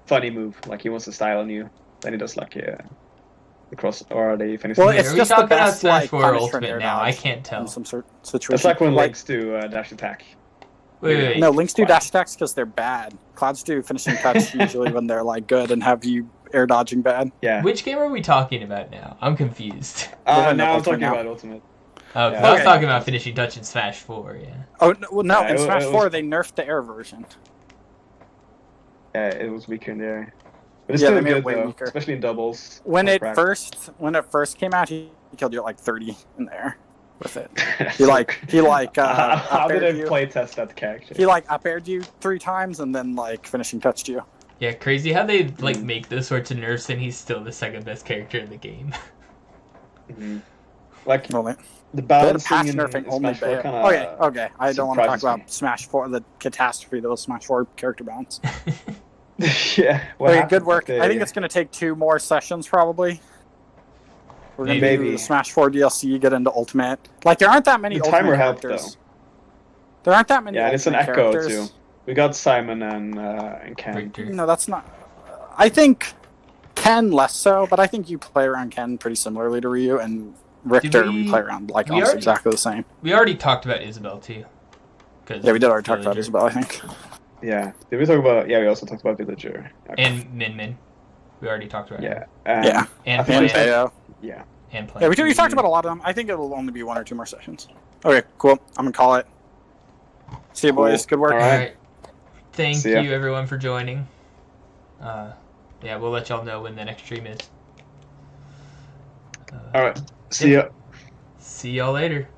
funny move. Like he wants to style on you, then he does like the cross or the finish. Well, Wait, it's are we just the talking about best, Smash like, 4 punish for Ultimate air now? I dodge can't in tell. some sort situation. It's like when Like, Lynx do dash attack. Wait. no, Links do Why? dash attacks because they're bad. Clouds do finishing touch usually when they're like good and have you air dodging bad. Yeah. Which game are we talking about now? I'm confused. We're in Now I'm Ultimate talking now. about Ultimate. Oh, 'cause Yeah. I was Okay. talking about finishing touch in Smash 4, yeah. Oh no, well, no, Yeah, in it Smash was- 4 they nerfed the air version. Yeah, it was weaker in the air. But it's Yeah, still they made it good way though, weaker. especially in doubles. When or it crack. first came out, he killed you at like 30 in the air with it. So- how did up-aired I you. play test that character? He like up aired you 3 times and then like finishing touched you. Yeah, crazy how they like Mm. make those sorts of nerfs and he's still the second best character in the game. Mhm. Like Well, they the they had a balancing patch in nerfing only Smash 4 Bayo. kind of. Okay. I don't want to talk surprises me. about Smash 4, the catastrophe that was Smash 4 character balance. Yeah. what Okay, happened? good work. Like, I think it's going to take 2 more sessions probably. We're going to Maybe. do the Smash 4 DLC, get into Ultimate. Like, there aren't that many The Ultimate timer helped, characters. There aren't that many Yeah, and it's an Ultimate echo characters. too. We got Simon and Ken. Victor. No, that's not... I think Ken less so, but I think you play around Ken pretty similarly to Ryu, and Richter we- we play around like we almost already- exactly the same. We already talked about Isabel too. 'Cause Yeah, we did already talk about Villager. Isabel, I think. Yeah. Did we talk about? Yeah, we also talked about Villager. Okay. And Min Min. We already talked about yeah. him. Yeah. And I think And it's- Plant. Bayo. Yeah. And Yeah, Plant. we talked about a lot of them. I think it'll only be 1 or 2 more sessions. Okay, cool. I'm going to call it. See you, Cool. boys. Good work. All All right. right. Thank See ya. you everyone for joining. Yeah, we'll let y'all know when the next stream is. All right. See ya. See y'all later.